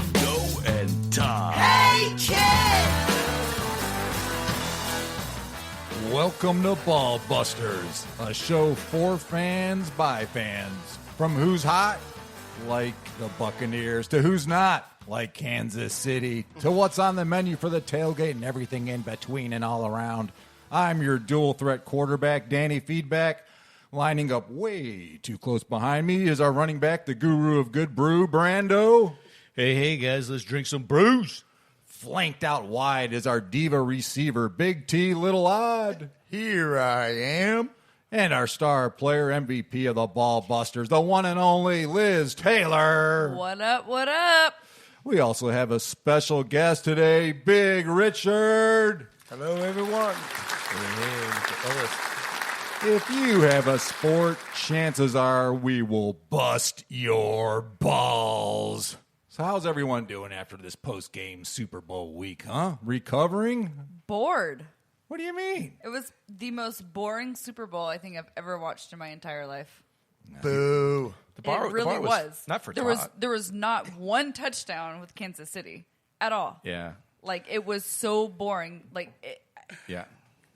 Brando and Todd. Hey, kid! Welcome to Ball Busters, a show for fans by fans. From who's hot, like the Buccaneers, to who's not, like Kansas City, to what's on the menu for the tailgate and everything in between and all around. I'm your dual threat quarterback, Danny Feedback. Lining up way too close behind me is our running back, the guru of good brew, Brando. Hey, guys, let's drink some brews. Flanked out wide is our diva receiver, Big T, Little Odd. Here I am. And our star player, MVP of the Ball Busters, the one and only Liz Taylor. What up, what up? We also have a special guest today, Big Richard. Hello, everyone. If you have a sport, chances are we will bust your balls. So how's everyone doing after this post-game Super Bowl week, huh? Recovering? Bored. What do you mean? It was the most boring Super Bowl I think I've ever watched in my entire life. Boo. It really was. Not for there Todd. there was not one touchdown with Kansas City at all. Yeah. Like, it was so boring. Like, Yeah.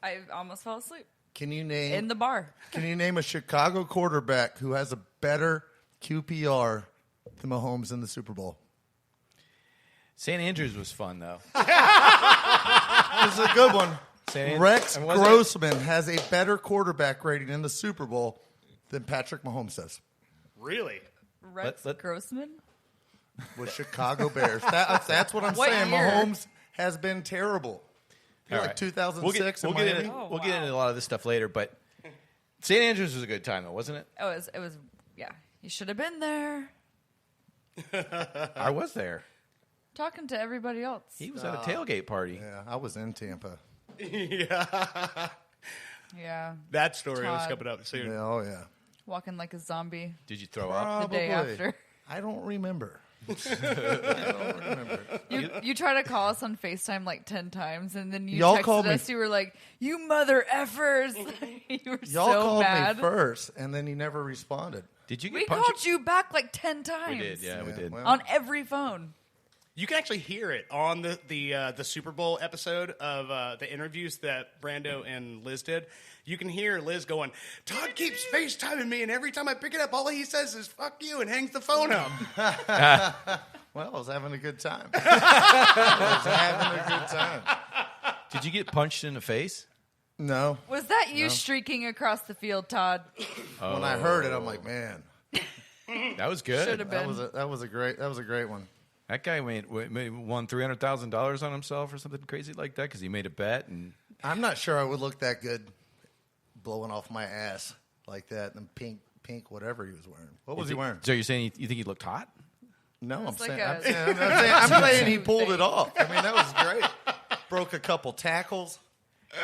I almost fell asleep Can you name in the bar. Can you name a Chicago quarterback who has a better QPR than Mahomes in the Super Bowl? St. Andrews was fun, though. This is a good one. Rex and was it? Grossman has a better quarterback rating in the Super Bowl than Patrick Mahomes does Really? Rex Grossman? with Chicago Bears. That's what I'm What saying. year? Mahomes has been terrible. All Like right. 2006 We'll in get Miami. into, we'll get into a lot of this stuff later, but St. Andrews was a good time, though, wasn't it? It was, yeah. You should have been there I was there. talking to everybody else. He was at a tailgate party. Yeah, I was in Tampa. Yeah. Yeah. That story was Todd. coming up soon. Yeah, oh, yeah. Walking like a zombie Did you throw up? the day Probably. after. I don't remember. You try to call us on FaceTime like 10 times, and then you Y'all texted called me- us. You were like, "You mother effers!" You were Y'all so called mad. me first, and then you never responded. Did you get We punched? called you back like 10 times. We did, yeah, we did. well, On every phone. You can actually hear it on the Super Bowl episode of the interviews that Brando and Liz did. You can hear Liz going, "Todd keeps FaceTiming me, and every time I pick it up, all he says is 'fuck you' and hangs the phone up." Well, I was having a good time. I was having a good time. Did you get punched in the face? No. Was that you streaking across the field, Todd? When I heard it, I'm like, man, That was good. Should have been. that was a great one. That guy won $300,000 on himself or something crazy like that because he made a bet. And I'm not sure I would look that good blowing off my ass like that and pink whatever he was wearing. What was he wearing? So you're saying you think he looked hot? No, I'm It's like saying, a- I'm saying he pulled it off. I mean, that was great. Broke a couple tackles.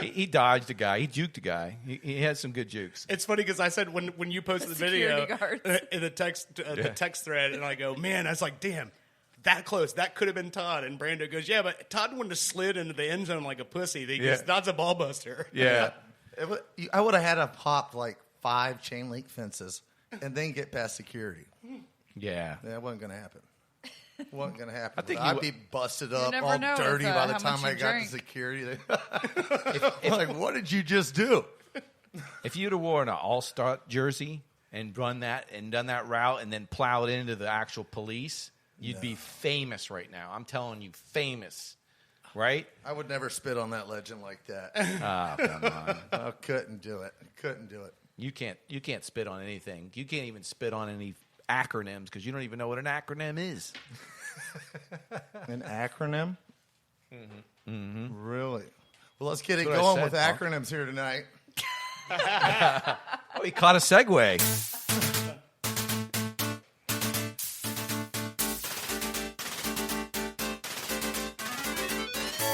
He dodged a guy. He juked a guy. He had some good jukes. It's funny because I said when you posted the video Security guards. in the text thread, and I go, "Man," I was like, "Damn, that close. That could have been Todd." And Brando goes, "Yeah, but Todd wouldn't have slid into the end zone like a pussy because Todd's a ball buster." Yeah. I would have had to hop like 5 chain link fences and then get past security. Yeah. That wasn't going to happen. Wasn't going to happen. I think I'd be busted up, never all know with, dirty by the how time much I you got drink. to security. Like, what did you just do? If you'd have worn an all-star jersey and done that route and then plowed into the actual police, you'd be famous right now. I'm telling you, famous. Right? I would never spit on that legend like that. Oh, come on. I couldn't do it. You can't spit on anything. You can't even spit on any acronyms because you don't even know what an acronym is. An acronym? Mm-hmm. Really? Well, let's get it That's what I going said, with punk. acronyms here tonight. Oh, he caught a segue.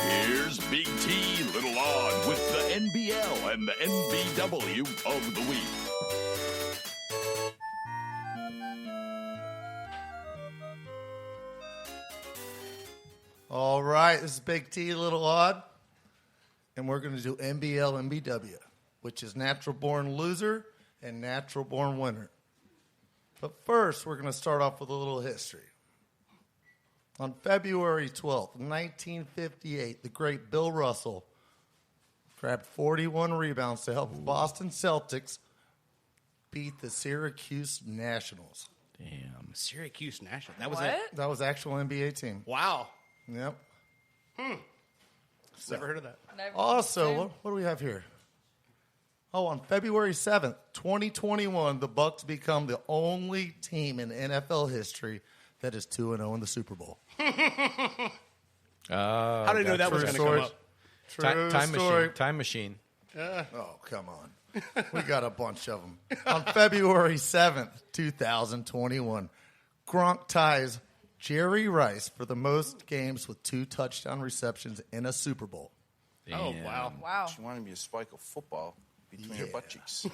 Here's Big T, Little Odd with the NBL and the NBW of the week. All right, this is Big T, Little Odd, and we're going to do NBL and BW, which is natural born loser and natural born winner. But first, we're going to start off with a little history. On February 12th, 1958, the great Bill Russell grabbed 41 rebounds to help the Boston Celtics beat the Syracuse Nationals. Damn. Syracuse National. That was What? it. That was the actual NBA team. Wow. Yep. Never heard of that. Never- Also, Same. what do we have here? Oh, on February 7th, 2021, the Bucks become the only team in NFL history that is 2-0 in the Super Bowl. How did I know that was true going to come story. up? True Time story. machine. Time machine. Oh, come on. We got a bunch of them. On February 7th, 2021, Gronk ties Jerry Rice for the most games with 2 touchdown receptions in a Super Bowl. Oh, Damn. wow. Wow. She wanted me to spike a football between her butt cheeks.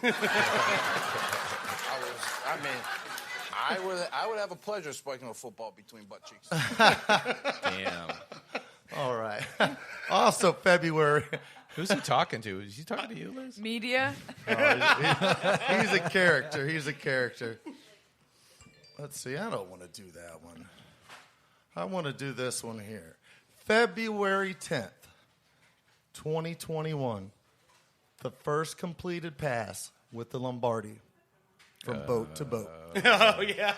I would have a pleasure spiking a football between butt cheeks. Damn. All right. Also, February. Who's he talking to? Is he talking to you, Liz? Media. He's a character. He's a character. Let's see. I don't want to do that one. I want to do this one here. February 10th, 2021. The first completed pass with the Lombardi from boat to boat. Oh, yeah.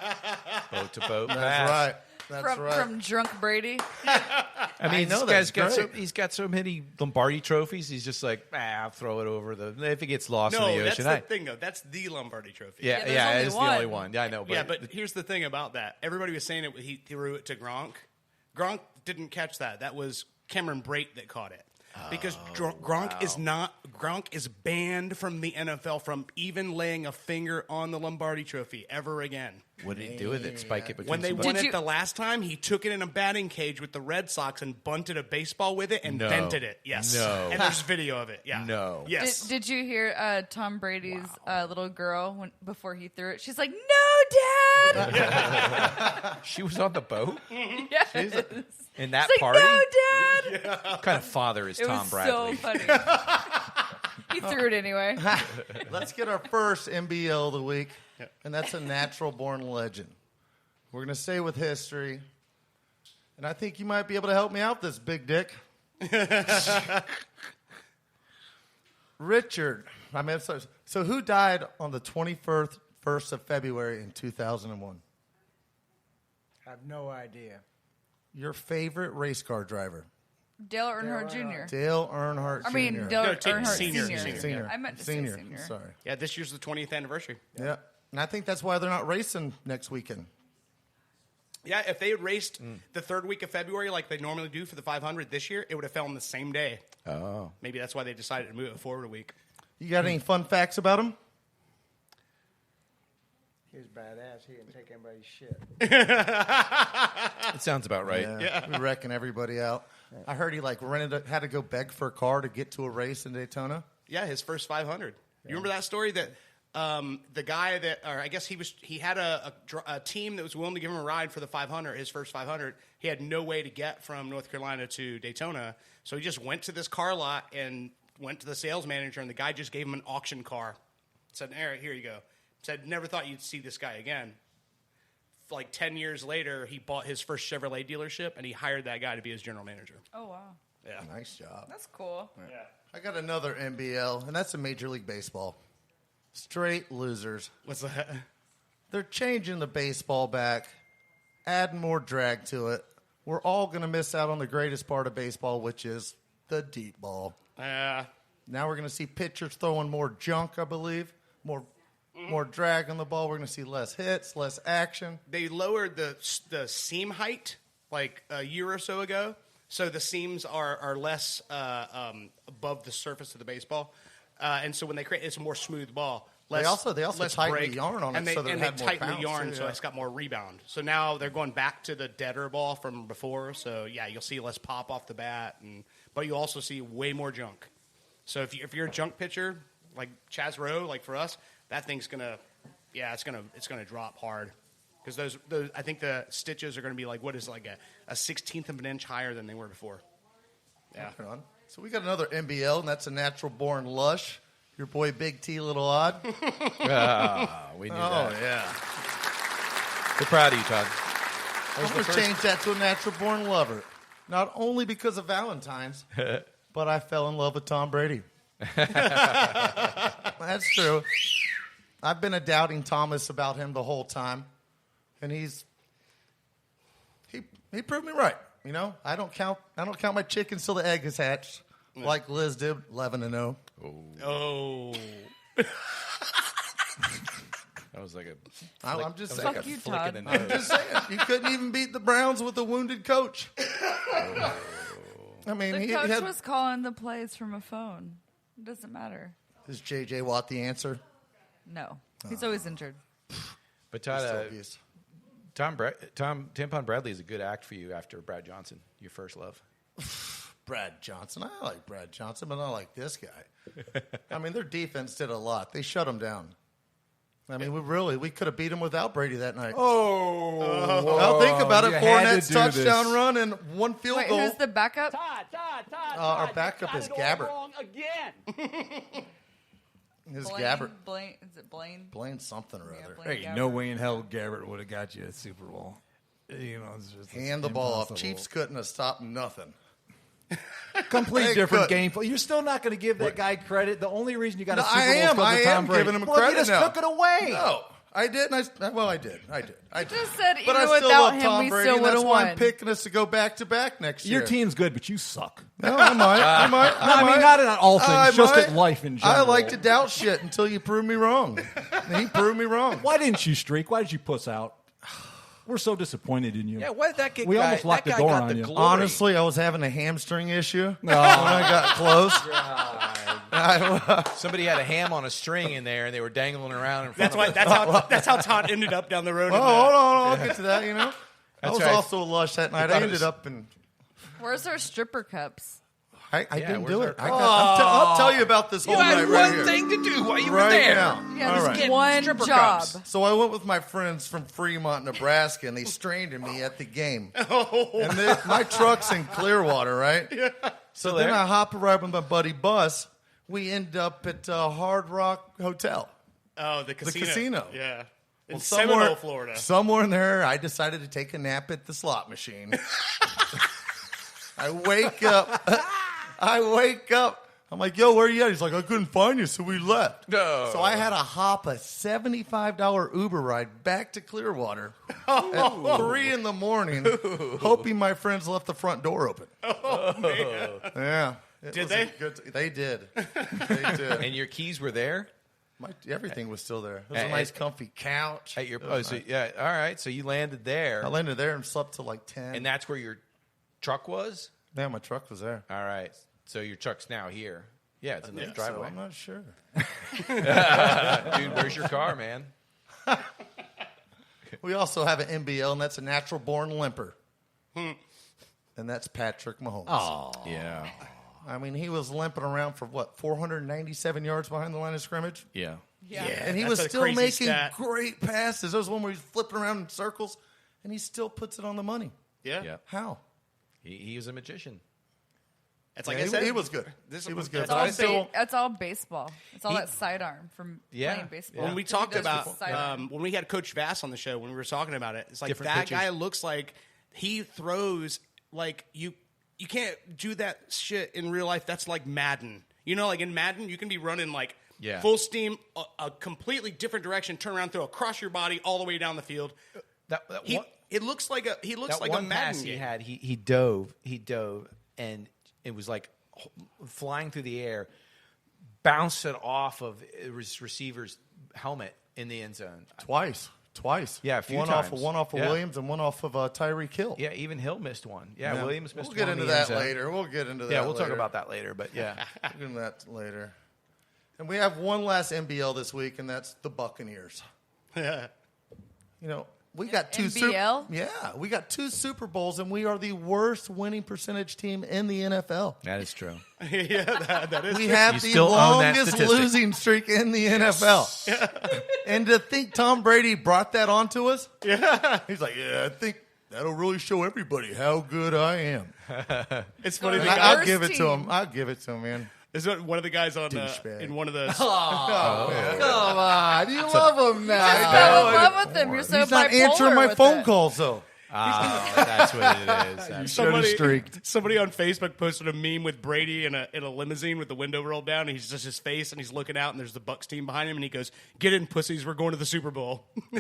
Boat to boat. That's pass. right. That's right. From drunk Brady. I mean, know this guy's that's got great. he's got so many Lombardi trophies. He's just like, I'll throw it over if it gets lost No, in the that's ocean. the thing, though. That's the Lombardi Trophy. Yeah, there's yeah, only it's the one. only one. Yeah, I know. But Yeah, but here's the thing about that. Everybody was saying he threw it to Gronk. Gronk didn't catch that. That was Cameron Brate that caught it. Because Gronk is banned from the NFL from even laying a finger on the Lombardi Trophy ever again. what did he do with it? Spike it between When they some- won Did it you- the last time, he took it in a batting cage with the Red Sox and bunted a baseball with it and No. dented it. Yes. No. And there's video of it. Yeah. No. Yes. Did you hear Tom Brady's little girl before he threw it? She's like, "No, Dad." She was on the boat Yes. in that She's like, party. "No, Dad." What kind of father is It Tom was Bradley? so funny. He threw it anyway. Let's get our first NBL of the week, and that's a natural-born legend. We're going to stay with history, and I think you might be able to help me out, this big dick. Richard. So who died on the 21st of February in 2001? I have no idea. Your favorite race car driver. Dale Earnhardt Jr. Dale Earnhardt Jr. I mean, Dale No, Earnhardt senior. Senior. Senior. I meant to Senior. say senior. Sorry. Yeah, this year's the 20th anniversary. Yeah. And I think that's why they're not racing next weekend. Yeah, if they had raced the third week of February like they normally do for the 500 this year, it would have fell on the same day. Oh. Maybe that's why they decided to move it forward a week. You got any fun facts about him? He was badass. He didn't take anybody's shit. It sounds about right. Yeah. We reckon everybody out. I heard he had to go beg for a car to get to a race in Daytona. Yeah, his first 500. You remember that story that the guy that, or I guess he had a team that was willing to give him a ride for the 500, his first 500. He had no way to get from North Carolina to Daytona, so he just went to this car lot and went to the sales manager, and the guy just gave him an auction car. Said, here you go. Said, never thought you'd see this guy again. Like 10 years later, he bought his first Chevrolet dealership, and he hired that guy to be his general manager. Oh, wow. Yeah. Nice job. That's cool. I got another NBL, and that's in Major League Baseball. Straight losers. What's that? They're changing the baseball back, adding more drag to it. We're all going to miss out on the greatest part of baseball, which is the deep ball. Yeah. Now we're going to see pitchers throwing more junk, I believe, more drag on the ball. We're going to see less hits, less action. They lowered the seam height like a year or so ago, so the seams are less above the surface of the baseball, and so when they create, it's a more smooth ball. They also less tighten the break, yarn on it and they, so that it and had they more tighten the bounce, yarn too, so yeah. it's got more rebound. So now they're going back to the deader ball from before. So yeah, you'll see less pop off the bat, but you also see way more junk. So if you're a junk pitcher like Chaz Rowe, like for us, that thing's it's gonna drop hard because those I think the stitches are gonna be like a 16th of an inch higher than they were before. Yeah. Right on. So we got another NBL, and that's a natural-born lush. Your boy Big T Little Odd. We knew Oh, that. yeah. We're proud of you, Todd. I'm going to change that to a natural born lover. Not only because of Valentine's, but I fell in love with Tom Brady. That's true. I've been a doubting Thomas about him the whole time, and he proved me right. You know, I don't count my chickens till the egg is hatched, like Liz did, 11-0. Oh. That was like a. I'm just saying. Fuck you, flick Todd. in the I'm nose. just saying. You couldn't even beat the Browns with a wounded coach. I mean, The he coach had. was calling the plays from a phone. It doesn't matter. Is J.J. Watt the answer? No. He's always injured. But Todd, Still abuse. Tampon Bradley is a good act for you after Brad Johnson, your first love. Brad Johnson. I like Brad Johnson, but not like this guy. I mean, their defense did a lot. They shut him down. I mean, we could have beat him without Brady that night. Well, think about it. you had Fournette's to do touchdown this. run and one field Wait, goal. who's the backup? Our backup is Gabbert. Is Gabbert. Blaine, is it Blaine? Blaine something or Yeah, other. Blaine. There ain't no way in hell Gabbert would have got you a Super Bowl. You know, it's just Hand the ball off. impossible. Chiefs couldn't have stopped nothing. Complete They different couldn't. game plan. You're still not going to give that guy credit. The only reason you got a No, Super Bowl I is am. because I of Tom am Brady. giving him Well, credit you just now. took it away. No, I did. I did. I did. just said but I even still without love him, Tom we Brady, still and that's would've why won. I'm picking us to go back to back next year. Your team's good, but you suck. No, I might. I might. I mean, not in all things, I just might. at life in I general. like to doubt shit until you prove me wrong. And he proved me wrong. Why didn't you streak? Why did you puss out? We're so disappointed in you. Yeah, why did that get? We almost locked the door got on the you. glory. Honestly, I was having a hamstring issue when I got close. Somebody had a ham on a string in there, and they were dangling around in front That's of why. That's how Todd ended up down the road. Oh, in the- hold on. I'll get to that, you know. I was right. also lush that night. I thought it ended was- up in... Where's our stripper cups? I didn't where's do our it. I'll tell you about this whole You night had right one here. thing to do while you were Right there. now. Yeah, All just right. one Stripper job. cups. So I went with my friends from Fremont, Nebraska, and they strained me at the game. And my truck's in Clearwater, right? Yeah. So then there? I hop around with my buddy Bus. We end up at Hard Rock Hotel. Oh, the casino. casino. Yeah. In Well, Seminole, Florida. Somewhere in there, I decided to take a nap at the slot machine. I wake up. I'm like, yo, where you at? He's like, I couldn't find you, so we left. No. So I had to hop a $75 Uber ride back to Clearwater at 3 in the morning, hoping my friends left the front door open. Oh, man. Yeah. It Did was they? a they did. They did. And your keys were there Everything was still there. It was a And- nice, comfy couch. at your. It was Oh, so nice. yeah. All right. So you landed there, I landed there and slept till like 10. and that's where your truck was. Yeah, my truck was there. All right. So your truck's now here. Yeah, it's in the So driveway. I'm not sure. Dude, where's your car, man? We also have an NBL, and that's a natural born limper. And that's Patrick Mahomes. Oh, Yeah. I mean, he was limping around for, 497 yards behind the line of scrimmage? Yeah. Yeah. And he That's was a still crazy making stat. great passes. There was one where he's flipping around in circles, and he still puts it on the money. Yeah. Yeah. How? He was a magician. It's like Yeah, I said. he was good. This He was is- good. It's But all, I still... it's all baseball. It's all that sidearm from Yeah. playing baseball. When we That's what talked he does with about sidearm. when we had Coach Vass on the show, when we were talking about it, it's like Different that pitches. guy looks like he throws like you can't do that shit in real life. That's like Madden. You know, like in Madden, you can be running like Yeah. full steam, a completely different direction, turn around, throw across your body all the way down the field. That It looks like a that like one a Madden pass he game. had, he dove, and it was like flying through the air, bounced it off of his receiver's helmet in the end zone. Twice. Yeah, a few one times. One off of Yeah. Williams and one off of Tyreek Hill. Yeah, even Hill missed one. Yeah, Yeah. Williams missed We'll get one. into in the end that zone. later. We'll get into that Yeah, we'll talk later. about that later. But yeah, We'll get into that later. And we have one last NBL this week, and that's the Buccaneers. Yeah. You know, we got two NBL? we got 2 Super Bowls, and we are the worst winning percentage team in the NFL. that is true. Yeah, that is. We have You the still own that longest statistic. losing streak in the NFL. And to think Tom Brady brought that onto us, he's like, yeah, I think that'll really show everybody how good I am. It's funny. So The And guy, I'll Worst give it to team. him. I'll give it to him, man. is one of the guys on Douchebag. in one of the. Come on, you love him now. I fell in love with him. You're so He's not bipolar answering my with phone it. calls, though. Oh, that's what it is. That's Somebody on Facebook posted a meme with Brady in a limousine with the window rolled down, and he's just his face, and he's looking out, and there's the Bucks team behind him, and he goes, "Get in, pussies, we're going to the Super Bowl." All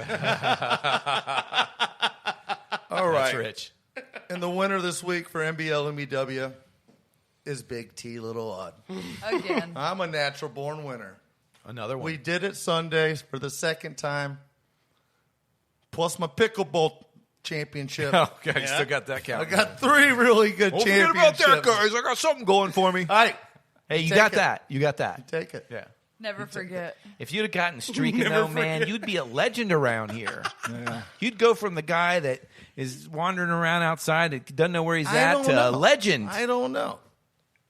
right. That's rich. And the winner this week for NBL MBW is Big T Little Odd. Again. I'm a natural born winner. Another one. We did it Sundays for the second time. Plus my pickleball championship. Okay, you still got that I count. got 3 really good Don't forget about championships. that, guys. I got something going for me. All right. Hey, you Take got it. that. You got that. Take it. Yeah. Never forget. If you'd have gotten streaking, though, man, you'd be a legend around here. You'd go from the guy that is wandering around outside and doesn't know where he's I at don't to a know. legend. I don't know.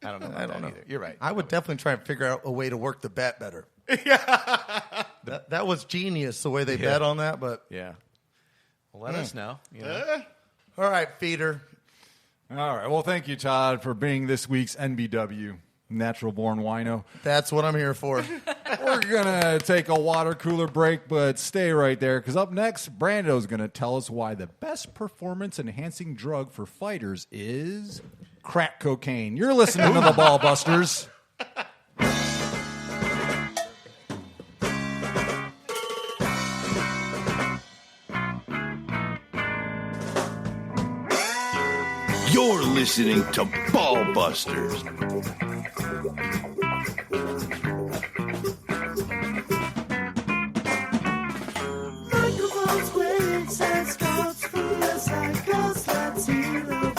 I don't know. I don't know. Either. You're right. I would definitely try and figure out a way to work the bet better. that was genius, the way they bet on that. But Yeah. Well, let us know. You know? all right, feeder. All right. Well, thank you, Todd, for being this week's NBW Natural Born Wino. That's what I'm here for. We're going to take a water cooler break, but stay right there because up next, Brando's going to tell us why the best performance-enhancing drug for fighters is crack cocaine. You're listening to the Ball Busters. You're listening to Ball Busters. Microphones, wigs, and scouts from the cycles, let's hear them.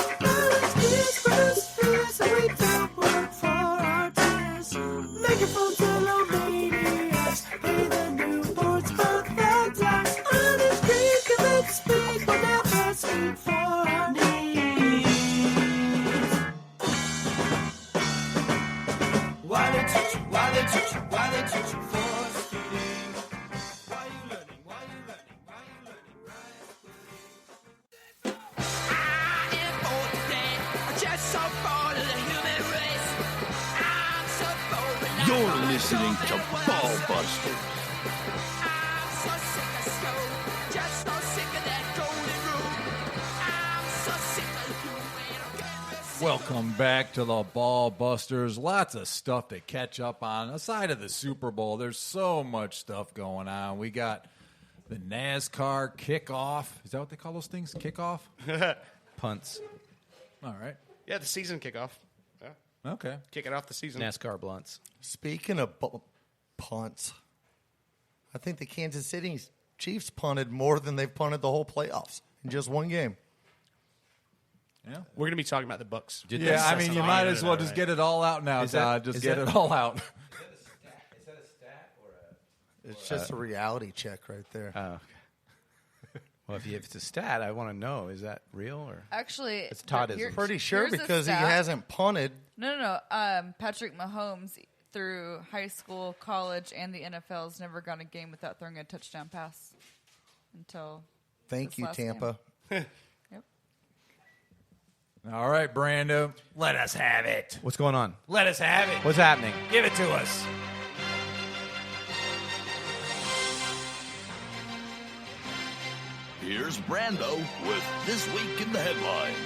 Bruce, and we don't work for our tears. Microphones, hello, maniacs, play the new boards, but that's us. On the screen, commit, speak, but never speak for our needs. Why they teach you for speeding? Why you learning? I am bored today. I'm just so bored of the human race. I'm so bored. But now You're I'm listening so to many Ball words. Busters. I'm so sick of school. Just so sick of that golden rule. I'm so sick of you. Welcome back to the Ball Busters. Lots of stuff to catch up on. Aside of the Super Bowl, there's so much stuff going on. We got the NASCAR kickoff. Is that what they call those things? Kickoff? Punts. All right. Yeah, the season kickoff. Yeah. Okay. Kicking off the season. NASCAR blunts. Speaking of punts, I think the Kansas City Chiefs punted more than they've punted the whole playoffs in just one game. Yeah. We're going to be talking about the Bucks. Yeah, I mean, you might as well just get it all out now, Todd. Just get it all out. Is that a stat or a... It's just a reality check right there. Oh, okay. Well, if it's a stat, I want to know. Is that real or... Actually, It's Toddism. here- Pretty sure here's a because he stat. hasn't punted. No. Patrick Mahomes, through high school, college, and the NFL, has never gone a game without throwing a touchdown pass until. Thank this you, last Tampa. Yep. All right, Brando. Let us have it. What's going on? Let us have it. What's happening? Give it to us. Here's Brando with This Week in the Headlines.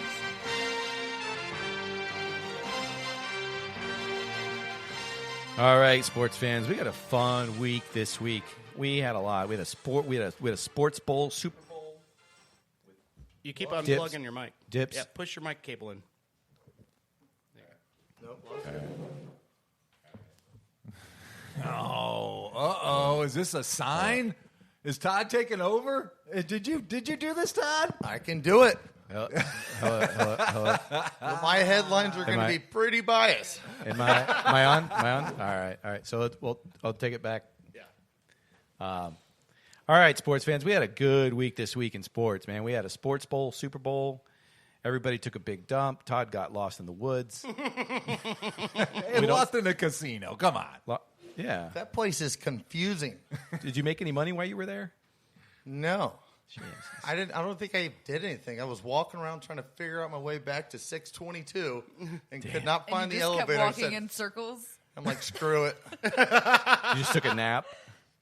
All right, sports fans, we got a fun week this week. We had a lot. We had a sports bowl, Super Bowl. You keep Dips. unplugging your mic. Dips. Yeah, push your mic cable in. Oh, is this a sign? Is Todd taking over? Did you do this, Todd? I can do it. Hello. But my headlines are going to I- be pretty biased. Am I on? Am I on? All right. So I'll take it back. Yeah. All right, sports fans. We had a good week this week in sports, man. We had a sports bowl, Super Bowl. Everybody took a big dump. Todd got lost in the woods. It lost in the casino. Come on. Yeah. That place is confusing. Did you make any money while you were there? No. I don't think I did anything. I was walking around trying to figure out my way back to 622 and could not And find you the just elevator. kept walking I said, in circles. I'm like, screw it. You just took a nap.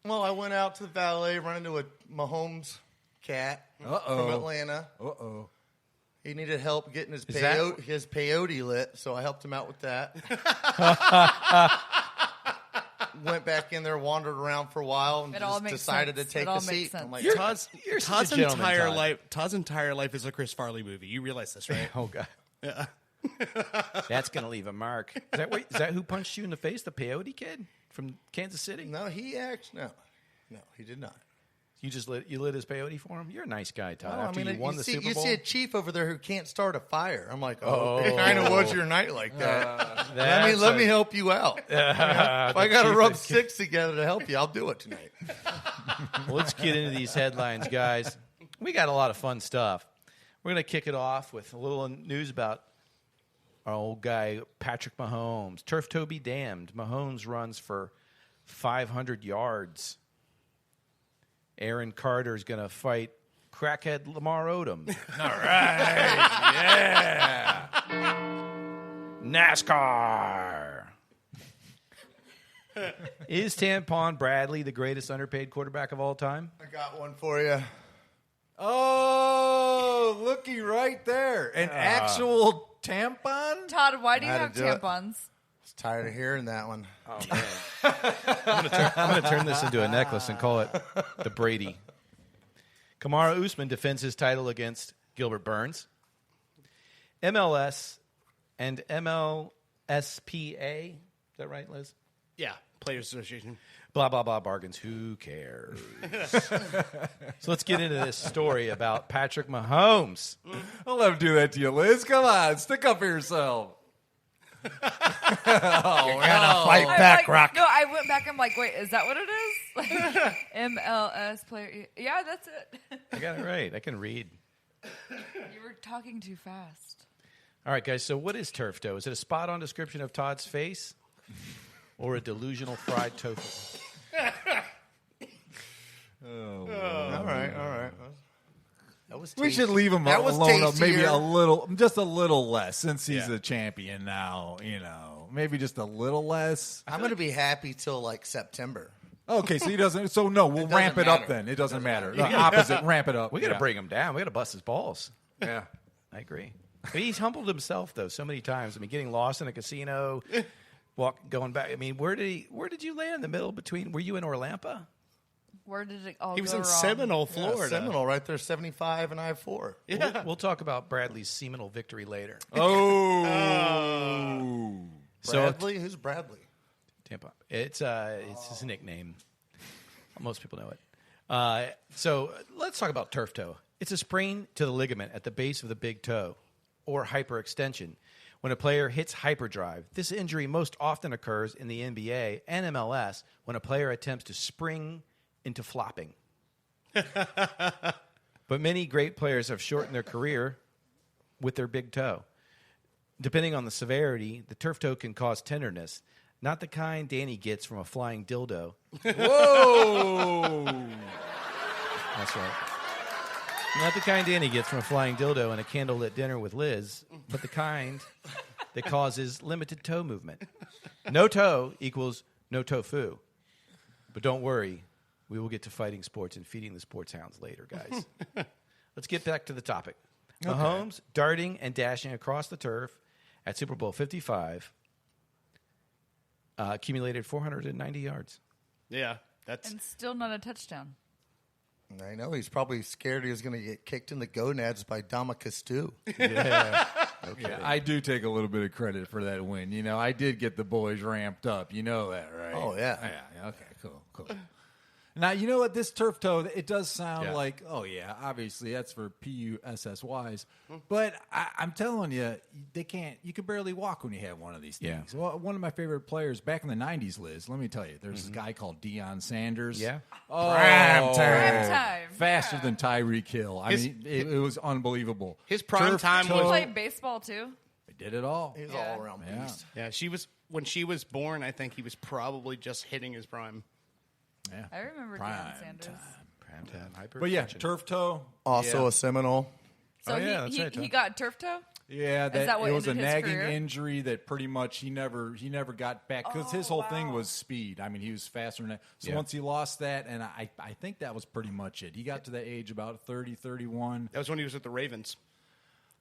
Well, I went out to the valet, ran into a Mahomes cat Uh-oh. from Atlanta. Uh-oh. He needed help getting his Is that- peyote lit, so I helped him out with that. Went back in there, wandered around for a while, and It all just makes decided sense. to take It all a makes seat. sense. I'm like, Todd's such a gentleman, entire Todd. life. Todd's entire life is a Chris Farley movie. You realize this, right? Oh God. That's gonna leave a mark. Is that who punched you in the face? The peyote kid from Kansas City? no, no, he did not. You lit his peyote for him? You're a nice guy, Todd. No, After you won the Super Bowl. You see a chief over there who can't start a fire. I'm like, it kind of was your night like that. Let me help you out. If I got to rub six together to help you, I'll do it tonight. Well, let's get into these headlines, guys. We got a lot of fun stuff. We're going to kick it off with a little news about our old guy, Patrick Mahomes. Turf toe be damned. Mahomes runs for 500 yards. Aaron Carter is going to fight crackhead Lamar Odom. All right. Yeah. NASCAR. Is Tampon Bradley the greatest underpaid quarterback of all time? I got one for you. Oh, looky right there. An actual tampon? Todd, why do you Had to have do it. tampons? I was tired of hearing that one. Oh, man. I'm going to turn this into a necklace and call it the Brady. Kamara Usman defends his title against Gilbert Burns. MLS and MLSPA. Is that right, Liz? Yeah, Players Association. Blah, blah, blah, bargains. Who cares? So let's get into this story about Patrick Mahomes. I'll let him do that to you, Liz. Come on. Stick up for yourself. Fight I'm back, like, Rock. No, I went back. I'm like, wait, is that what it is? Like, MLS player. Yeah, that's it. I got it right. I can read. You were talking too fast. All right, guys. So what is turf toe? Is it a spot-on description of Todd's face or a delusional fried tofu? All right. That was We should leave him That was alone maybe tastier. a little, just a little less since he's a champion now, maybe just a little less. I'm going to be happy till like September. Okay, so he doesn't, so no, we'll doesn't ramp it up matter. then. It doesn't matter. The opposite, ramp it up. We got to bring him down. We got to bust his balls. Yeah. I agree. But he's humbled himself though so many times. I mean, getting lost in a casino, going back. I mean, where did you land in the middle between? Were you in Orlampa? Where did it all He was go in wrong? Seminole, Yeah, Florida. Seminole right there, 75 and I-4. Yeah. We'll talk about Bradley's seminal victory later. Oh. Bradley? Who's Bradley? Tampa. It's his nickname. Most people know it. So let's talk about turf toe. It's a sprain to the ligament at the base of the big toe, or hyperextension. When a player hits hyperdrive, this injury most often occurs in the NBA and MLS when a player attempts to spring into flopping. But many great players have shortened their career with their big toe. Depending on the severity, the turf toe can cause tenderness, not the kind Danny gets from a flying dildo. Whoa. That's right. Not the kind Danny gets from a flying dildo and a candlelit dinner with Liz, but the kind that causes limited toe movement. No toe equals no tofu. But don't worry, we will get to fighting sports and feeding the sports hounds later, guys. Let's get back to the topic. Mahomes darting and dashing across the turf at Super Bowl 55 accumulated 490 yards. Yeah, that's And still not a touchdown. I know. He's probably scared he was going to get kicked in the gonads by Damacastu. Yeah, I do take a little bit of credit for that win. I did get the boys ramped up. You know that, right? Oh, yeah. Yeah, okay, cool. Now, you know what? This turf toe, it does sound like, obviously that's for PUSSYs. But I'm telling you, you can barely walk when you have one of these things. Yeah. Well, one of my favorite players back in the 90s, Liz, let me tell you, there's this guy called Deion Sanders. Yeah. Oh, Prime time. faster than Tyreek Hill. I mean, it was unbelievable. his prime Turf time He toe, played baseball too. They did it all. He's Yeah. all around Yeah. beast. Yeah, when she was born, I think he was probably just hitting his prime. Yeah. I remember Prime Deion Sanders. Primetime hyperextension. But yeah, turf toe. Also a Seminole. So Oh, yeah, that's he right, Tom. got turf toe? Yeah, that what it was a ended his nagging career? injury that pretty much he never got back because his whole thing was speed. I mean, he was faster than that. So Yeah. once he lost that, and I think that was pretty much it. He got to the age about 30, 31. That was when he was with the Ravens.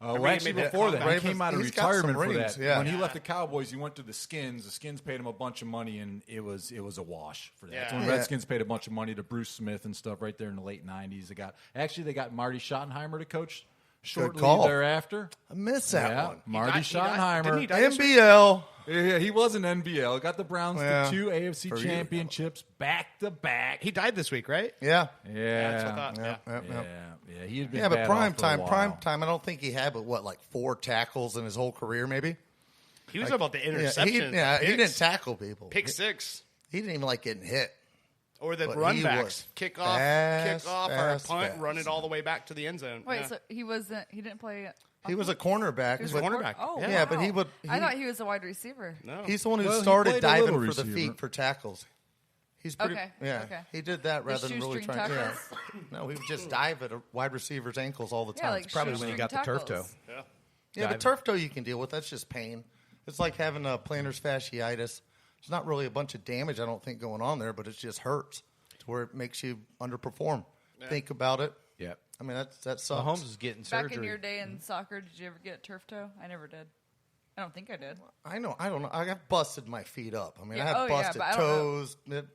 Well, he actually, made that before that, he comeback. came out of He's got some retirement for rings, that. yeah. When he left the Cowboys, he went to the Skins. The Skins paid him a bunch of money, and it was a wash for that. Yeah. So when Yeah. Redskins paid a bunch of money to Bruce Smith and stuff right there in the late 90s. They got Marty Schottenheimer to coach shortly call. thereafter. I missed that Yeah, one. Marty Schottenheimer. Didn't he die this week? NBL. Yeah, he was an NBL. Got the Browns Yeah. to 2 AFC For you. championships back to back. He died this week, right? Yeah. Yeah, That's what I thought. Yeah. yeah. He had been Yeah, but bad prime off for a while. time. I don't think he had, but what, like 4 tackles in his whole career, maybe? He was about the Yeah, interception. he didn't tackle people. Pick 6. He didn't even like getting hit. Or the But run he backs. was Kick fast, off, or a fast, punt, fast. run it all the way back to the end zone. Wait, Yeah. so he didn't play. He was a cornerback. He was a but cornerback. Oh, Yeah. Yeah, but he wow. would- I he- thought he was a wide receiver. No. He's the one who Well, he started played a diving little for the receiver. feet for tackles. He's pretty. Okay, Yeah, okay. he did that rather than really shoestring trying. Yeah. tackles? No, he would just dive at a wide receiver's ankles all the time. Yeah, like It's probably when he shoestring got the turf tackles. toe. yeah, but turf toe you can deal with. That's just pain. It's like having a plantar fasciitis. There's not really a bunch of damage, I don't think, going on there, but it just hurts to where it makes you underperform. Think about it. Yep. I mean, that sucks. Mahomes is getting surgery. Back in your day in soccer, did you ever get turf toe? I never did. I don't think I did. I know. I don't know. I got busted my feet up. I mean, Yeah, I had oh, yeah, busted but I don't know. toes. But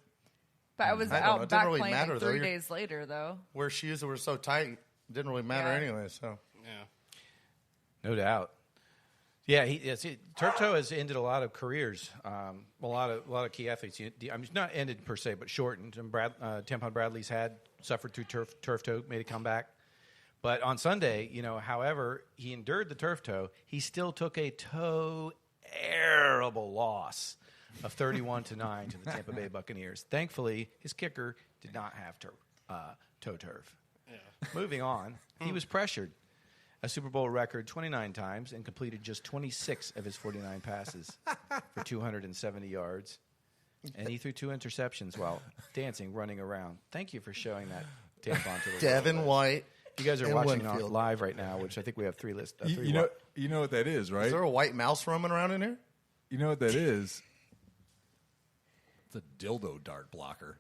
I was I don't know. It out didn't back really playing matter, like though. 3 You're- days later, though. Wear shoes that were so tight, it didn't really matter Yeah. anyway. So Yeah. No doubt. Yeah, turf toe has ended a lot of careers. A lot of key athletes. I mean, not ended per se, but shortened. And Tampon Bradley's suffered through turf toe, made a comeback. But on Sunday, however, he endured the turf toe. He still took a terrible loss of 31-9 to the Tampa Bay Buccaneers. Thankfully, his kicker did not have toe turf. Yeah. Moving on, he was pressured. A Super Bowl record 29 times and completed just 26 of his 49 passes for 270 yards. And he threw 2 interceptions while dancing, running around. Thank you for showing that tampon to the Devin world. White. You guys are and watching Winfield. live right now, which I think we have 3 lists. You know what that is, right? Is there a white mouse roaming around in here? You know what that is? It's a dildo dart blocker.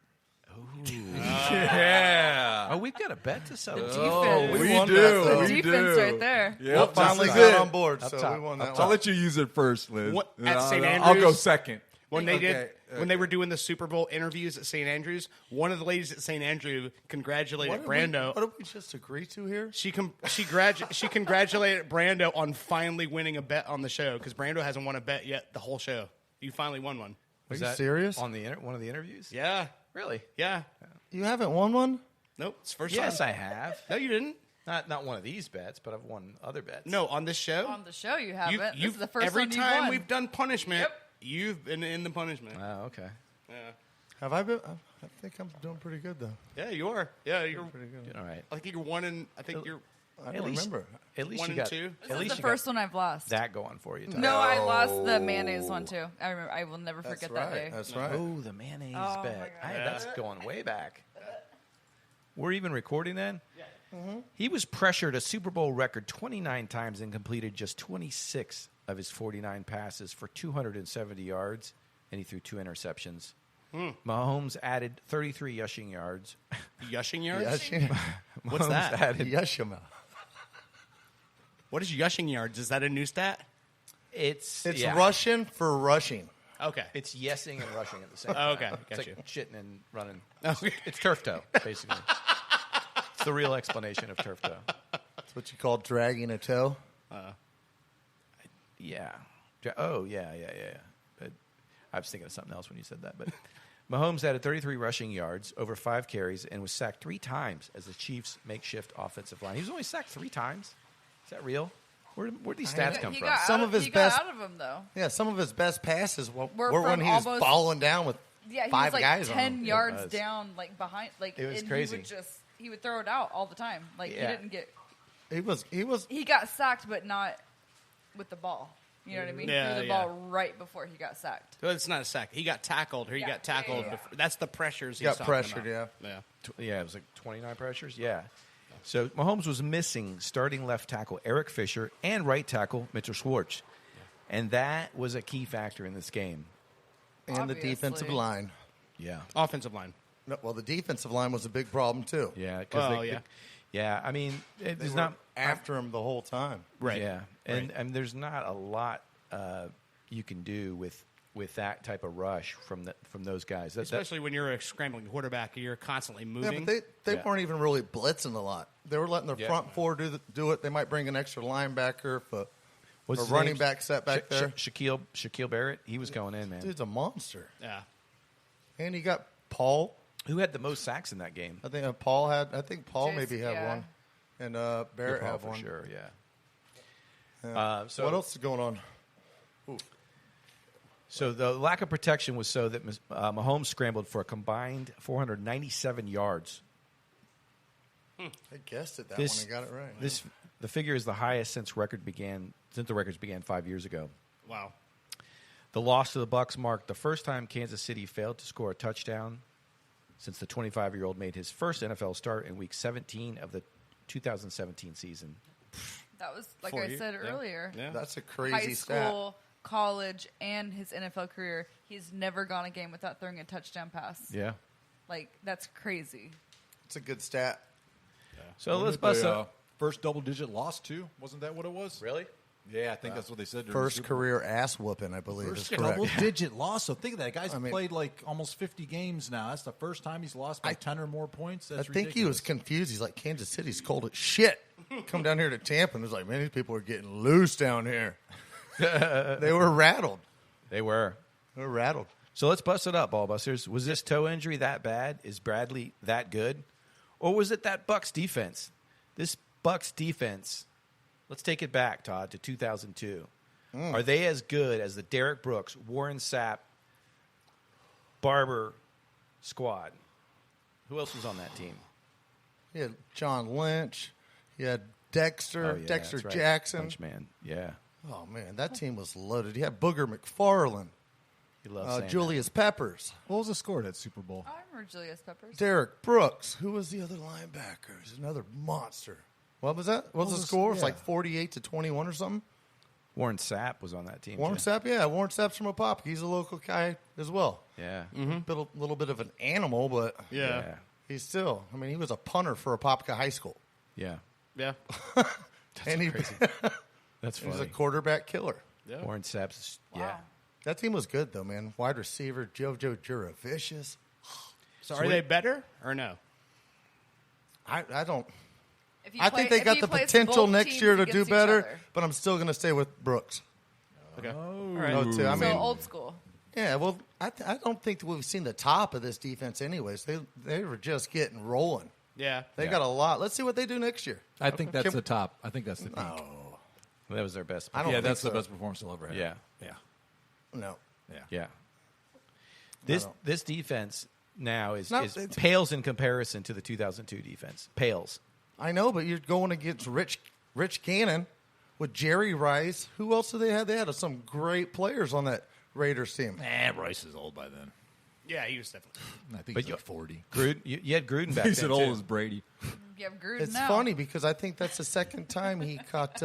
Yeah. Oh, we've got a bet to settle. Defense. we won do. that, though. We Defense do. right there. Yeah, Well, this finally is got it. on board, Up so top. we won that I'll one. let you use it first, Liz. What- And at St. I'll go Andrews? second. When they Okay, when they were doing the Super Bowl interviews at St. Andrews, one of the ladies at St. Andrew congratulated Brando. What did we just agree to here? She congratulated Brando on finally winning a bet on the show because Brando hasn't won a bet yet the whole show. You finally won one. Was you that serious? On one of the interviews? Yeah, Really? yeah. You haven't won one? Nope, it's first Yes, time. I have. No, you didn't. Not one of these bets, but I've won other bets. No, on this show. On the show, you haven't. This you've- is the first every one you've time won. we've done punishment, Yep. you've been in the punishment. Oh, okay. Yeah, Have I been? I think I'm doing pretty good though. yeah, you are. Yeah, you're. Pretty good. All right. I think you're one in. I think you're. I don't remember. At least 1 you and got 2. This At is least the you first got one I've lost. that going for you. Todd. No, I lost the mayonnaise one too. I remember. I will never That's forget right. that day. That's right. Oh, the mayonnaise Oh, bet. my God. That's going way back. We're even recording then? Yeah. He was pressured a Super Bowl record 29 times and completed just 26 of his 49 passes for 270 yards, and he threw 2 interceptions. Mahomes added 33 rushing yards. Yushing yards. Yushing. What's Mahomes that? added- Yushima. What is yushing yards? Is that a new stat? It's It's yeah. Russian for rushing. Okay. It's yesing and rushing at the same Oh, time. okay, It's got like you. shitting and running. Okay. It's turf toe, basically. It's the real explanation of turf toe. That's what you call dragging a toe. Yeah. Oh, yeah. But I was thinking of something else when you said that. But Mahomes added 33 rushing yards, over 5 carries, and was sacked 3 times as the Chiefs' makeshift offensive line. He was only sacked 3 times. Is that real? Where'd these stats come He from? got Some out of his he best- got out of him though. Yeah, some of his best passes were Were when from he was almost- falling down with Yeah, he 5 was like guys on 10 him. yards was. down, like behind, like It was and crazy. He would throw it out all the time. Like Yeah. he didn't get. He was. He got sacked, but not with the ball. You know what I mean? Yeah, He threw the yeah. ball right before he got sacked. Well, it's not a sack. He got tackled, or he Yeah. got tackled. Yeah. Before. That's the pressures. He's Got talking pressured, about. yeah. Yeah. Yeah, it was like 29 pressures. Yeah. So Mahomes was missing starting left tackle Eric Fisher and right tackle Mitchell Schwartz. And that was a key factor in this game. And Obviously. the defensive line. Yeah. Offensive line. No, well, the defensive line was a big problem, too. Yeah. Oh, yeah. Yeah, I mean, They there's were not after him the whole time. Right. Yeah, and there's not a lot you can do with that type of rush from those guys. Especially when you're a scrambling quarterback, you're constantly Yeah, moving. but they Yeah. weren't even really blitzing a lot. They were letting their Yeah. front four do it. They might bring an extra linebacker if a What's his running name? back set back there. Shaquille Barrett, he was going in, man. Dude's a monster. yeah. And you got Paul. Who had the most sacks in that game? I think Paul Jason, maybe had yeah. one. And Barrett Paul had for one. sure, yeah. So What else is going on? So the lack of protection was so that Mahomes scrambled for a combined 497 yards. I guessed it that This- one. I got it right. The figure is the highest since the records began 5 years ago. Wow. The loss to the Bucs marked the first time Kansas City failed to score a touchdown since the 25-year-old made his first NFL start in Week 17 of the 2017 season. That was, like 4 I years. said Yeah. earlier, Yeah. That's a high crazy stat. school, college, and his NFL career, he's never gone a game without throwing a touchdown pass. Yeah. Like, that's crazy. It's a good stat. So Wasn't let's it bust the, up. first double-digit loss, too? Wasn't that what it was? Really? Yeah, I think that's what they said. during the First Super Bowl. career ass whooping, I believe, First is correct. double-digit loss. So think of that. Guy's I mean- played like almost 50 games now. That's the first time he's lost by 10 or more points. I That's think he was ridiculous. confused. He's like, Kansas City's cold as shit. Come down here to Tampa, and he's like, man, these people are getting loose down here. They were rattled. They were. They were rattled. So let's bust it up, Ballbusters. Was this toe injury that bad? Is Bradley that good? Or was it that Bucs defense? This Bucs defense, let's take it back, Todd, to 2002. Are they as good as the Derek Brooks, Warren Sapp, Barber squad? Who else was on that team? He had John Lynch. He had Dexter, Oh, yeah, Dexter that's right. Jackson. Punchman. Yeah. Oh, man, that team was loaded. He had Booger McFarland, He loves saying Julius Peppers, What was the score of that Super Bowl? I remember Julius Peppers. Derek Brooks. Who was the other linebacker? He's another monster. What was that? What was the score? It was yeah. like 48-21 or something. that. Warren Sapp was on that team. Warren too. Sapp, yeah. Warren Sapp's from Apopka. He's a local guy as well. Yeah. Little bit of an animal, but Yeah. he's still. I mean, he was a punter for Apopka High School, Yeah. Yeah. and he That's was funny. a quarterback killer. Yeah. Warren Sapp's, yeah. Wow. That team was good though, man. Wide receiver JoJo Juravicious. So are they better or no? I don't. If you I play- think they if got you the place potential both next teams year to do against each better, other. but I'm still going to stay with Brooks. Okay. No, too. I So mean, old school. yeah. Well, I don't think that we've seen the top of this defense, anyways. They were just getting rolling. Yeah. They got a lot. Let's see what they do next year. I think that's Can- the top. I think that's the peak. That was their best. I don't Yeah, think that's so. the best performance they'll ever have. Yeah. Yeah. No. Yeah. don't. This defense now is It's not- it's- pales in comparison to the 2002 defense. Pales. I know, but you're going against Rich Cannon with Jerry Rice. Who else do they have? They had some great players on that Raiders team. Rice is old by then. Yeah, he was definitely. I think But he's you- like 40. Gruden, you had Gruden back He's then as old too. as Brady. You have Gruden It's now. funny because I think that's the second time he caught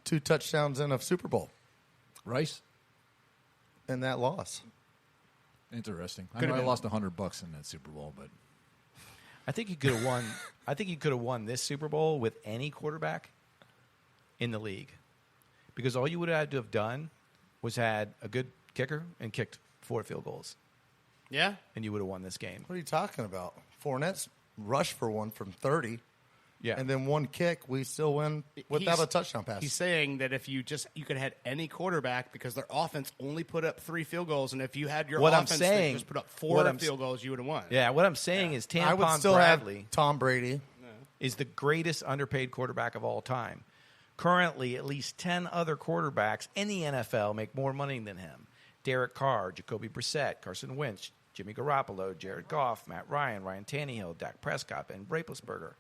2 touchdowns in a Super Bowl Rice? in that loss. Interesting. I Could've know I been. lost $100 in that Super Bowl, but I think you could have won. I think you could have won this Super Bowl with any quarterback in the league, because all you would have had to have done was had a good kicker and kicked 4 field goals, Yeah. and you would have won this game. What are you talking about? Fournette's rushed for one from 30, Yeah, and then one kick. We still win without He's- a touchdown pass. He's saying that if you could have had any quarterback because their offense only put up 3 field goals, and if you had your What I'm offense saying- that just put up what 4 I'm field goals, you would have won. yeah. What I'm saying is I would Tampon still Bradley have Tom Brady. is the greatest underpaid quarterback of all time. Currently, at least 10 other quarterbacks in the NFL make more money than him. Derek Carr, Jacoby Brissett, Carson Wentz, Jimmy Garoppolo, Jared Goff, Matt Ryan, Ryan Tannehill, Dak Prescott, Ben Roethlisberger,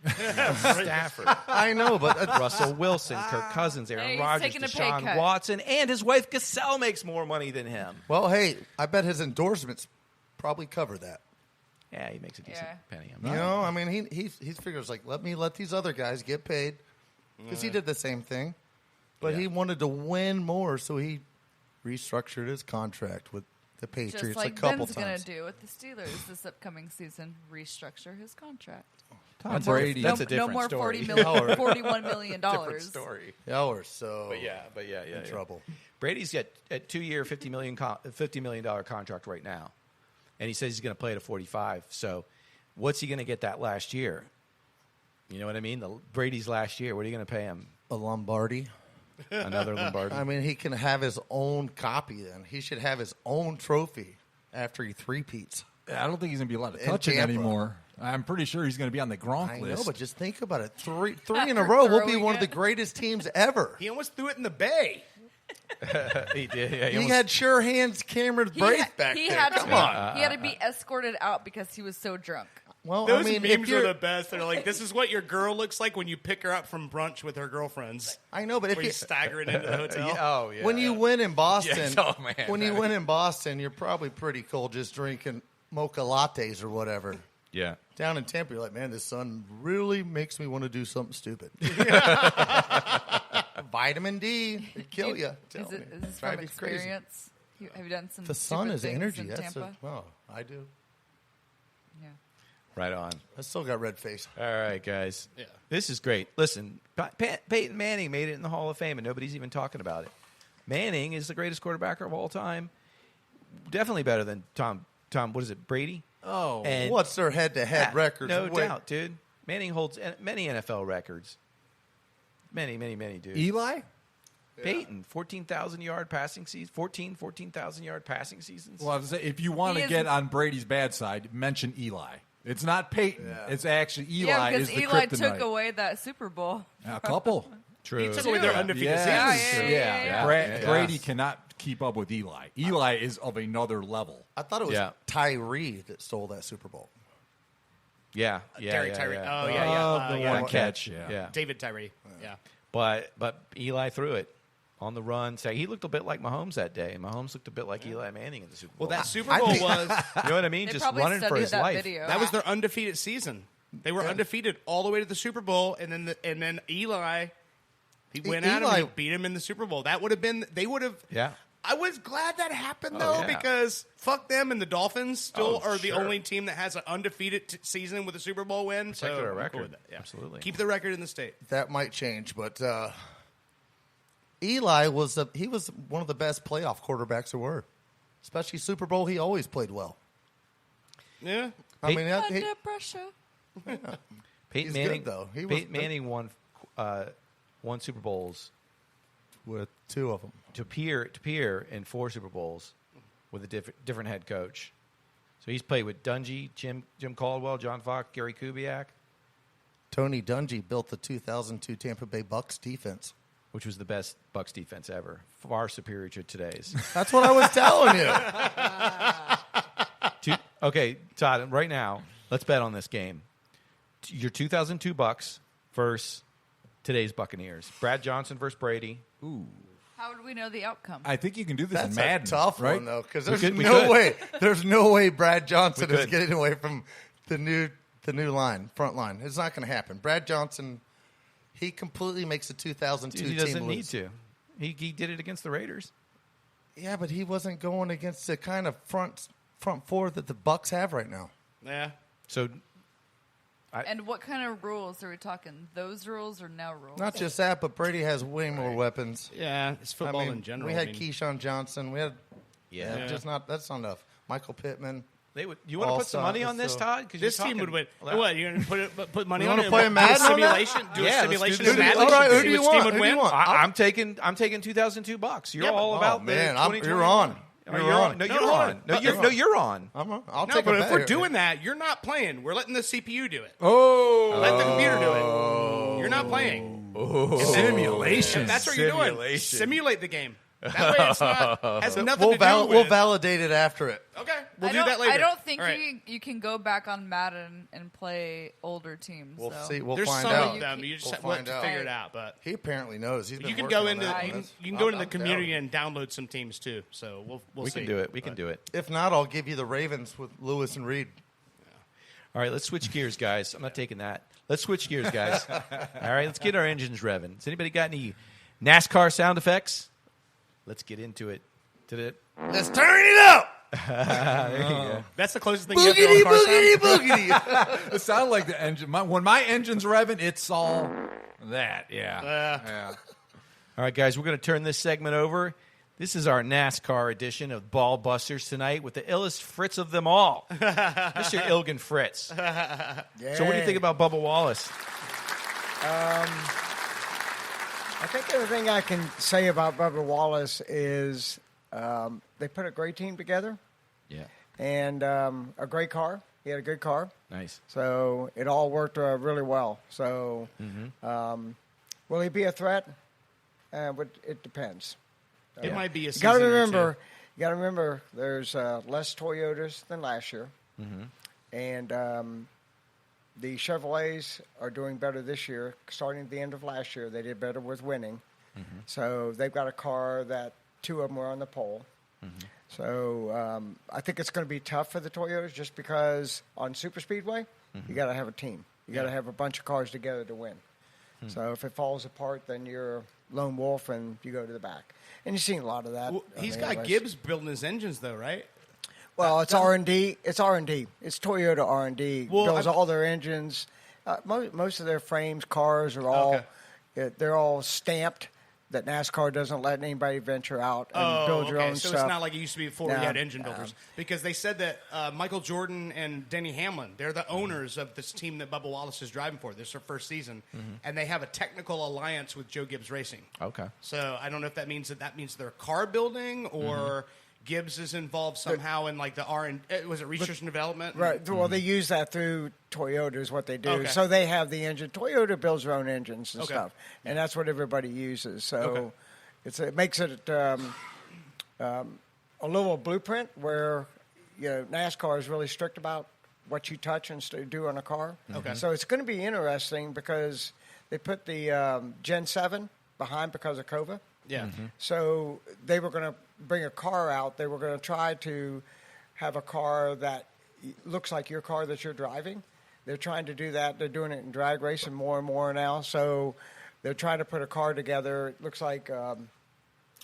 Stafford, I know, but Russell Wilson, Kirk Cousins, Hey, Aaron he's Rodgers, taking a pay Deshaun cut. Watson, and his wife Giselle makes more money than him. well, hey, I bet his endorsements probably cover that. Yeah, he makes a decent penny. I'm You not- know, I mean, he figures like, let me let these other guys get paid because he did the same thing, but he wanted to win more, so he restructured his contract with the Patriots Just like a couple Ben's going times. to do with the Steelers this upcoming season, restructure his contract. Tom Brady. That's a no different more story. $41 million. Different story. Yeah, we're so But yeah, in trouble. Brady's got a 2-year, $50 million contract right now, and he says he's going to play at a 45. So, what's he going to get that last year? You know what I mean? Brady's last year. What are you going to pay him? A Lombardi. Another Lombardi. I mean, he can have his own copy then. He should have his own trophy after he three-peats. I don't think he's going to be allowed to In touch it Tampa. anymore. I'm pretty sure he's going to be on the Gronk I list. know, but just think about it. Three in a row. We'll be Throwing one of the it. greatest teams ever. He almost threw it in the bay. he did. Yeah, He had sure hands Cameron Brace back he there. had to Come be, on. He had to be escorted out because he was so drunk. Well, Those I mean, if memes you're, are the best. They're like, this is what your girl looks like when you pick her up from brunch with her girlfriends. I know, but if Where you you staggering into the hotel. Oh, yeah. when you win in Boston, Yes, oh, man. when you win in Boston, you're probably pretty cool just drinking mocha lattes or whatever. Yeah. Down in Tampa, you're like, man, this sun really makes me want to do something stupid. Vitamin D, they kill you. Is this from experience? Have you done some The sun stupid is things energy. in That's Tampa? well, I do. Yeah. Right on. I still got red face. All right, guys. Yeah. This is great. Listen, Peyton Manning made it in the Hall of Fame, and nobody's even talking about it. Manning is the greatest quarterback of all time. Definitely better than Tom. What is it, Brady? Oh, And What's their head-to-head records? No Wait, doubt, dude. Manning holds many NFL records. Many, dude. Eli? Peyton, 14,000-yard passing season. 14,000-yard passing seasons. Well, I was saying, if you want He to is- get on Brady's bad side, mention Eli. It's not Peyton. It's actually Eli Yeah, is because the Eli kryptonite. took away that Super Bowl. A couple. True. He took away their undefeated Yeah. season. Yeah. Brady cannot keep up with Eli. Eli is of another level. I thought it was Yeah. Tyree that stole that Super Bowl. Yeah. Derek Tyree. Yeah. Oh, yeah. the Yeah. one catch. Yeah. Yeah. David Tyree. Yeah. But Eli threw it on the run. So he looked a bit like Mahomes that day. And Mahomes looked a bit like Eli Manning in the Super Bowl. Well, that Super Bowl was you know what I mean? They Just probably running for studied his that life. video. that was their undefeated season. They were undefeated all the way to the Super Bowl, and then Eli, he went at him Eli- and he beat him in the Super Bowl. That would have been. They would have. Yeah. I was glad that happened Oh, though, yeah. because fuck them, and the Dolphins still Oh, are the sure. only team that has an undefeated season with a Super Bowl win. Protected so our I'm cool record. with that. Yeah. Absolutely. Keep the record in the state. That might change, but Eli was one of the best playoff quarterbacks there were. Especially Super Bowl, he always played well. Yeah. I mean, Under pressure. Peyton He's Manning, good, though. He was Peyton Manning won Super Bowls with two of them. to appear in 4 Super Bowls with a different head coach. So he's played with Dungy, Jim Caldwell, John Fox, Gary Kubiak, Tony Dungy built the 2002 Tampa Bay Bucks defense. which was the best Bucs defense ever, far superior to today's. That's what I was telling you. Okay, Todd, right now, let's bet on this game. Your 2002 Bucks versus today's Buccaneers. Brad Johnson versus Brady. How would we know the outcome? I think you can do this That's in Madden. a tough right? one though, because We there's could- we no could. way. There's no way Brad Johnson We is could. getting away from the new front line. It's not going to happen. Brad Johnson, he completely makes the 2002 Dude, he team doesn't need lose. to. He did it against the Raiders. Yeah, but he wasn't going against the kind of front four that the Bucks have right now. Yeah. So And what kind of rules are we talking? Those rules or now rules? Not just that, but Brady has way more weapons. Yeah. It's I football mean, in general. we had I mean, Keyshawn Johnson. We had Yeah. just not. That's not enough. Michael Pittman. they would. You want to put some money on this, Todd? 'Cause this you're team would talking- win. What? You're going to put money You on wanna it? play Do a Madden on that? simulation? Do Yeah, a let's simulation do of this. Madden? All right, to who see do you which team want? would Who do you win? want? I'm taking 2002 Bucks. You're Yeah, but- all Oh, about man, the 2021. you're on. No, You're on. No, No, you're hold on. on. No, you're on. I'll No, take but a if bet we're here. doing that, you're not playing. We're letting the CPU do it. Oh, Let the computer do it. You're not playing. simulation. If that's what you're doing. Simulation. Simulate the game. That way it's not has nothing we'll, to do with. we'll validate it after it. Okay, we'll I do don't- that later. I don't think All right. you can go back on Madden and play older teams. We'll so. see. We'll There's find some out. of them. You just We'll have find to out. figure it out. But He apparently knows. He's been you can working go on into that. you can go into the I'm community down. and download some teams too. So we'll We see. can do it. We can do it. If not, I'll give you the Ravens with Lewis and Reed. All right, let's switch gears, guys. I'm not taking that. Let's switch gears, guys. All right, let's get our engines revving. Has anybody got any NASCAR sound effects? Let's get into it. Let's turn it up. There you go. That's the closest thing you have to a car sound. boogity. It sounded like the engine. When my engine's revving, it's all that. Yeah. All right, guys, we're going to turn this segment over. This is our NASCAR edition of Ball Busters tonight with the illest Fritz of them all, Mr. Ilgen Fritz. So what do you think about Bubba Wallace? I think everything I can say about Bubba Wallace is they put a great team together. Yeah. And a great car. He had a good car. Nice. So it all worked really well. So will he be a threat? It depends. It might be a You season got to or remember. two. You got to remember. There's less Toyotas than last year, and the Chevrolets are doing better this year. Starting at the end of last year, they did better with winning. So they've got a car that 2 of them were on the pole. So I think it's going to be tough for the Toyotas just because on Super Speedway, you got to have a team. You got to have a bunch of cars together to win. So if it falls apart, then you're a lone wolf and you go to the back. And you've seen a lot of that. Well, he's got anyways. Gibbs building his engines, though, right? Well, it's R&D. It's R&D. It's Toyota R&D. Well, Builds all their engines. Most of their frames, cars are all they're all stamped. That NASCAR doesn't let anybody venture out and build your own so stuff. it's not like it used to be before we No, had engine builders. Because they said that Michael Jordan and Denny Hamlin, they're the owners of this team that Bubba Wallace is driving for. This is their first season. And they have a technical alliance with Joe Gibbs Racing. Okay. So I don't know if that means they're car building or Gibbs is involved somehow in like the was it research and development? Right. Well, they use that through Toyota is what they do. Okay. So they have the engine. Toyota builds their own engines and Okay. stuff, and that's what everybody uses. So it makes it a little blueprint where NASCAR is really strict about what you touch and do on a car. Okay. So it's going to be interesting because they put the Gen 7 behind because of COVID. Yeah. So they were going to bring a car out. They were going to try to have a car that looks like your car that you're driving. They're trying to do that. They're doing it in drag racing more and more now. So they're trying to put a car together. It looks like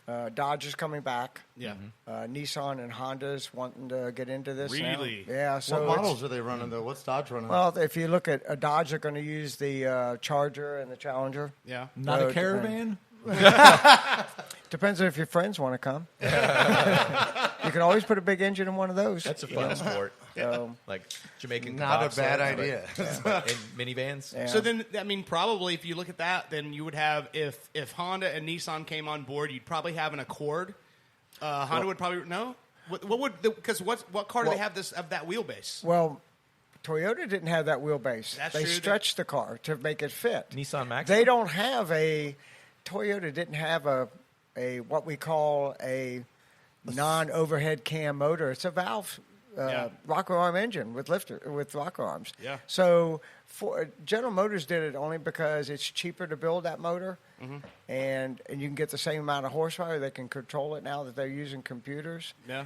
Dodge is coming back. Yeah. Nissan and Honda's wanting to get into this now. Really? Yeah. So What models are they running, though? What's Dodge running? Well, if you look at a Dodge, they're going to use the Charger and the Challenger. Yeah. Not So a it caravan? Depends on if your friends want to come. You can always put a big engine in one of those. That's a fun sport. So, Like Jamaican Not a kebab bad sleds, idea. but in minivans. yeah. So then, I mean, probably if you look at that, then you would have if Honda and Nissan came on board, you'd probably have an Accord. Honda would probably no. What would because what car do they have of that wheelbase? Well, Toyota didn't have that wheelbase. That's they true. stretched the car to make it fit. Nissan Maxima? They don't have Toyota didn't have a what we call a non-overhead cam motor. It's a valve rocker arm engine with rocker arms. Yeah. So General Motors did it only because it's cheaper to build that motor, and you can get the same amount of horsepower. They can control it now that they're using computers. Yeah.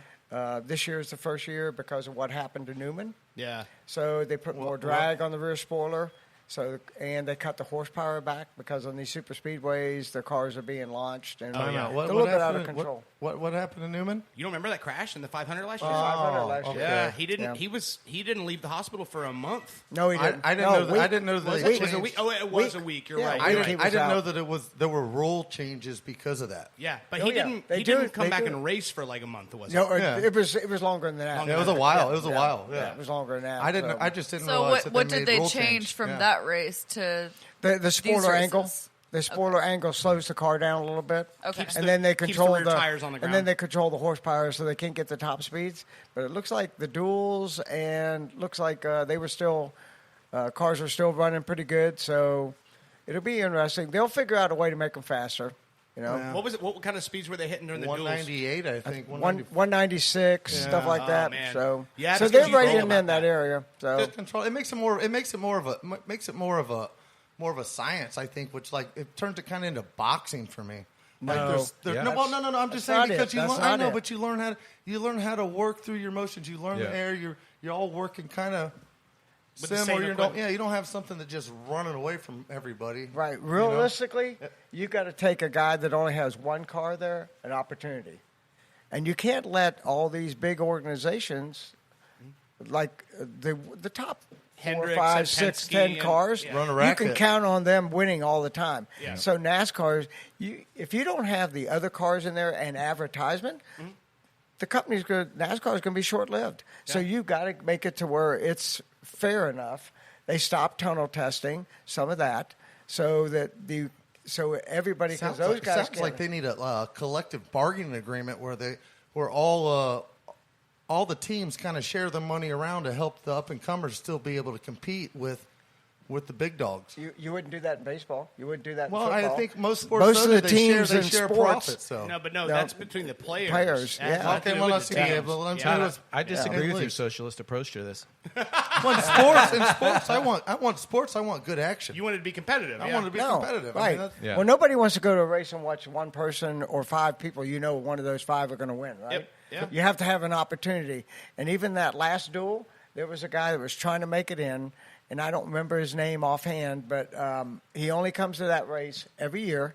This year is the first year because of what happened to Newman. Yeah. So they put more drag on the rear spoiler. And they cut the horsepower back because on these super speedways, their cars are being launched and they're a little bit out of control. What happened to Newman? You don't remember that crash in the 500 last year? 500 last year. Yeah, he didn't. Yeah. He didn't leave the hospital for a month. No, he didn't. I didn't know that. Was they it was a changed. week? Oh, it was a week. You're Yeah, right. I You're didn't- right. I didn't out. know that there were rule changes because of that. Yeah, but Oh, he yeah. didn't. They He do didn't it. come They back do and it. race for like a month. Was it? No, Yeah. it was longer than that. Longer It was a while. It was a Yeah. while. Yeah, Yeah. it was longer than that. I didn't. So- I just didn't So realize what that did they rule change from Yeah. that race to The spoiler angle. races? The spoiler angle slows the car down a little bit. Okay. Keeps And the- then they keeps the control rear tires on the and ground. then they control the horsepower, so they can't get the top speeds. But it looks like the duels and looks like they were still cars are still running pretty good. So it'll be interesting. They'll figure out a way to make them faster. You know, What was it? What kind of speeds were they hitting during the duels? 198, I think. 196 stuff like Oh, that. man. So Yeah, so that's they're what you right think in about that area. So Just control. It makes it more. It makes it more of a science. I think, which like it turned it kind of into boxing for me. Like No. there's Yeah. no. Well, no. I'm just That's saying not it. because you That's learn. I not know, it. but you learn how to work through your motions. You learn Yeah. the air. You're all working kind of. With the sim same where you equipment. don't have something that just running away from everybody. Right. Realistically, you got to take a guy that only has one car there an opportunity. And you can't let all these big organizations, like the top 4, Hendricks 5, and 6, Penske 10 and- cars, yeah. Run a you racket. can count on them winning all the time. Yeah. So NASCAR, if you don't have the other cars in there and advertisement, NASCAR is going to be short-lived. So you've got to make it to where it's fair enough. They stop tunnel testing, some of that, so that everybody, because those guys sounds like they need a collective bargaining agreement where all the teams kind of share the money around to help the up and comers still be able to compete with the big dogs. You wouldn't do that in baseball. You wouldn't do that in Well, football. I think most sports Most of the they teams share in sports. sports- So. No, that's between the players. Players, That has yeah. nothing Okay, to do well, with let's the see. teams. Yeah, but let's Todd, do this. I disagree with Please. your socialist approach to this. Well, in sports, I want good action. You wanted to be competitive. I yeah. want to be No, competitive. right. I mean, that's, Yeah. Well, nobody wants to go to a race and watch one person or 5 people. You know, one of those 5 are going to win, right? Yep, yeah. You have to have an opportunity. And even that last duel, there was a guy that was trying to make it in, and I don't remember his name offhand, but he only comes to that race every year,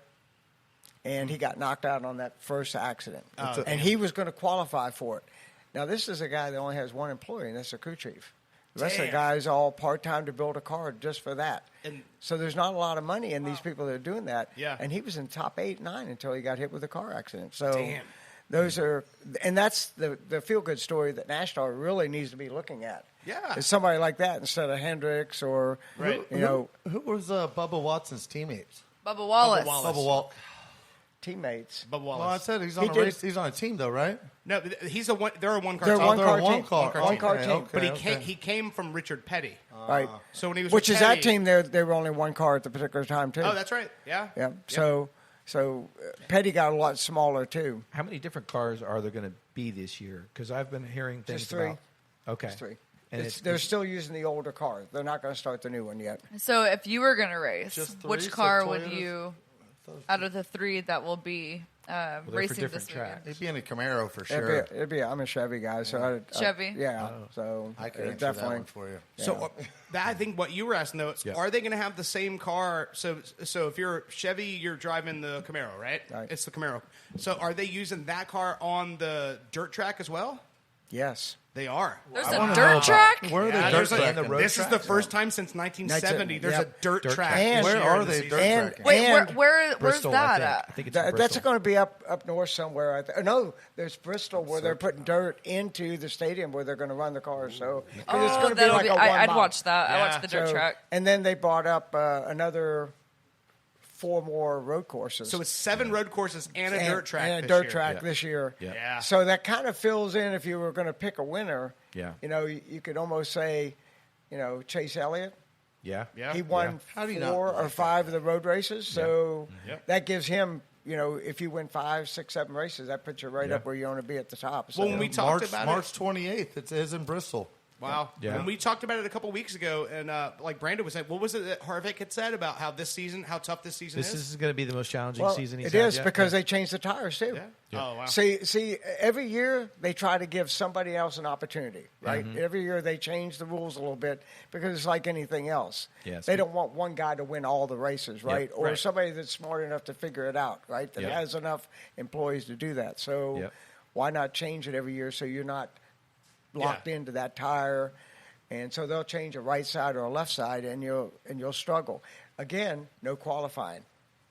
and he got knocked out on that first accident. And he was going to qualify for it. Now, this is a guy that only has one employee, and that's the crew chief. The rest of the Damn. guys all part-time to build a car just for that. And- So there's not a lot of money in these people that are doing that. Yeah. And he was in top 8, 9 until he got hit with a car accident. So Damn. those are, and that's the feel-good story that NASCAR really needs to be looking at. Yeah. Is somebody like that instead of Hendricks or, Right. you know, who was Bubba Watson's teammates? Bubba Wallace. Bubba Walt. teammates. Bubba Wallace. Well, I said he's on He a did- race. He's on a team though, right? No, he's a one. They're a one-car They're team. one they're car a one team. car. One car Okay, team. okay, But okay. he came from Richard Petty. Right. So when he was Which with is that Petty- team, they were only one car at the particular time, too. Oh, that's right. Yeah. Yeah. So Petty got a lot smaller, too. How many different cars are there going to be this year? Because I've been hearing things Just 3. about. Okay. Just 3. And They're still using the older car. They're not going to start the new one yet. So if you were going to race, Just 3, which so car would Toyotas? you, out of the 3 that will be they're for racing different this weekend? tracks. He'd be in a Camaro for sure. I'm a Chevy guy, so Chevy? yeah. So I can answer definitely. that one for you. So I think what you were asking though, is, Yeah. are they going to have the same car? So if you're Chevy, you're driving the Camaro, right? Right. It's the Camaro. So are they using that car on the dirt track as well? Yes. They are. There's I a wanna know dirt about- track? Where are Yeah, they there's dirt a- tracking? this is the first time since 1970. There's Yep. a dirt Dirt track. track. And- this Where year are in the they season. dirt And- tracking? Wait, And where's Bristol, that I at? think it's in That's Bristol. going to be up north somewhere. No, there's Bristol where they're putting dirt into the stadium where they're going to run the cars. So 'cause it's going to be that'll like a I'd 1 mile. watch that. I Yeah. watch the dirt track. And then they bought up another 4 more road courses. So it's 7 road courses and a dirt track. and a this dirt year. track Yeah. this year. Yeah. Yeah. So that kind of fills in if you were going to pick a winner. Yeah. You know, you could almost say, Chase Elliott. Yeah. Yeah. He won How do you not 4 or like 5 of the road races. So Yep. that gives him, if you win 5, 6, 7 races, that puts you right Yeah. up where you want to be at the top. So, Well, when we talked about March it. 28th. It is in Bristol. Wow. Yeah. When we talked about it a couple weeks ago, and like Brando was saying, what was it that Harvick had said about how tough this season This is? is going to be the most challenging well, season he's it had is yet. because they changed the tires too. Yeah. Oh, wow. See, every year they try to give somebody else an opportunity, right? Every year they change the rules a little bit because it's like anything else. Yes. They don't want one guy to win all the races, right? Or right. somebody that's smart enough to figure it out, right? That Yep. has enough employees to do that. So Yep. why not change it every year so you're not locked into that tire? And so they'll change a right side or a left side, and you'll struggle. Again, no qualifying.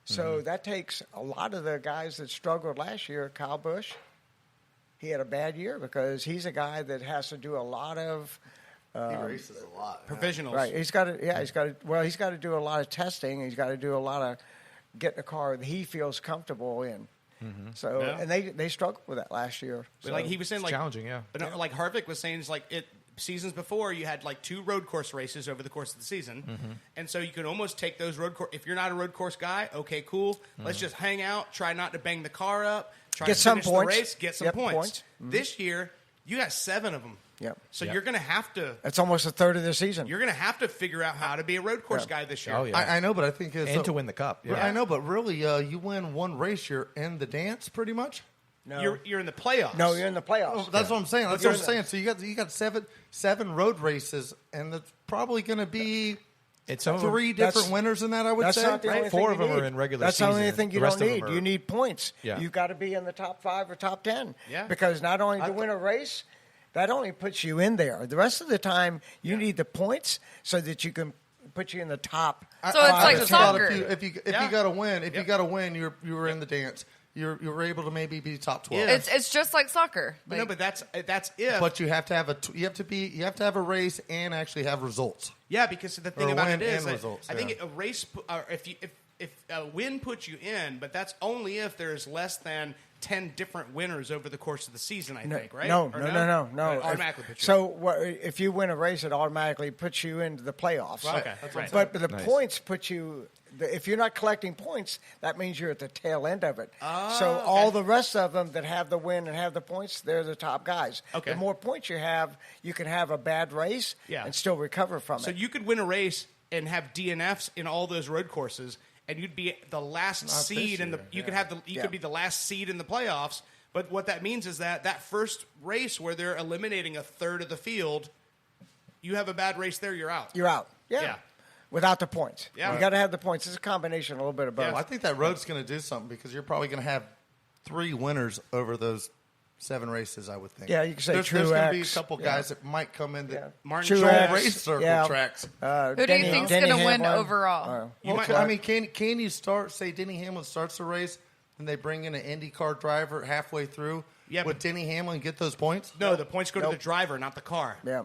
So that takes a lot of the guys that struggled last year. Kyle Busch, he had a bad year because he's a guy that has to do a lot of He races a lot. Provisionals. right. He's got to do a lot of testing. He's got to do a lot of getting a car that he feels comfortable in. So Yeah. and they struggled with that last year. But So, like he was saying, It's like challenging, yeah. But no, like Harvick was saying, it's like seasons before you had like 2 road course races over the course of the season, and so you can almost take those road course. If you're not a road course guy, okay, cool. Let's just hang out, try not to bang the car up, try Get to some finish points. the race, get some Yep, points. points. This year, you got 7 of them. Yep. So Yep. you're going to have to. that's almost a third of the season. You're going to have to figure out how to be a road course guy this year. Oh, yeah. I know, but I think it's And to win the cup. Yeah. I know, but really, you win one race, you're in the dance pretty much. No. You're in the playoffs. No, you're in the playoffs. Oh, that's what I'm saying. That's But what I'm saying. So you got seven road races, and it's probably going to be It's some of them- three different winners in that. I would That's say. not the only Right? thing Four you of them need. are in regular That's the only season. thing you The rest don't of them need. are- You need points. Yeah. You've got to be in the top 5 or top 10. Yeah. Because not only to win a race, that only puts you in there. The rest of the time, you need the points so that you can put you in the top. So it's like just thought soccer. If you got to win, you got to win, you were in the dance. You were able to maybe be top 12. It's just like soccer. But no, but that's if. But you have to have you have to have a race and actually have results. Yeah, because the thing Or about win it is, and that results, I think yeah. a race, or if a win puts you in, but that's only if there's less than 10 different winners over the course of the season. I think, right? No, Or no. It automatically puts you So if you win a race, it automatically puts you into the playoffs. Right. Okay, that's right. But the points put you. If you're not collecting points, that means you're at the tail end of it. So all the rest of them that have the win and have the points, they're the top guys. Okay. The more points you have, you can have a bad race and still recover from So it. you could win a race and have DNFs in all those road courses, and you'd be the last seed in the. You could have could be the last seed in the playoffs. But what that means is that first race where they're eliminating a third of the field, you have a bad race there, you're out. You're out. Yeah. Without the points. Yeah. You got to have the points. It's a combination, a little bit of both. Well, I think that road's going to do something because you're probably going to have 3 winners over those 7 races. I would think. Yeah, you can say there's going to be a Truex, couple guys that might come in that Martin Truex Truex, race circle tracks. Who do you think's going to win overall? I mean, can you say Denny Hamlin starts the race and they bring in an IndyCar driver halfway through? Yeah, would Denny Hamlin get those points? No, the points go to the driver, not the car. Yeah.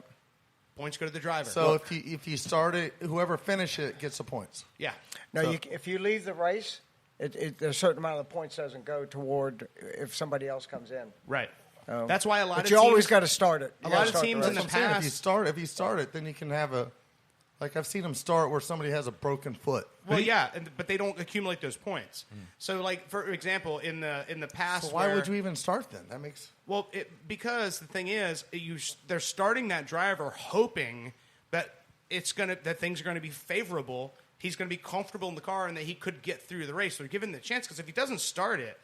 Points go to the driver. So if you start it, whoever finishes it gets the points. Yeah. No, if you leave the race, a certain amount of the points doesn't go toward if somebody else comes in. Right. That's why a lot of But teams. you always got to start it. A lot of teams in the That's what I'm saying. past. If you start it, then you can have a. Like I've seen them start where somebody has a broken foot. Well, yeah, but they don't accumulate those points. So, like for example, in the past, So why would you even start then? That makes because the thing is, they're starting that driver hoping that that things are going to be favorable. He's going to be comfortable in the car and that he could get through the race. So they're giving the chance because if he doesn't start it,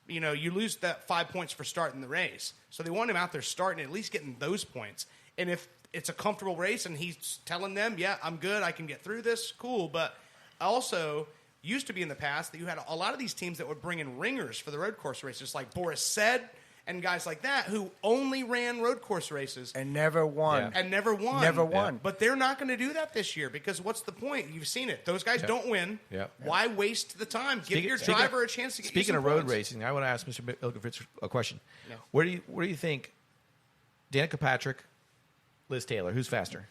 you lose that 5 points for starting the race. So they want him out there starting, at least getting those points. And if it's a comfortable race and he's telling them, yeah, I'm good, I can get through this, cool. But also, used to be in the past that you had a lot of these teams that would bring in ringers for the road course races, like Boris Said and guys like that who only ran road course races. And never won. Yeah. And never won. Never won. Yeah. But they're not going to do that this year because what's the point? You've seen it. Those guys don't win. Yeah. Why waste the time? Give your driver a chance to get Speaking you of some road points. racing, I want to ask Mr. Ilkovich a question. No. Where do you think Danica Patrick, Liz Taylor, who's faster?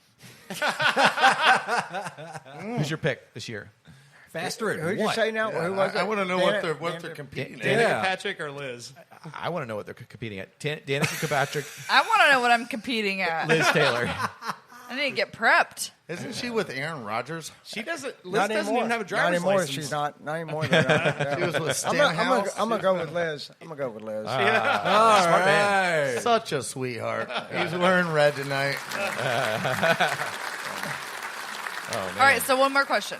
Who's your pick this year? Faster at Who'd you what? say now? Who was it? I want to know what they're competing at. Danica Patrick or Liz? I want to know what they're competing at. Danica Patrick, I want to know what I'm competing at. Liz Taylor. I need to get prepped. Isn't she with Aaron Rodgers? She doesn't. Liz Not doesn't anymore. even have a driver's Not anymore. license. She's not. Not anymore. They're not. She was with I'm Stenhouse. gonna go with Liz. I'm gonna go with Liz. All right. Such a sweetheart. He's wearing red tonight. All right, so one more question.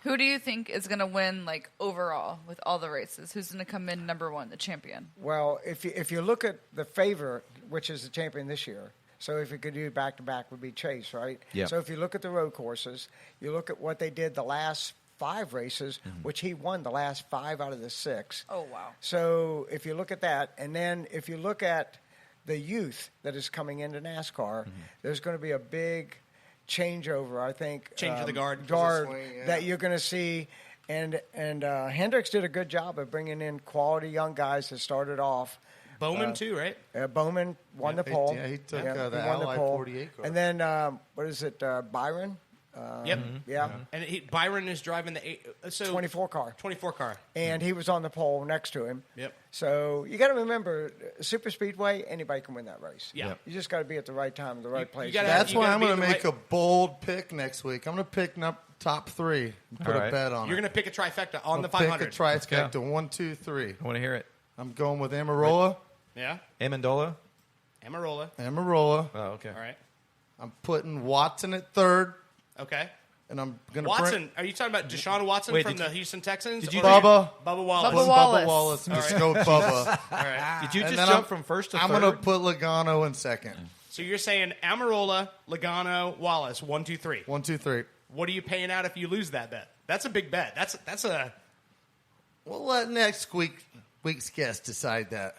Who do you think is going to win, like, overall with all the races? Who's going to come in number 1, the champion? Well, if you look at the favorite, which is the champion this year, so if you could do back-to-back would be Chase, right? Yeah. So if you look at the road courses, you look at what they did the last 5 races, which he won the last 5 out of the 6. Oh, wow. So if you look at that, and then if you look at the youth that is coming into NASCAR, there's going to be a big changeover, I think. Change of the guard. Swing, yeah. That you're going to see. And Hendricks did a good job of bringing in quality young guys that started off. Bowman too, right? Bowman won the pole. Yeah, he took he the won Ally pole. 48 car. And then, what is it, Byron? Yep. Yeah, And Byron is driving the 24 car. 24 car. And he was on the pole next to him. Yep. So you got to remember, super speedway, anybody can win that race. Yeah. Yep. You just got to be at the right time, the right place. gotta- That's you why gotta I'm be going to the make right- a bold pick next week. I'm going to pick top 3 and put All a right. bet on You're it. going to pick a trifecta on the I'll 500. pick a trifecta, 1, 2, 3. I want to hear it. I'm going with Amarola. Yeah. Amendola? Amarola. Amarola. Oh, okay. All right. I'm putting Watson at 3rd. Okay. and I'm going to Watson. Are you talking about Deshaun Watson Wait, from did the Houston Texans? did you Or- do- Bubba. Bubba Wallace. Bubba Wallace. Bubba Wallace. Just go Bubba. All right. Did you And just then jump from first to I'm third? going to put Logano in second. So you're saying Amarola, Logano, Wallace, 1, 2, 3. 1, 2, 3. What are you paying out if you lose that bet? That's a big bet. That's a. We'll let next week's guest decide that.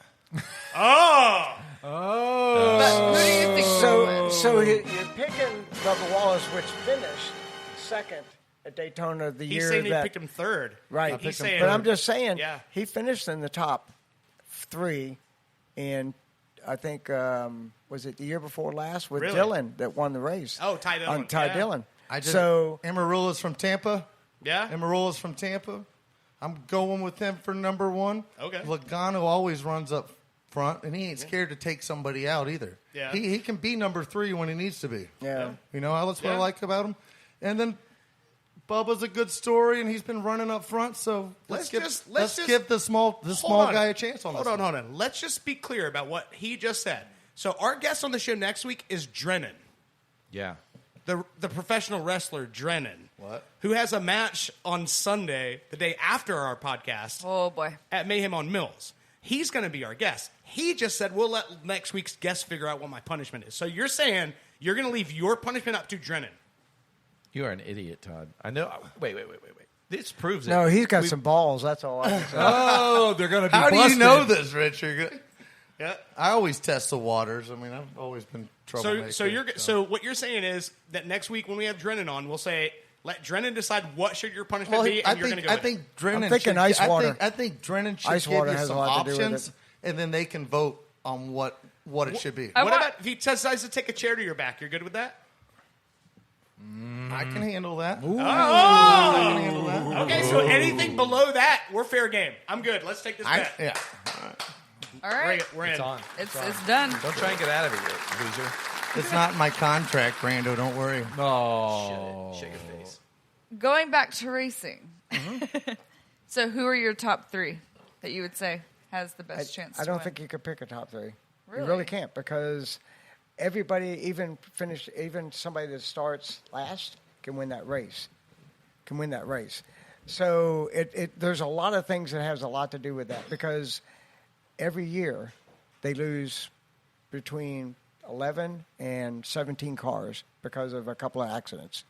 Oh. But who do you think will So, win? so you're picking Bubba Wallace, which finished second at Daytona the He's year saying he that picked him third. right. He's saying, But I'm just saying, Yeah. he finished in the top 3, and I think was it the year before last with Really? Dillon that won the race? Oh, Ty Dillon. On Ty Yeah. Dillon. So Amarula's from Tampa. Yeah. Amarula's from Tampa. I'm going with him for number 1. Okay. Logano always runs up front, and he ain't scared to take somebody out either. Yeah. He can be number 3 when he needs to be. Yeah. You know, that's what I Yeah. like about him. And then Bubba's a good story, and he's been running up front. So let's give the small Hold on. guy a chance on this. Hold on. Let's just be clear about what he just said. So our guest on the show next week is Drennan, Yeah. the professional wrestler Drennan. What? Who has a match on Sunday, the day after our podcast, Oh boy. at Mayhem on Mills. He's going to be our guest. He just said, we'll let next week's guest figure out what my punishment is. So you're saying you're going to leave your punishment up to Drennan. You are an idiot, Todd. I know. Wait. This proves it. No, he's got some balls. That's all I can say. Oh, they're going to be How do busted. you know this, Richard? Yeah. I always test the waters. I mean, I've always been troublemaker. So what you're saying is that next week when we have Drennan on, we'll say, let Drennan decide what should your punishment be, and you're going to go I with think it. Drennan. I'm thinking should, ice water. I think Drennan should Ice give water you has a some lot to do with options, it. and then they can vote on what it should be. I What want- about if he decides to take a chair to your back? You're good with that? I can handle that. Oh! I can handle that. Okay, so anything below that, we're fair game. I'm good. Let's take this bet. Yeah. All right. We're in. It's on. It's done. Don't try and get out of it, you loser. It's not in my contract, Brando. Don't worry. Oh. Shake your face. Going back to racing. Mm-hmm. So who are your top 3 that you would say has the best chance I to don't win? think you could pick a top 3. You Really? really can't, because everybody, even somebody that starts last can win that race. So there's a lot of things that has a lot to do with that, because every year they lose between 11 and 17 cars because of a couple of accidents.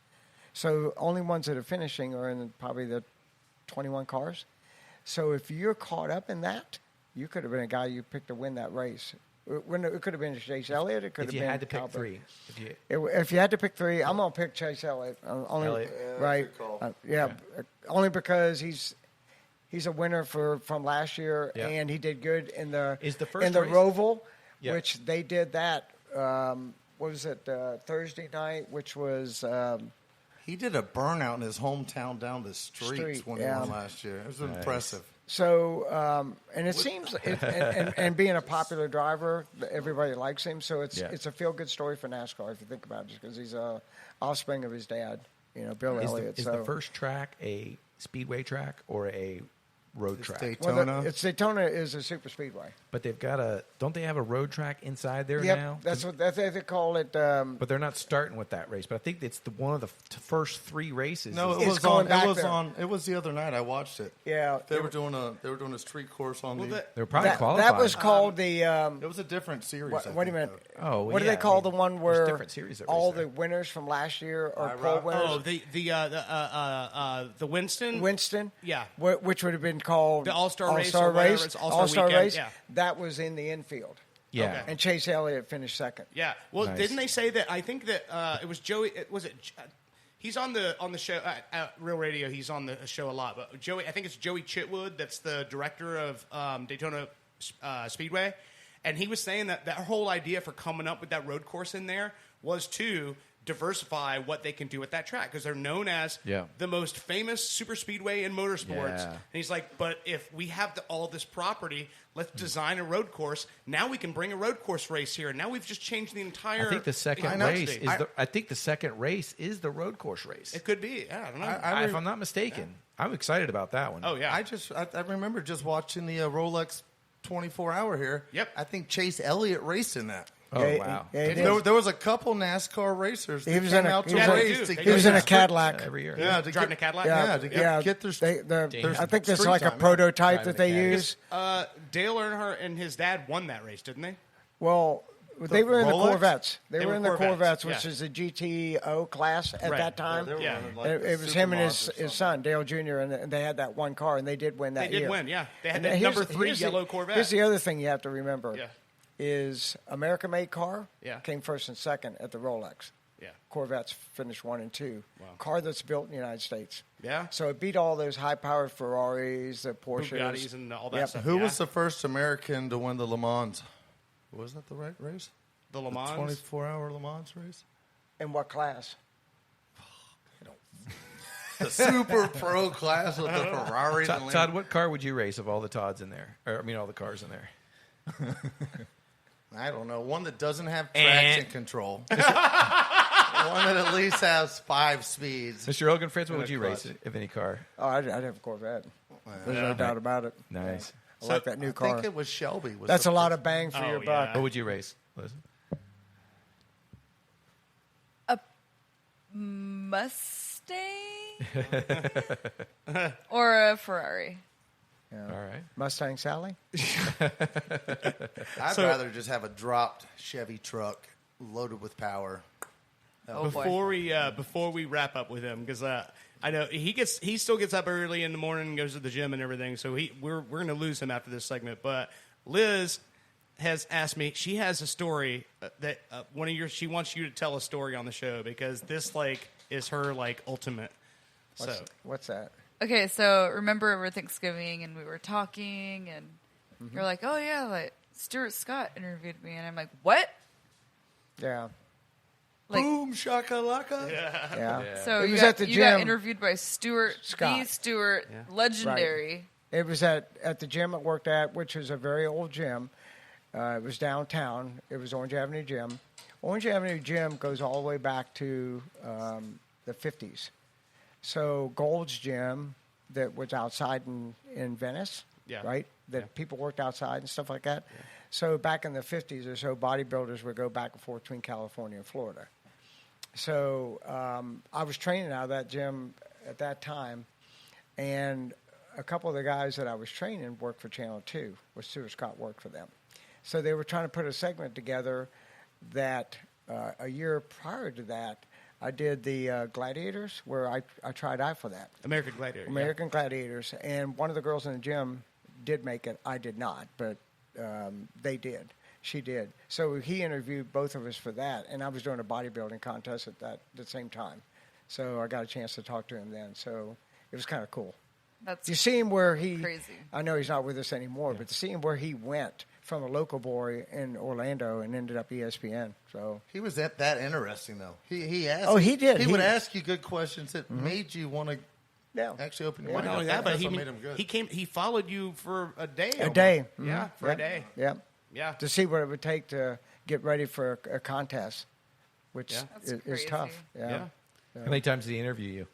So only ones that are finishing are in probably the 21 cars. So if you're caught up in that, you could have been a guy you picked to win that race. It could have been Chase Elliott. It could If have you been had to pick Albert. 3. If you had to pick 3, I'm gonna pick Chase Elliott. Only, Elliott. right? Only because he's a winner from last year, Yeah. and he did good in the Is the first in the race- Roval, Yeah. which they did that. What was it, Thursday night? Which was He did a burnout in his hometown down the streets Street, when yeah. he won last year. It was impressive. so. And it seems, and being a popular driver, everybody likes him. So it's a feel good story for NASCAR if you think about it, because he's a offspring of his dad, Bill Elliott. Is the first track a speedway track or a road track? Daytona. It's Daytona is a super speedway. But they've got don't they have a road track inside there Yep, now? that's what they call it. But they're not starting with that race. But I think it's one of the first 3 races. No, It's it was going on. back It was there. on. It was the other night. I watched it. Yeah, They were doing a street course on the. They were probably that qualified. was called the. It was a different series. What, I wait a think, minute. Oh, what do yeah, they call I mean, the one there's where different series that all race there. the winners from last year are Iraq. pole winners? Oh, the Winston. Winston, Yeah. which would have been called The All-Star race All-Star or whatever, race, it's All-Star All-Star weekend, race. yeah. That was in the infield. Yeah. Okay. And Chase Elliott finished second. Yeah. Well, Nice. didn't they say that? I think that it was Joey. He's on the show at Real Radio. He's on the show a lot. But Joey, I think it's Joey Chitwood. That's the director of Daytona Speedway, and he was saying that whole idea for coming up with that road course in there was to diversify what they can do at that track, because they're known as the most famous super speedway in motorsports. Yeah. And he's like, but if we have all this property, let's design a road course. Now we can bring a road course race here. Now we've just changed the entire. I think the second race is I think the second race is the road course race. It could be. Yeah, I don't know. If I'm not mistaken, I'm excited about that one. Oh yeah. I remember just watching the Rolex 24-hour here. Yep. I think Chase Elliott raced in that. Oh, Yeah, wow. yeah, he did. There was a couple NASCAR racers that He was came in a- out he to was in a- race. he He was in a get- Cadillac. Every year. Yeah, to Driving get, a Cadillac? Yeah, to Yeah, get their I think there's street like a time, yeah. prototype that they Driving a use. Dale Earnhardt and his dad won that race, didn't they? Well, they were in the Rolex? Corvettes. They were in the Corvettes, Corvettes, which yeah. is the GTO class at Right. that time. They were Yeah. running like And the it was him and supermodels or his son, Dale Jr., and they had that one car, and they did win that They did year. win, yeah. They had And that here's- number 3 here's yellow the, Corvette. Here's the other thing you have to remember Yeah. is American-made car Yeah. came first and second at the Rolex. Yeah. Corvettes finished 1 and 2. Car that's built in the United States. Yeah. So it beat all those high-powered Ferraris, the Porsches. Bugattis and all that Yep. stuff. Who yeah. was the first American to win the Le Mans? Was that the right race? the Le Mans? 24-hour Le Mans race? In what class? The super pro class with the Ferraris. and Todd, what car would you race of all the Todds in there? Or, I mean, all the cars in there. I don't know. One that doesn't have And- traction control. One that at least has 5 speeds. Mr. Hogan Fritz, what And would a you race clutch. if any car? Oh, I'd have a Corvette. There's no doubt about it. Nice. I like that new I car. think it was Shelby. That's a lot of bang for your buck. What would you race? Liz? Mustang or a Ferrari. Yeah. All right. Mustang Sally? I'd rather just have a dropped Chevy truck loaded with power. Oh boy. Before we wrap up with him, because I know he still gets up early in the morning and goes to the gym and everything. So we're going to lose him after this segment. But Liz has asked me. She has a story that she wants you to tell a story on the show, because this is her ultimate. What's that? Okay, so remember over Thanksgiving and we were talking and you're like, oh yeah, like Stuart Scott interviewed me, and I'm like, what? Yeah. Like, Boom shakalaka. Yeah. so It you was got, at the you got gym. interviewed by Stuart, Scott. the Stuart, legendary. It was at the gym I worked at, which was a very old gym. It was downtown. It was Orange Avenue Gym. Orange Avenue Gym goes all the way back to the 50s. So Gold's Gym that was outside in Venice, right? That people worked outside and stuff like that. Yeah. So back in the 50s or so, bodybuilders would go back and forth between California and Florida. So I was training out of that gym at that time, and a couple of the guys that I was training worked for Channel 2, where Stuart Scott worked for them. So they were trying to put a segment together that a year prior to that, I did the Gladiators, where I tried out for that. American Gladiator. American Gladiators. And one of the girls in the gym did make it. I did not, but they did. She did. So he interviewed both of us for that, and I was doing a bodybuilding contest at the same time. So I got a chance to talk to him then. So it was kind of cool. That's You see him where he, crazy. I know he's not with us anymore, but to see him where he went from a local boy in Orlando and ended up ESPN. So He was that interesting though. He asked. Oh, he did. He would He- ask you good questions that made you want to yeah, actually open your Well, mind. not up. only that, but That's what made him good. he followed you for a day. a day. Yeah, for a day. Yeah, Yeah. to see what it would take to get ready for a contest, which Yeah. That's is crazy. tough. Yeah. How many times did he interview you?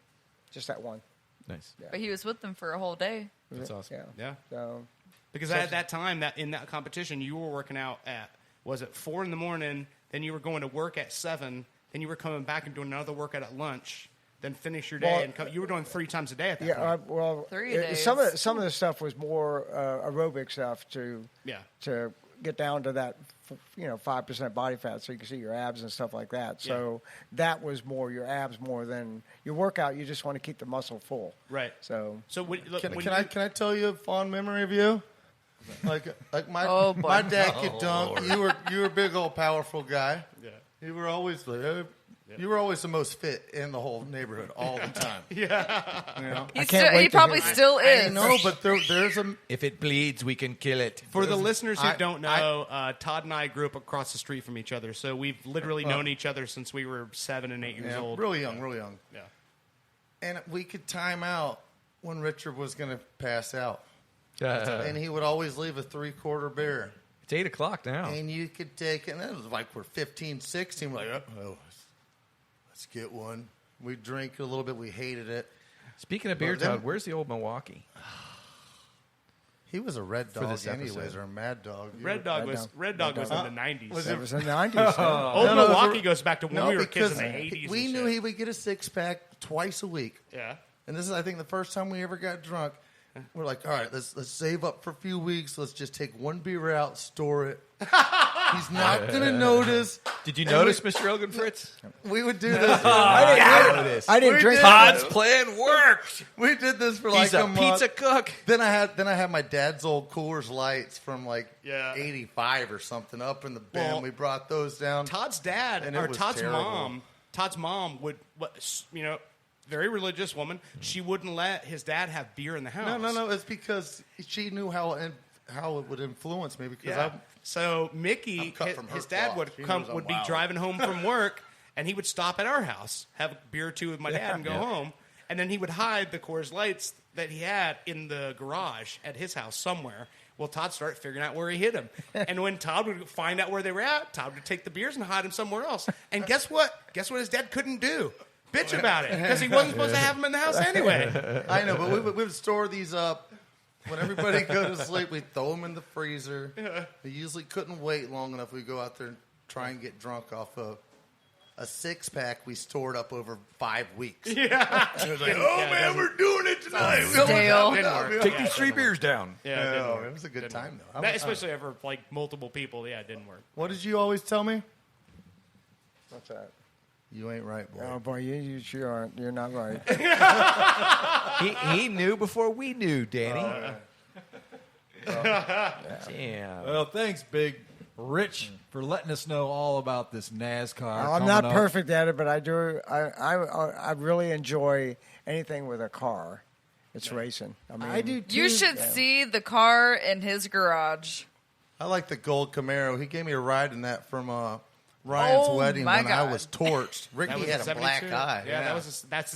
Just that one. Nice. But he was with them for a whole day. That's awesome. Yeah. Yeah. So Because at that time, that in that competition, you were working out at, was it 4 a.m, then you were going to work at 7, then you were coming back and doing another workout at lunch, then finish your day, Well, and you were doing 3 times a day at that yeah, point. well, 3 some days. of the stuff was more aerobic stuff to get down to that 5% body fat, so you can see your abs and stuff like that. So that was more your abs more than your workout. You just want to keep the muscle full. Right. So Can I tell you a fond memory of you? Like my Oh, boy. my dad could dunk. You were a big old powerful guy. Yeah. You were always you were always the most fit in the whole neighborhood all the time. Yeah. You know? He probably still is. I know, but there's a If it bleeds, we can kill it. For the listeners who I- don't know, Todd and I grew up across the street from each other, so we've literally known each other since we were 7 and 8 years old. really young. Yeah. And we could time out when Richard was going to pass out. It's And he would always leave a 3/4 beer. 8 o'clock now. And you could take it, and it was like we're 15, 16. We're like, oh, let's get one. We drink a little bit. We hated it. Speaking of beer, Well, then- Todd, where's the old Milwaukee? He was a red For dog this anyways, episode. or a mad dog. Red Dog was in the 90s. It was in the 90s. Old No, no, it was Milwaukee a- goes back to when No, we were kids because in the 80s. we and knew shit. he would get a six-pack twice a week. Yeah. And this is, I think, the first time we ever got drunk. We're like, all right, let's save up for a few weeks. Let's just take one beer out, store it. He's not going to notice. Did you notice, Mr. Elgin Fritz? We would do this. I didn't We drink. did. Todd's plan worked. We did this for like He's a month. pizza cook. Then I had my dad's old Coors Lights from like Yeah. 85 or something up in the bin. Well, we brought those down. Todd's dad And it or was Todd's terrible. mom would, very religious woman. She wouldn't let his dad have beer in the house. No. It's because she knew how it would influence me. Because Yeah. So Mickey, I'm cut from her his dad cloth. would She knows I'm would be wild. driving home from work, and he would stop at our house, have a beer or two with my dad, and go home. And then he would hide the Coors Lights that he had in the garage at his house somewhere. Well, Todd started figuring out where he hid them. And when Todd would find out where they were at, Todd would take the beers and hide them somewhere else. And guess what? Guess what his dad couldn't do? Bitch about it, because he wasn't supposed to have them in the house anyway. I know, but we would store these up. When everybody go to sleep, we throw them in the freezer. We usually couldn't wait long enough. We go out there and try and get drunk off of a six-pack we stored up over 5 weeks. Yeah. It was like, oh, man, we're doing it tonight. Stale. Didn't work. Take these 3 beers down. Yeah, it didn't work. It was a good time, though. That, especially for like multiple people. Yeah, it didn't work. What did you always tell me? What's that? You ain't right, boy. Oh boy, you sure aren't. You're not right. He knew before we knew, Danny. Damn. Well, thanks, Big Rich, for letting us know all about this NASCAR. I'm coming not up. perfect at it, but I do. I really enjoy anything with a car. It's racing. I mean, I do, too. You should see the car in his garage. I like the gold Camaro. He gave me a ride in that from Ryan's Oh, wedding my when I God. was torched. That Ricky was had a a black 72. eye. Yeah,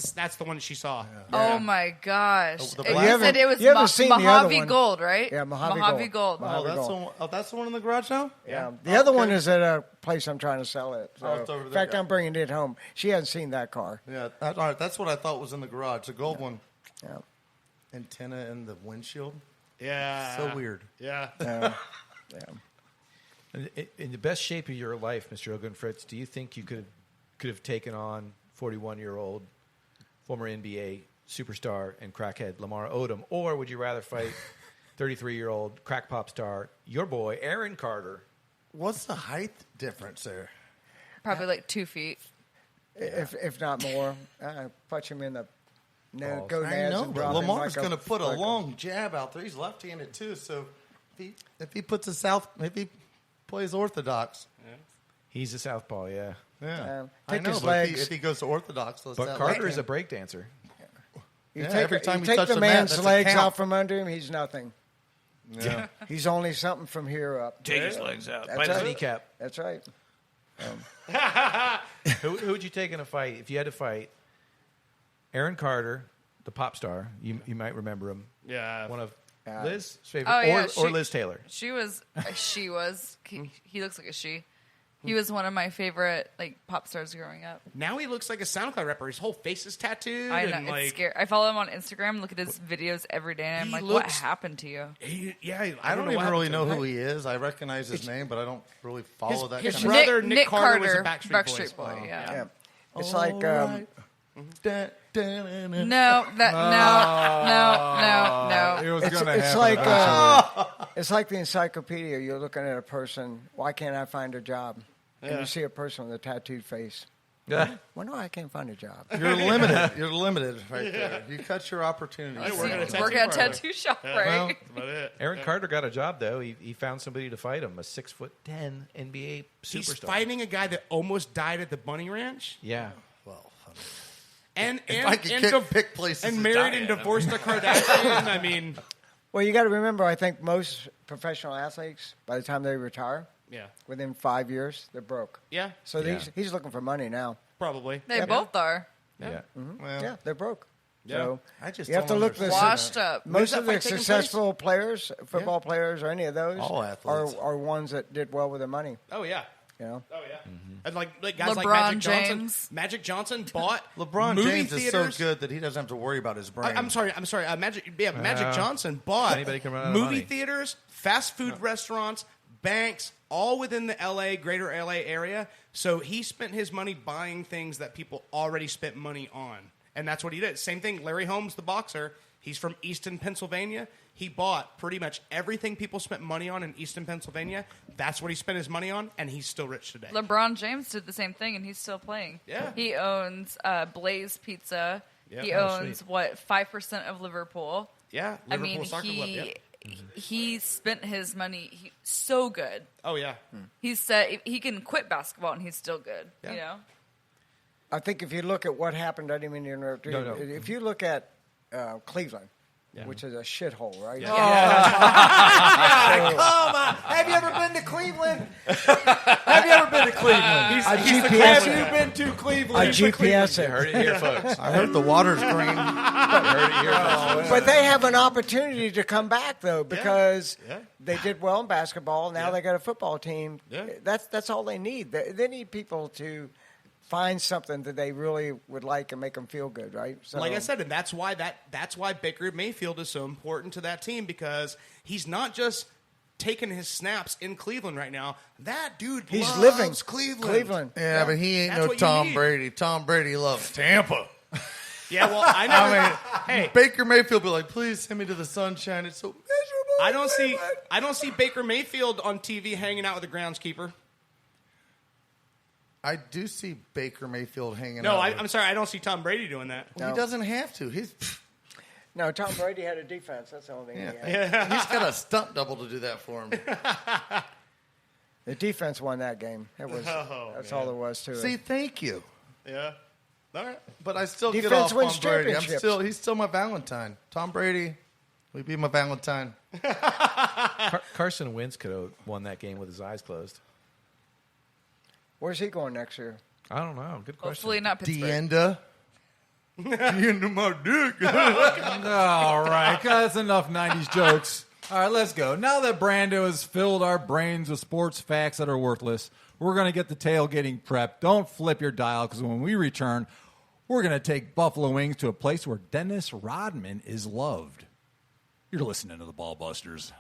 that's the one that she saw. Oh my gosh! The And black- you said it was You haven't seen the other Mojave one. Gold, right? Yeah, Mojave Gold. Gold. Oh, that's the one in the garage now? Yeah. The other one is at a place I'm trying to sell it. So, Oh, it's over in there, fact, yeah. I'm bringing it home. She hasn't seen that car. Yeah, all right, that's what I thought was in the garage. The gold one. Yeah. Antenna in the windshield. Yeah. So weird. Yeah. Yeah. In the best shape of your life, Mr. Elgin Fritz, do you think you could have taken on 41-year-old former NBA superstar and crackhead Lamar Odom, or would you rather fight 33-year-old crack pop star, your boy Aaron Carter? What's the height difference there? Probably like 2 feet. If not more, punch him in the Balls. gonads I know, and but drop him Lamar's like going to put a like long jab out there. He's left-handed too, so if he puts if he plays orthodox, He's a southpaw, yeah. yeah, Take I know. his But legs. if he goes to orthodox, let's But that Carter left is a hand. break dancer. You Yeah, take, every time you you take touch the the mat, man's that's a legs count. out from under him, he's nothing. Yeah. He's only something from here up. Take his legs out. That's Bite his right. kneecap. That's right. Who would you take in a fight if you had to fight? Aaron Carter, the pop star. You might remember him. Yeah. One of Yeah. Liz's favorite, Oh, yeah, or she- Liz Taylor. She was. He looks like a she. He was one of my favorite pop stars growing up. Now he looks like a SoundCloud rapper. His whole face is tattooed. I know, and it's scary. I follow him on Instagram. Look at his videos every day, and I'm He like, what looks- happened to you? I don't even what really happened know to him. who he is. I recognize his name, but I don't really follow that his kind of brother, Nick Carter, was a Backstreet Boy. Boy. Yeah. Yeah. It's All like right. No, no. It was it's, going to it's happen. like eventually. it's like the encyclopedia. You're looking at a person. Why can't I find a job? And you see a person with a tattooed face. Yeah. Well, no, I can't find a job. You're limited. You're limited right there. You cut your opportunities. I work at a tattoo Work at a parlor. tattoo shop, Well, right? That's about it. Aaron Carter got a job though. He found somebody to fight him, a 6'10" NBA superstar. He's fighting a guy that almost died at the Bunny Ranch. Yeah. well, And I could pick places and to married die and at, divorced a Kardashian. I mean, Well, you got to remember. I think most professional athletes, by the time they retire, yeah, within 5 years, they're broke. yeah, So Yeah. he's looking for money now. probably. They both are. Yeah. well, Yeah, they're broke. Yeah. So I just you have to don't look this. understand Washed up. Most that of the fight taking successful players, football players, or any of those, All athletes. are ones that did well with their money. Oh yeah, You know, oh yeah. And like guys like LeBron Magic James. Johnson. Magic Johnson bought LeBron movie James theaters. is so good that he doesn't have to worry about his brain. I'm sorry. Magic Johnson bought Anybody can run out of movie money. theaters, fast food restaurants, banks, all within the greater LA area. So he spent his money buying things that people already spent money on. And that's what he did. Same thing, Larry Holmes, the boxer. He's from Easton, Pennsylvania. He bought pretty much everything people spent money on in Easton, Pennsylvania. That's what he spent his money on, and he's still rich today. LeBron James did the same thing, and he's still playing. Yeah. He owns Blaze Pizza. Yeah. He Oh, owns, 5% of Liverpool. Yeah, I Liverpool mean, Soccer Club. Yeah. he spent his money so good. Oh, yeah. He said he can quit basketball, and he's still good. Yeah. You know? I think if you look at what happened, I didn't mean to interrupt you. No. If you look at Cleveland, which is a shithole, right? Come on. Have you ever been to Cleveland? Have you ever been to Cleveland? I Have you GPS been to Cleveland? I GPS You it. heard it here, folks. I heard the water's green. You heard it here, folks. But they have an opportunity to come back, though, because they did well in basketball. Now they got a football team. Yeah. That's all they need. They need people to find something that they really would like and make them feel good, right? So, Like I said, and that's why Baker Mayfield is so important to that team, because he's not just taking his snaps in Cleveland right now. That dude he's loves living Cleveland. Yeah, but he ain't That's no what you Tom need. Brady. Tom Brady loves Tampa. Yeah, well, I know. Hey, Baker Mayfield be like, please send me to the sunshine. It's so miserable. I don't see Baker Mayfield on TV hanging out with the groundskeeper. I do see Baker Mayfield hanging No, out. I'm sorry, I don't see Tom Brady doing that. Well, he doesn't have to. No, Tom Brady had a defense. That's the only thing he had. He's got a stunt double to do that for him. The defense won that game. That's all there was to See, it. thank you. Yeah. All right. But I still get Defense off wins on Brady. championships. He's still my Valentine. Tom Brady, we be my Valentine. Carson Wentz could have won that game with his eyes closed. Where's he going next year? I don't know. Good question. Hopefully not Pittsburgh. Deenda. Deenda my dick. All right, that's enough 90s jokes. All right, let's go. Now that Brando has filled our brains with sports facts that are worthless, we're going to get the tailgating prep. Don't flip your dial, because when we return, we're going to take Buffalo Wings to a place where Dennis Rodman is loved. You're listening to the Ball Busters.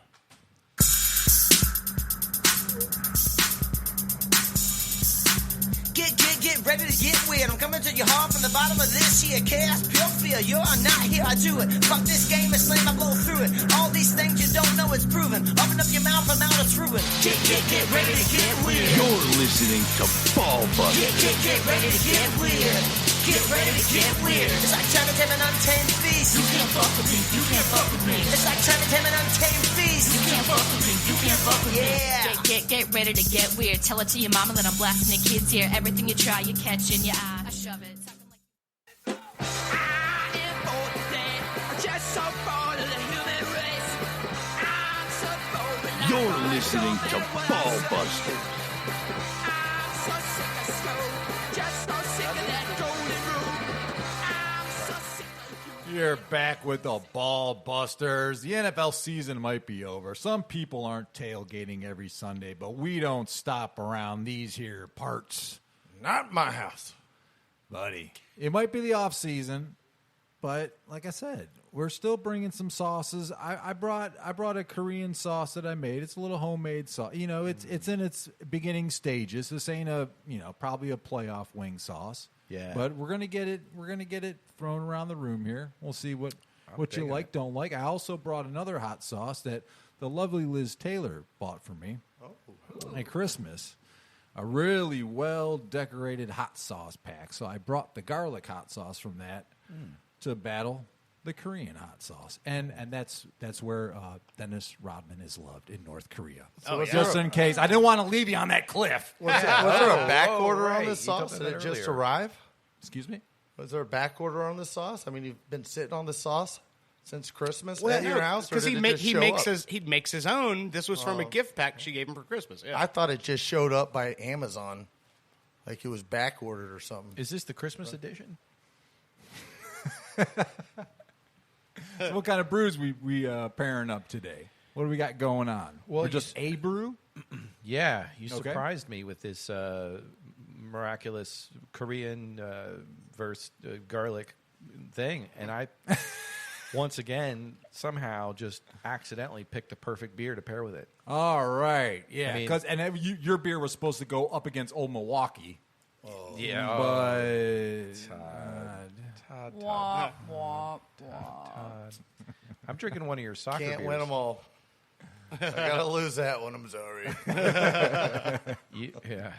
Get ready to get weird. I'm coming to your heart from the bottom of this here chaos, pure fear. You're not here, I do it. Fuck this game, it's lame, I blow through it. All these things you don't know, it's proven. Open up your mouth, I'm out, it's ruined. Get ready to get weird. You're listening to Ball Busters. Get ready to get weird. Get ready to get weird. It's like trying to tame an untamed beast. You can't fuck with me. You can't fuck with me. It's like trying to tame an untamed beast. You can't fuck with me. You can't fuck with me. Yeah. Get ready to get weird. Tell it to your mama that I'm blasting the kids here. Everything you try, you catch in your eye. I shove it. You're listening to Ball Busters. You're back with the Ball Busters. The NFL season might be over. Some people aren't tailgating every Sunday, but we don't stop around these here parts. Not my house. Buddy. It might be the off season, but like I said, we're still bringing some sauces. I brought a Korean sauce that I made. It's a little homemade sauce. You know, it's in its beginning stages. This ain't probably a playoff wing sauce. Yeah. But we're gonna get it thrown around the room here. We'll see what you like, don't like. I also brought another hot sauce that the lovely Liz Taylor bought for me at Christmas. A really well decorated hot sauce pack. So I brought the garlic hot sauce from that to battle the Korean hot sauce, and that's where Dennis Rodman is loved, in North Korea. So just in case, I didn't want to leave you on that cliff. Was there a back order right. on this You told sauce? me Did that it just earlier. arrive? Excuse me? Was there a back order on the sauce? I mean, you've been sitting on the sauce since Christmas Well, at your house, or because did it just show up? he makes his own. This was from a gift pack she gave him for Christmas. Yeah. I thought it just showed up by Amazon, like it was back ordered or something. Is this the Christmas edition? So what kind of brews we pairing up today? What do we got going on? Well, Or just a brew? Yeah, you Okay. surprised me with this miraculous Korean versus garlic thing, and I once again somehow just accidentally picked the perfect beer to pair with it. All right, yeah, I mean- because your beer was supposed to go up against Old Milwaukee, Yeah, but Todd. Womp, womp, womp. I'm drinking one of your soccer Can't beers. win them all. I gotta lose that one. I'm sorry. Yeah.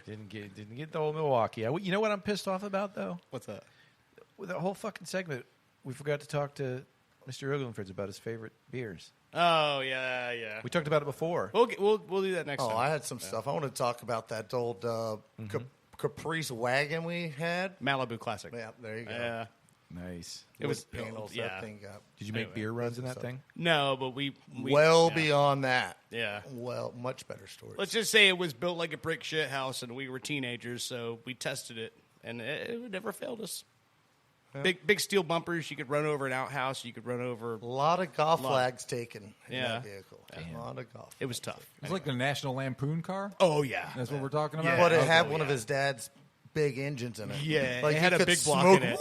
Didn't get the old Milwaukee. You know what I'm pissed off about though? What's that? With that whole fucking segment, we forgot to talk to Mr. Oglenford's about his favorite beers. Oh yeah. We talked about it before. We'll do that next Oh, time. I had some stuff. I want to talk about that old Caprice wagon we had. Malibu Classic. Yeah, there you go. Yeah. Nice. It was Panels yeah. that thing got. Did you make beer runs in that thing? No, but we Well yeah. beyond that. Yeah. Well, much better stories. Let's just say it was built like a brick shit house, and we were teenagers, so we tested it, and it never failed us. Yeah. Big steel bumpers. You could run over an outhouse. You could run over. A lot of golf flags taken in Yeah. that vehicle. A lot of golf. It was tough. it's like the National Lampoon car. Oh yeah. That's what we're talking about. But it had Okay, one of yeah. his dad's big engines in it. Yeah, like it had you a could big block smoke- in it.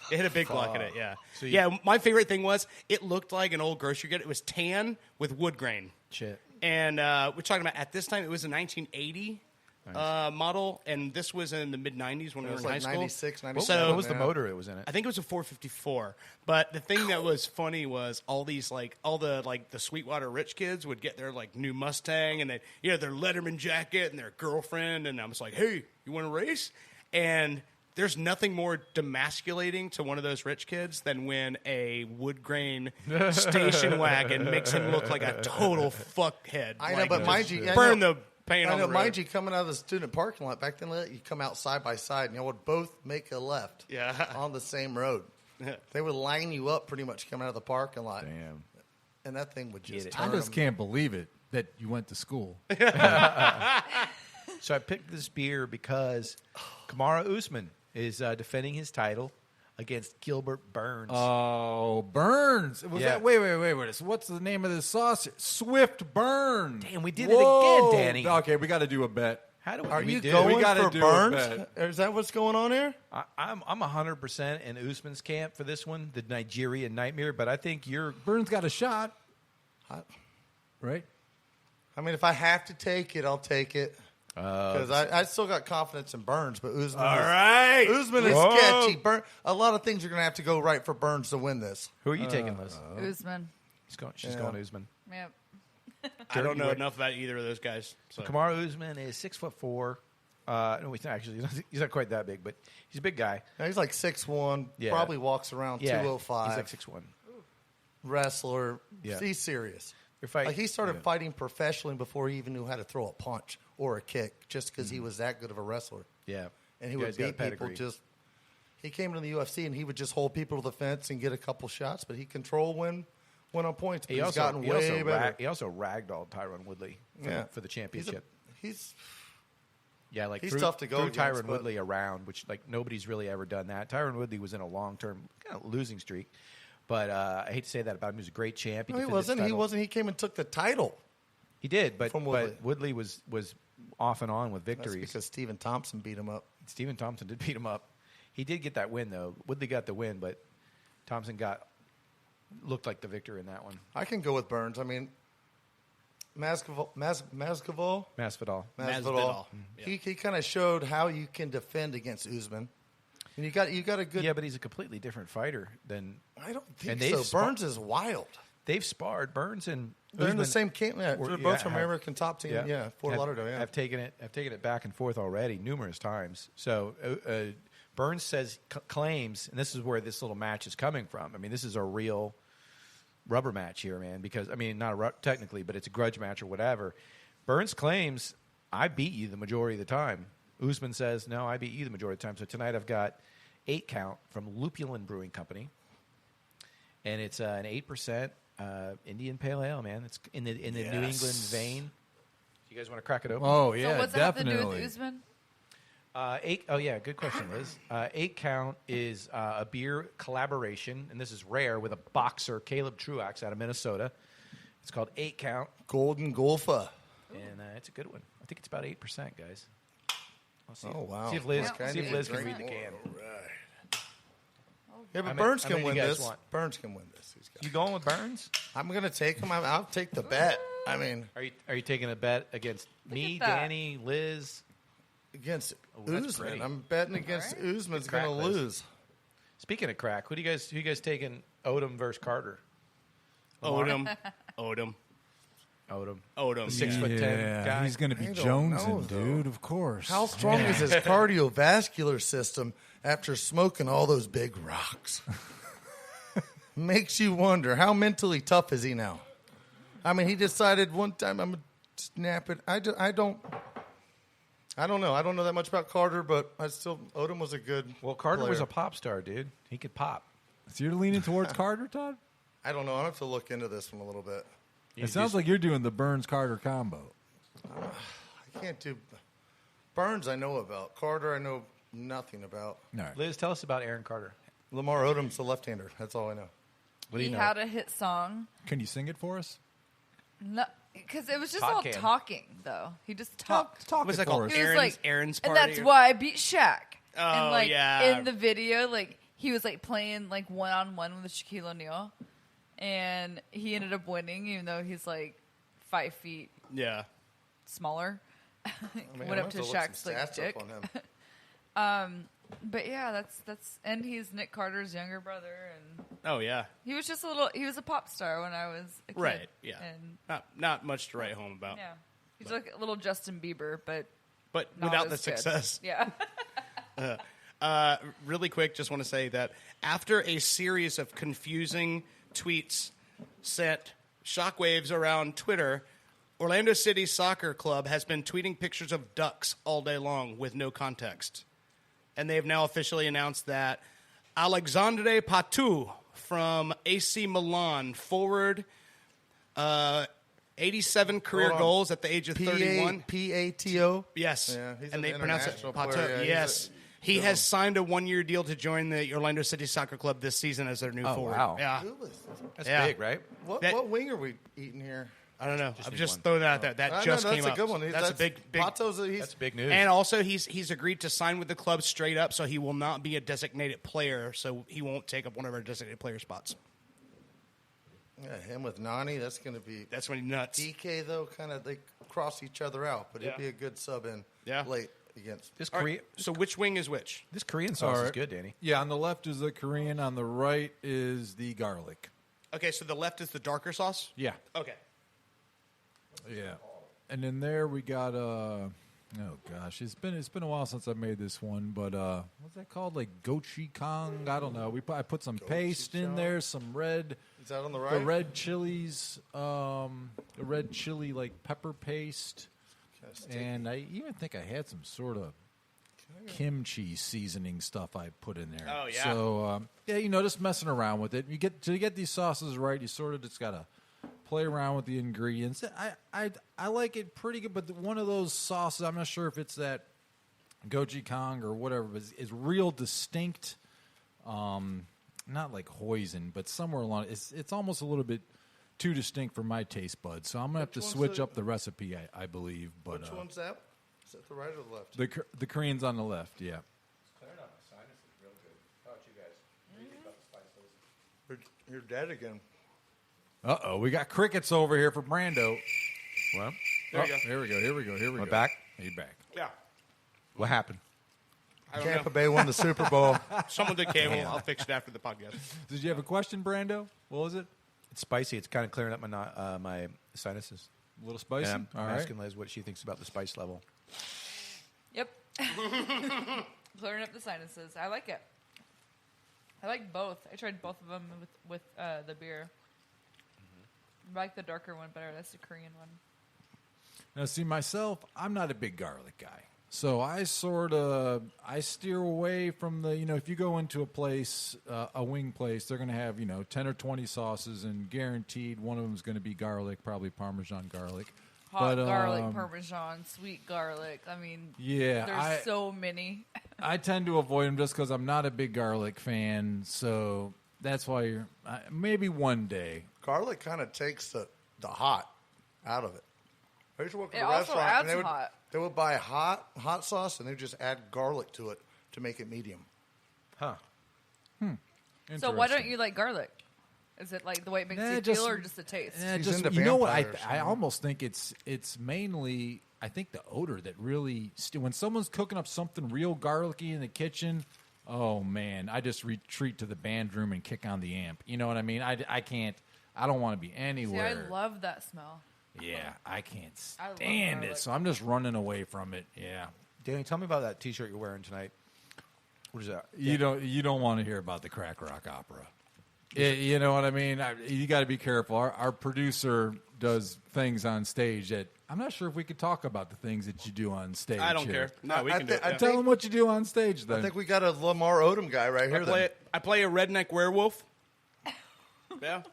It had a big block in it, yeah. So Yeah, my favorite thing was it looked like an old grocery good. It was tan with wood grain. Shit. And we're talking about, at this time, it was a 1980 model, and this was in the mid-90s when we were was in high like school. 96, What, 97. what was the motor it was in it? I think it was a 454. But the thing that was funny was all the Sweetwater rich kids would get their like new Mustang and they their Letterman jacket and their girlfriend, and I was like, hey, you want to race? And there's nothing more demasculating to one of those rich kids than when a wood grain station wagon makes him look like a total fuckhead. I know, Like, but just mind you, burn the paint I on know, the mind road. you, coming out of the student parking lot back then, you come out side by side, and you would both make a left. Yeah. On the same road. They would line you up pretty much coming out of the parking lot. Damn. And that thing would just I turn just 'em. can't believe it that you went to school. So I picked this beer because Kamara Usman is defending his title against Gilbert Burns. Oh, Burns. Was Yeah. that? Wait. So what's the name of this sauce? Swift Burn. Damn, we did Whoa. it again, Danny. Okay, we got to do a bet. How do Are we you do? going We gotta for do a Burns? bet. Is that what's going on here? I'm 100% in Usman's camp for this one, the Nigerian Nightmare. But I think you're Burns got a shot. Right? I mean, if I have to take it, I'll take it. Because I still got confidence in Burns, but Usman Usman is Whoa. sketchy. A lot of things are going to have to go right for Burns to win this. Who are you taking, Liz? Usman. She's going Usman. Yep. I don't know enough about either of those guys. So. Kamara Usman is 6'4". No, he's not actually. He's not quite that big, but he's a big guy. Now, he's like 6'1", Yeah. probably walks around Yeah, 205. He's like 6'1". Wrestler. Yeah. He's serious. They're fighting- Like he started yeah. fighting professionally before he even knew how to throw a punch or a kick, just because he was that good of a wrestler. Yeah, And he Yeah, would he's got beat people pedigree. just. He came into the UFC and he would just hold people to the fence and get a couple shots, but he controlled win on points. But He he's also gotten way better. he also ragdolled Tyron Woodley for the championship. He's Yeah, like He's threw, tough to go threw against, Tyron but- Woodley around, which like nobody's really ever done that. Tyron Woodley was in a long-term kind of losing streak, but I hate to say that about him. He was a great champ. No, he defended his wasn't. He title. wasn't. He came and took the title. He did, but from but Woodley was off and on with That's victories. because Stephen Thompson beat him up. Stephen Thompson did beat him up. He did get that win though. Woodley got the win, but Thompson looked like the victor in that one. I can go with Burns. I mean, Masvidal. Masvidal. He kind of showed how you can defend against Usman, and you got a good. Yeah, but he's a completely different fighter than. I don't and think they've so. Burns is wild. They've sparred. Burns and They're in the Usman same camp. Yeah, were- they're both from have- American top team. Yeah, Fort Lauderdale. Yeah, I've taken it back and forth already numerous times. So Burns says claims, and this is where this little match is coming from. I mean, this is a real rubber match here, man. Because I mean, not technically, but it's a grudge match or whatever. Burns claims I beat you the majority of the time. Usman says no, I beat you the majority of the time. So tonight I've got 8 count from Lupulin Brewing Company, and it's an 8%. Indian Pale Ale, man. It's in the New England vein. You guys want to crack it open? Oh, So yeah, what's that have definitely. to do with Usman? 8. Oh yeah, good question, Liz. 8 count is a beer collaboration, and this is rare with a boxer, Caleb Truax out of Minnesota. It's called 8 count. Golden Golfa. and it's a good one. I think it's about 8%, guys. I'll see. Oh, wow. See if Liz, Yeah. see if Liz can Drink read the can. Yeah, but How many- Burns how can many win do you guys this. want? Burns can win this. He's got You going with Burns? I'm going to take him. I'll take the bet. I mean, Are you taking a bet against me, at that. Danny, Liz? against that's pretty. Usman. I'm betting against Usman's Good going to crack, Liz. lose. Speaking of crack, who you guys taking? Odom versus Carter. Odom. Odom. Odom. The 6'10" guy. He's going to be I don't jonesing, know, though. dude. Of course. How strong is his cardiovascular system after smoking all those big rocks? Makes you wonder, how mentally tough is he now? I mean, he decided one time, I'm going to snap it. I don't know. I don't know that much about Carter, but Odom was a good Well, Carter was player. a pop star, dude. He could pop. So you're leaning towards Carter, Todd? I don't know. I have to look into this one a little bit. It sounds like you're doing the Burns-Carter combo. I can't do Burns. I know about Carter. I know nothing about. All right. Liz, tell us about Aaron Carter. Lamar Odom's a left-hander. That's all I know. What do He you know? had a hit song. Can you sing it for us? No, because it was just Todd all can. talking, though. He just talked. Talk What's it that for called? us. He was Aaron's- like, Aaron's and party that's or- why I beat Shaq. Oh, and like yeah. in the video, like he was like playing like 1-on-1 with Shaquille O'Neal, and he ended up winning, even though he's like 5 feet Yeah. smaller. I mean, Went I'm up gonna to have look Shaq's some like stats dick. up on him. But yeah, that's and he's Nick Carter's younger brother, and Oh, yeah. he was just he was a pop star when I was a kid. Right, yeah. And Not much to write home about. yeah, he's like a little Justin Bieber, but But not without the as good. success. Yeah. Really quick, just want to say that after a series of confusing tweets sent shockwaves around Twitter, Orlando City Soccer Club has been tweeting pictures of ducks all day long with no context. And they have now officially announced that Alexandre Patou from AC Milan, forward, 87 career Hold on. goals at the age of 31. P-A-T-O? Yes. Yeah, he's and an they pronounce it international Patou. player. Yeah, yes. He has signed a 1-year deal to join the Orlando City Soccer Club this season as their new forward. wow. Yeah. That's Yeah. big, right? What wing are we eating here? I don't know. I'm need just one. throwing that out there. That I just know, came that's up. a good one. That's a big. Pato's That's big news. And also, he's agreed to sign with the club straight up, so he will not be a designated player, so he won't take up one of our designated player spots. Yeah, him with Nani, that's going to be. That's when he's nuts. DK, though, kind of, they cross each other out, but it'd Yeah. be a good sub in Yeah. late against. This All Korean, right, so which wing is which? this Korean sauce All is right. good, Danny. Yeah, on the left is the Korean. On the right is the garlic. Okay, so the left is the darker sauce? Yeah. Okay. Yeah. And then there we got oh gosh, it's been a while since I made this one, but what's that called? Like gochujang? I don't know. I put some paste in there, some red. Is that on the The right? red chilies, the red chili like pepper paste, and I even think I had some sort of kimchi seasoning stuff I put in there. Oh, yeah. So yeah, just messing around with it. You get these sauces right. You sort of just gotta play around with the ingredients. I like it pretty good, but one of those sauces, I'm not sure if it's that gochujang or whatever, but is real distinct. Not like hoisin, but somewhere along it's almost a little bit too distinct for my taste buds. So I'm gonna have to Which one's switch the- up the recipe, I believe. But Which one's that? Is that the right or the left? the Korean's on the left, yeah. You're dead again. We got crickets over here for Brando. Well, There you go. Here we go. we're back. You're back. Yeah. What happened? I don't Tampa know. Bay won the Super Bowl. Some of the cable, I'll fix it after the podcast. Did you have a question, Brando? What was it? It's spicy. It's kind of clearing up my sinuses. A little spicy. And I'm All right. asking Liz what she thinks about the spice level. Yep. Clearing up the sinuses. I like it. I like both. I tried both of them with the beer. I like the darker one better. That's the Korean one. Now, see, myself, I'm not a big garlic guy. So I steer away from the, if you go into a place, a wing place, they're going to have, 10 or 20 sauces, and guaranteed one of them is going to be garlic, probably Parmesan garlic. Hot garlic, Parmesan, sweet garlic. I mean, Yeah, there's so many. I tend to avoid them just because I'm not a big garlic fan. So that's why maybe one day. Garlic kind of takes the hot out of it. I used to work It at a also restaurant, adds and they would, hot. they would buy hot sauce, and they would just add garlic to it to make it medium. Huh. So why don't you like garlic? Is it like the way it makes you feel, or just the taste? Yeah, He's just, into you know what? vampires, I almost think it's mainly, I think, the odor that really when someone's cooking up something real garlicky in the kitchen. Oh man, I just retreat to the band room and kick on the amp. You know what I mean? I can't. I don't want to be See, anywhere. I love that smell. Yeah, I can't I love stand garlic. it. So I'm just running away from it. Yeah. Danny, tell me about that T-shirt you're wearing tonight. What is that? You don't want to hear about the crack rock opera. You know what I mean? You got to be careful. Our producer does things on stage that I'm not sure if we could talk about the things that you do on stage. I don't here. care. No, we can do it. I yeah. Tell them what you do on stage. Then I think we got a Lamar Odom guy right here. I play a redneck werewolf. Yeah.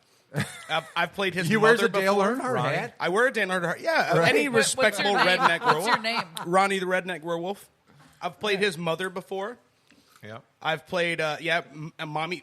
I've played his he mother wears a Dale before. Earnhardt Ronnie. hat. I wear a Dale Earnhardt hat. Yeah, Right. any What's your respectable name? redneck werewolf. What's your name? Ronnie the redneck werewolf. I've played his mother before. Yeah. I've played, mommy,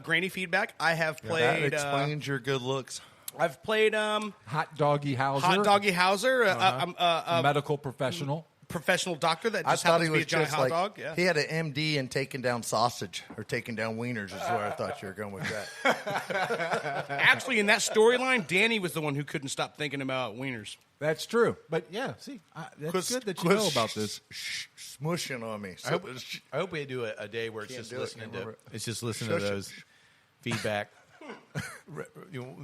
granny feedback. I have That played. explains your good looks. I've played Hot Doggy Hauser. Hot Doggy Hauser, a medical professional. professional doctor that I just thought happens he to be was a giant just hot like dog. Yeah. he had an MD in taking down sausage or taking down wieners. Is where I thought you were going with that. Actually, in that storyline, Danny was the one who couldn't stop thinking about wieners. That's true. But yeah, see, that's good that you know about this. Smushing on me. I hope we do a day where it's Can't just do it, listening can't to remember. it's just listening to Shush it. those feedback.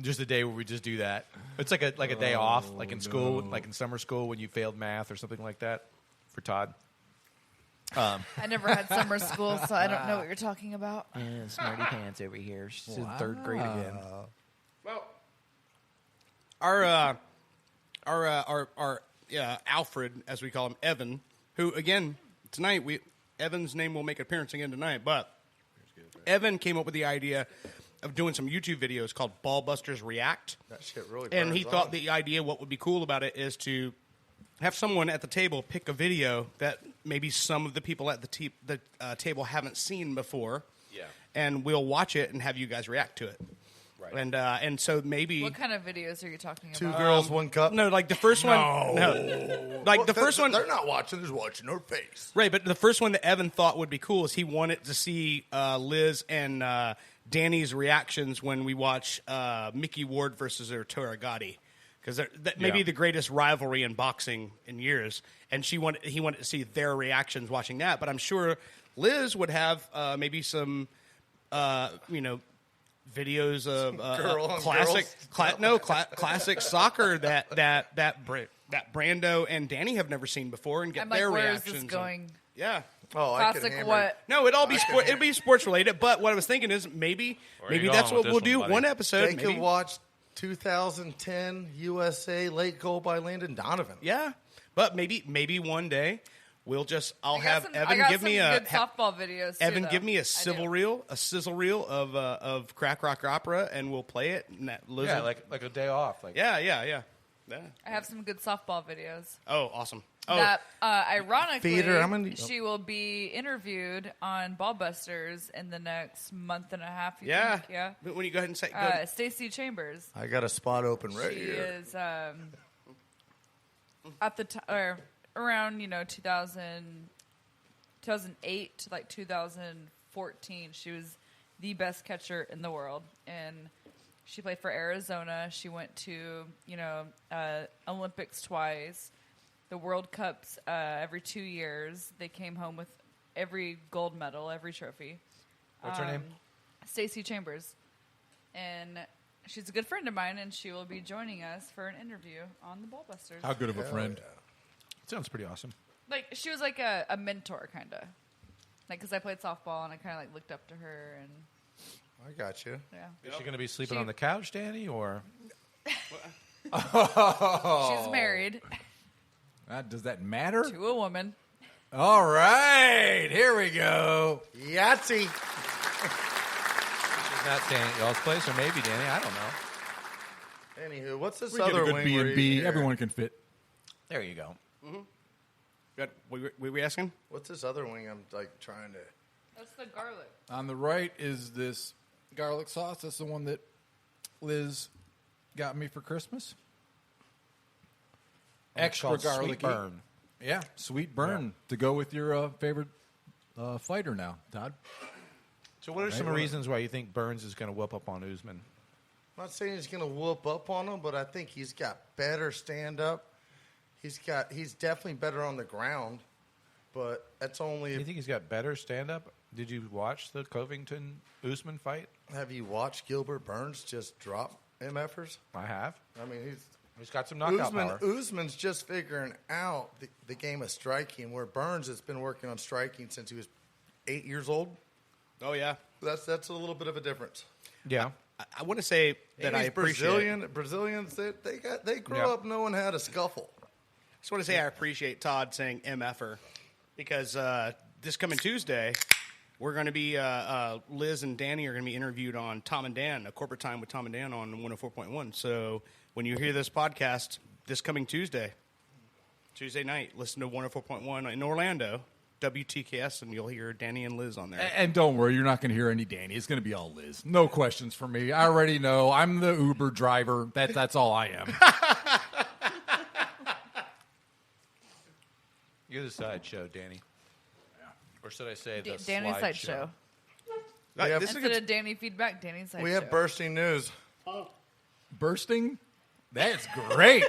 Just a day where we just do that. It's like a day off, like in school, like in summer school when you failed math or something like that. For Todd, I never had summer school, so I don't know what you're talking about. smarty pants over here. She's in third grade again. Well, our Alfred, as we call him, Evan, who again tonight Evan's name will make an appearance again tonight, but Evan came up with the idea of doing some YouTube videos called Ballbusters React. That shit really. And he burns thought on. the idea, what would be cool about it, is to have someone at the table pick a video that maybe some of the people at the table haven't seen before. Yeah. And we'll watch it and have you guys react to it. Right. And so maybe What kind of videos are you talking Two about? girls, one cup. no, like the first one. No, like the first one. They're not watching. They're just watching her face. Right, but the first one that Evan thought would be cool is he wanted to see Liz and Danny's reactions when we watch Mickey Ward versus Arturo Gatti. Because that may be the greatest rivalry in boxing in years, and he wanted to see their reactions watching that. But I'm sure Liz would have maybe some, videos of classic soccer that Brando and Danny have never seen before, and get I'm like, their where is reactions. this going? Yeah. Oh, I could Classic hammer. what? No, it'd all be it'd be sports related. But what I was thinking is maybe you that's going what with we'll this do one, buddy? one episode. They maybe. could watch 2010 USA late goal by Landon Donovan. Yeah, but maybe one day I'll have I Evan got give some me good softball videos. Too, Evan though. give me I a do. sizzle reel of crack rock opera, and we'll play it. And Yeah, like a day off. Like yeah. I have some good softball videos. Oh, awesome. Oh, That ironically, Feeder, how many- she will be interviewed on Ballbusters in the next month and a half. You yeah. think? Yeah. But when you go ahead and say, go ahead. Stacey Chambers. I got a spot open right She here. is at the time around 2008 to like 2014. She was the best catcher in the world, and she played for Arizona. She went to Olympics twice, the World Cups every 2 years. They came home with every gold medal, every trophy. What's her name? Stacey Chambers, and she's a good friend of mine, and she will be joining us for an interview on the Ballbusters. How good of a friend? sounds pretty awesome. Like, she was like a mentor, kind of. Like, because I played softball, and I kind of like looked up to her, and I got you. yeah. Is she going to be sleeping on the couch, Danny, or? She's married Does that matter? to a woman. All right, here we go. Yahtzee. She's not staying at y'all's place, or maybe Danny. I don't know. Anywho, what's this We get a other good wing? B&B. Everyone can fit. There you go. What were we asking? What's this other wing? I'm like trying to. That's the garlic. On the right is this garlic sauce. That's the one that Liz got me for Christmas. Extra called garlicky. Sweet burn. Yeah, sweet burn to go with your favorite fighter now, Todd. So what are some reasons why you think Burns is going to whoop up on Usman? I'm not saying he's going to whoop up on him, but I think he's got better stand-up. He's definitely better on the ground, but that's only. You think he's got better stand-up? Did you watch the Covington-Usman fight? Have you watched Gilbert Burns just drop MFers? I have. I mean, He's got some knockout power. Usman's just figuring out the game of striking, where Burns has been working on striking since he was 8 years old. Oh yeah, That's a little bit of a difference. Yeah. I want to say that And I he's appreciate. Brazilians. They grew up knowing how to scuffle. Just want to say I appreciate Todd saying MFer because this coming Tuesday, we're going to be Liz and Danny are going to be interviewed on Tom and Dan, a corporate time with Tom and Dan on 104.1. So when you hear this podcast this coming Tuesday night, listen to 104.1 in Orlando, WTKS, and you'll hear Danny and Liz on there. And don't worry, you're not going to hear any Danny. It's going to be all Liz. No questions for me. I already know. I'm the Uber driver. That's all I am. You're the sideshow, Danny. Or should I say the Danny's sideshow. This is Instead of Danny feedback, Danny's sideshow. We have bursting news. Bursting? That's great.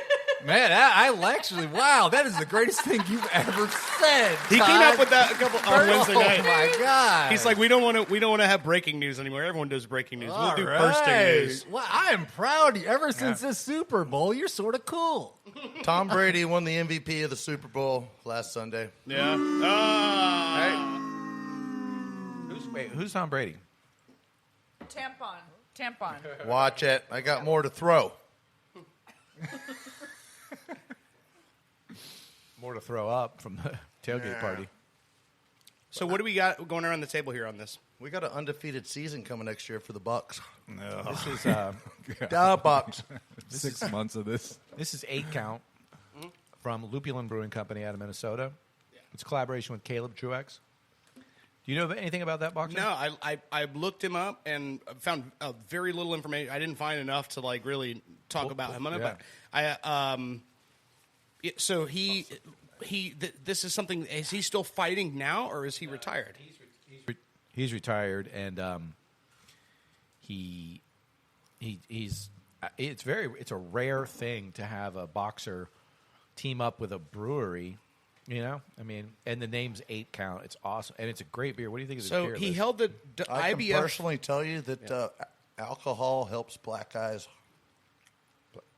Man, I actually, wow, that is the greatest thing you've ever said. He came up with that a couple on Wednesday night. Oh my god! He's like, we don't want to have breaking news anymore. Everyone does breaking news. We'll do bursting news. Well, I am proud of you. Ever since this Super Bowl, you're sort of cool. Tom Brady won the MVP of the Super Bowl last Sunday. Yeah. Who's Tom Brady? Tampon. Watch it. I got more to throw. More to throw up from the tailgate party. So what do we got going around the table here on this? We got an undefeated season coming next year for the Bucks. This is The Bucks. 6 months of this. This is 8 Count from Lupulin Brewing Company out of Minnesota. It's a collaboration with Caleb Truex. Do you know anything about that boxer? No, I looked him up and found very little information. I didn't find enough to like really talk about him on it. Yeah. But so this is something. Is he still fighting now, or is he retired? He's retired, and he's it's a rare thing to have a boxer team up with a brewery. You know, I mean, and the name's 8 Count. It's awesome, and it's a great beer. What do you think of this beer? So he Liz? held the I IBF. can personally tell you that alcohol helps black guys.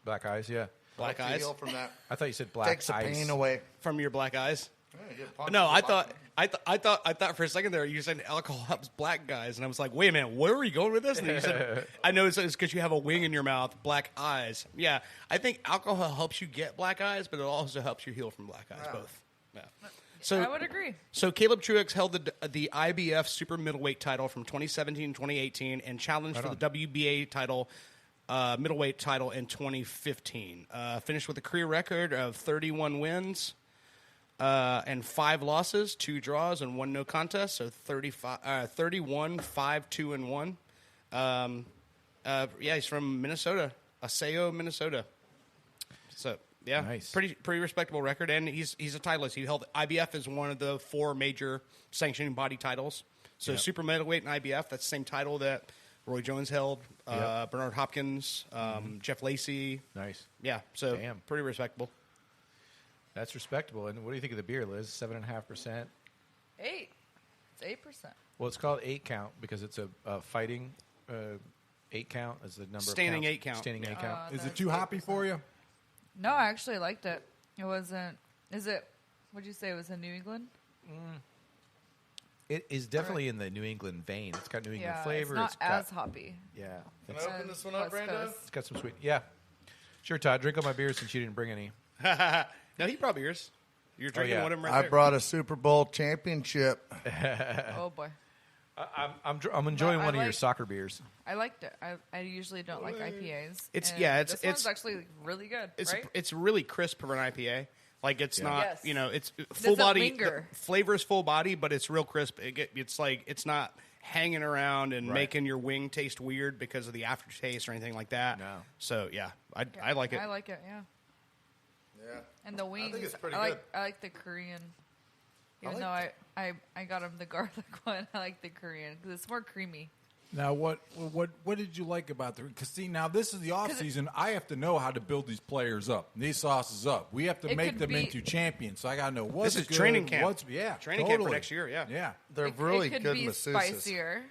Black Eyes, yeah. Black eyes Heal from that. I thought you said Black Takes the Ice. pain away. from your black eyes. Yeah, you get punched No, in I the thought button. I thought for a second there you said alcohol helps black guys, and I was like, wait a minute, where are you going with this? And then you said, I know it's because you have a wing in your mouth, black eyes. Yeah, I think alcohol helps you get black eyes, but it also helps you heal from black eyes. Both. Yeah. So I would agree. So Caleb Truex held the IBF super middleweight title from 2017 to 2018 and challenged for the WBA title. Middleweight title in 2015. Finished with a career record of 31 wins and 5 losses, 2 draws, and 1 no contest. So 31, 5, 2, and 1. Yeah, he's from Minnesota, Aseo, Minnesota. So yeah, Nice. pretty respectable record, and he's a titleist. He held IBF as one of the 4 major sanctioning body titles. So super middleweight and IBF, that's the same title that Roy Jones held, Bernard Hopkins, Jeff Lacey. Nice. Yeah, so Damn. pretty respectable. That's respectable. And what do you think of the beer, Liz? 7.5%. 8. It's 8%. Well, it's called 8 Count because it's a fighting 8 count is the number. Standing of counts. 8 count. Standing 8 count. Is it too hoppy for you? No, I actually liked it. It wasn't. Is it? What'd you say? It was in New England? It is definitely in the New England vein. It's got New England Yeah, flavor. it's not got, as hoppy. Yeah. Can I open this one up, West Brando? Coast. It's got some sweet. Yeah. Sure, Todd. Drink all my beers since you didn't bring any. No, he brought beers. You're drinking yeah. one of them right I there. brought a Super Bowl championship. Oh boy, I'm enjoying I one of your like- soccer beers. I liked it. I usually don't like IPAs. It's- and yeah, this one's actually really good. Right? It's really crisp for an IPA. Like it's not, Yes. you know, it's full Doesn't body. linger. The flavor is full body, but it's real crisp. It's like it's not hanging around and making your wing taste weird because of the aftertaste or anything like that. No. So yeah, I like it. I like it. Yeah. Yeah. And the wings, think it's pretty I good. like the Korean. Even like though I got him the garlic one, I like the Korean because it's more creamy. Now, what did you like about the? Because see, now this is the off season. I have to know how to build these players up, these sauces up. We have to It make could them be- into champions. So I got to know what's This is good, training camp. What's Training camp for totally. next year, yeah. Yeah. They're It really could good be masseuses. spicier.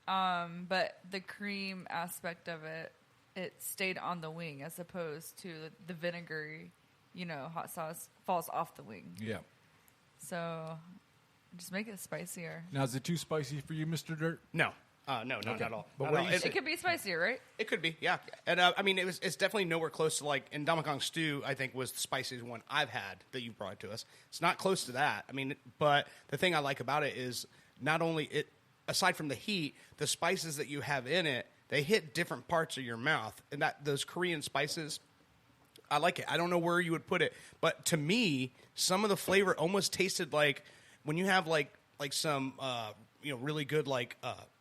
But the cream aspect of it stayed on the wing as opposed to the vinegary, hot sauce falls off the wing. Yeah. So just make it spicier. Now, is it too spicy for you, Mr. Dirt? No. No, not at all. But Not what at do all. you It could be spicier, right? It could be, yeah. And I mean, it's definitely nowhere close to like in Damakong stew. I think was the spiciest one I've had that you brought to us. It's not close to that. I mean, but the thing I like about it is not only it, aside from the heat, the spices that you have in it, they hit different parts of your mouth, and that those Korean spices. I like it. I don't know where you would put it, but to me, some of the flavor almost tasted like when you have like some really good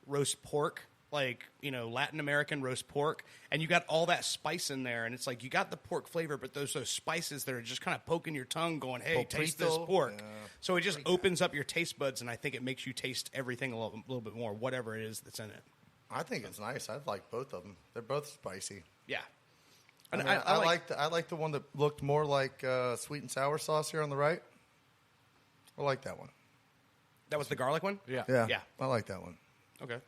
roast pork, like Latin American roast pork, and you got all that spice in there, and it's like you got the pork flavor, but those spices that are just kind of poking your tongue, going, "Hey, taste this Poquito. pork." Yeah. So it just opens up your taste buds, and I think it makes you taste everything a little bit more, whatever it is that's in it. I think it's nice. I like both of them. They're both spicy. Yeah. I, And mean, I like the one that looked more like sweet and sour sauce here on the right. I like that one. That was the garlic one? Yeah. Yeah. I like that one. Okay.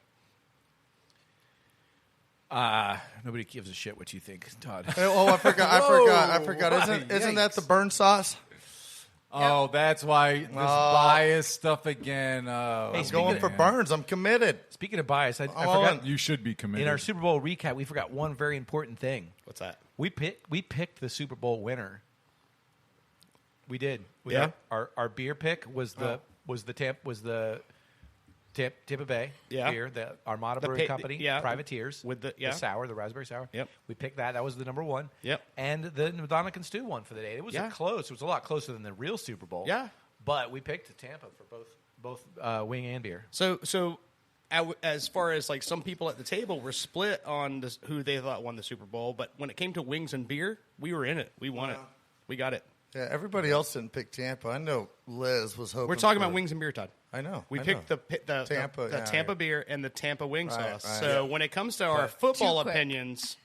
Nobody gives a shit what you think, Todd. Oh, I forgot. Isn't Yikes. that the burn sauce? Oh, that's why this bias stuff again. I'm going for Burns. I'm committed. Speaking of bias, I Oh, forgot You should be committed. in our Super Bowl recap, we forgot one very important thing. What's that? We picked the Super Bowl winner. We did. Yeah. Our beer pick was the Tampa Bay Yeah. beer, the Armada The Brewing pa- Company, yeah. Privateers With the raspberry sour. Yep. We picked that. That was the number one. Yep. And the Madonna Can Stew one for the day. It was Yeah. close. It was a lot closer than the real Super Bowl. Yeah. But we picked Tampa for both wing and beer. So as far as like some people at the table were split on who they thought won the Super Bowl, but when it came to wings and beer, we were in it. We won it. We got it. Yeah, everybody else didn't pick Tampa. I know Liz was hoping. We're talking for- about wings and beer, Todd. I know. We I picked know. the Tampa, the yeah, Tampa yeah. beer and the Tampa wing Right, sauce. right. So when it comes to our football Too quick. opinions,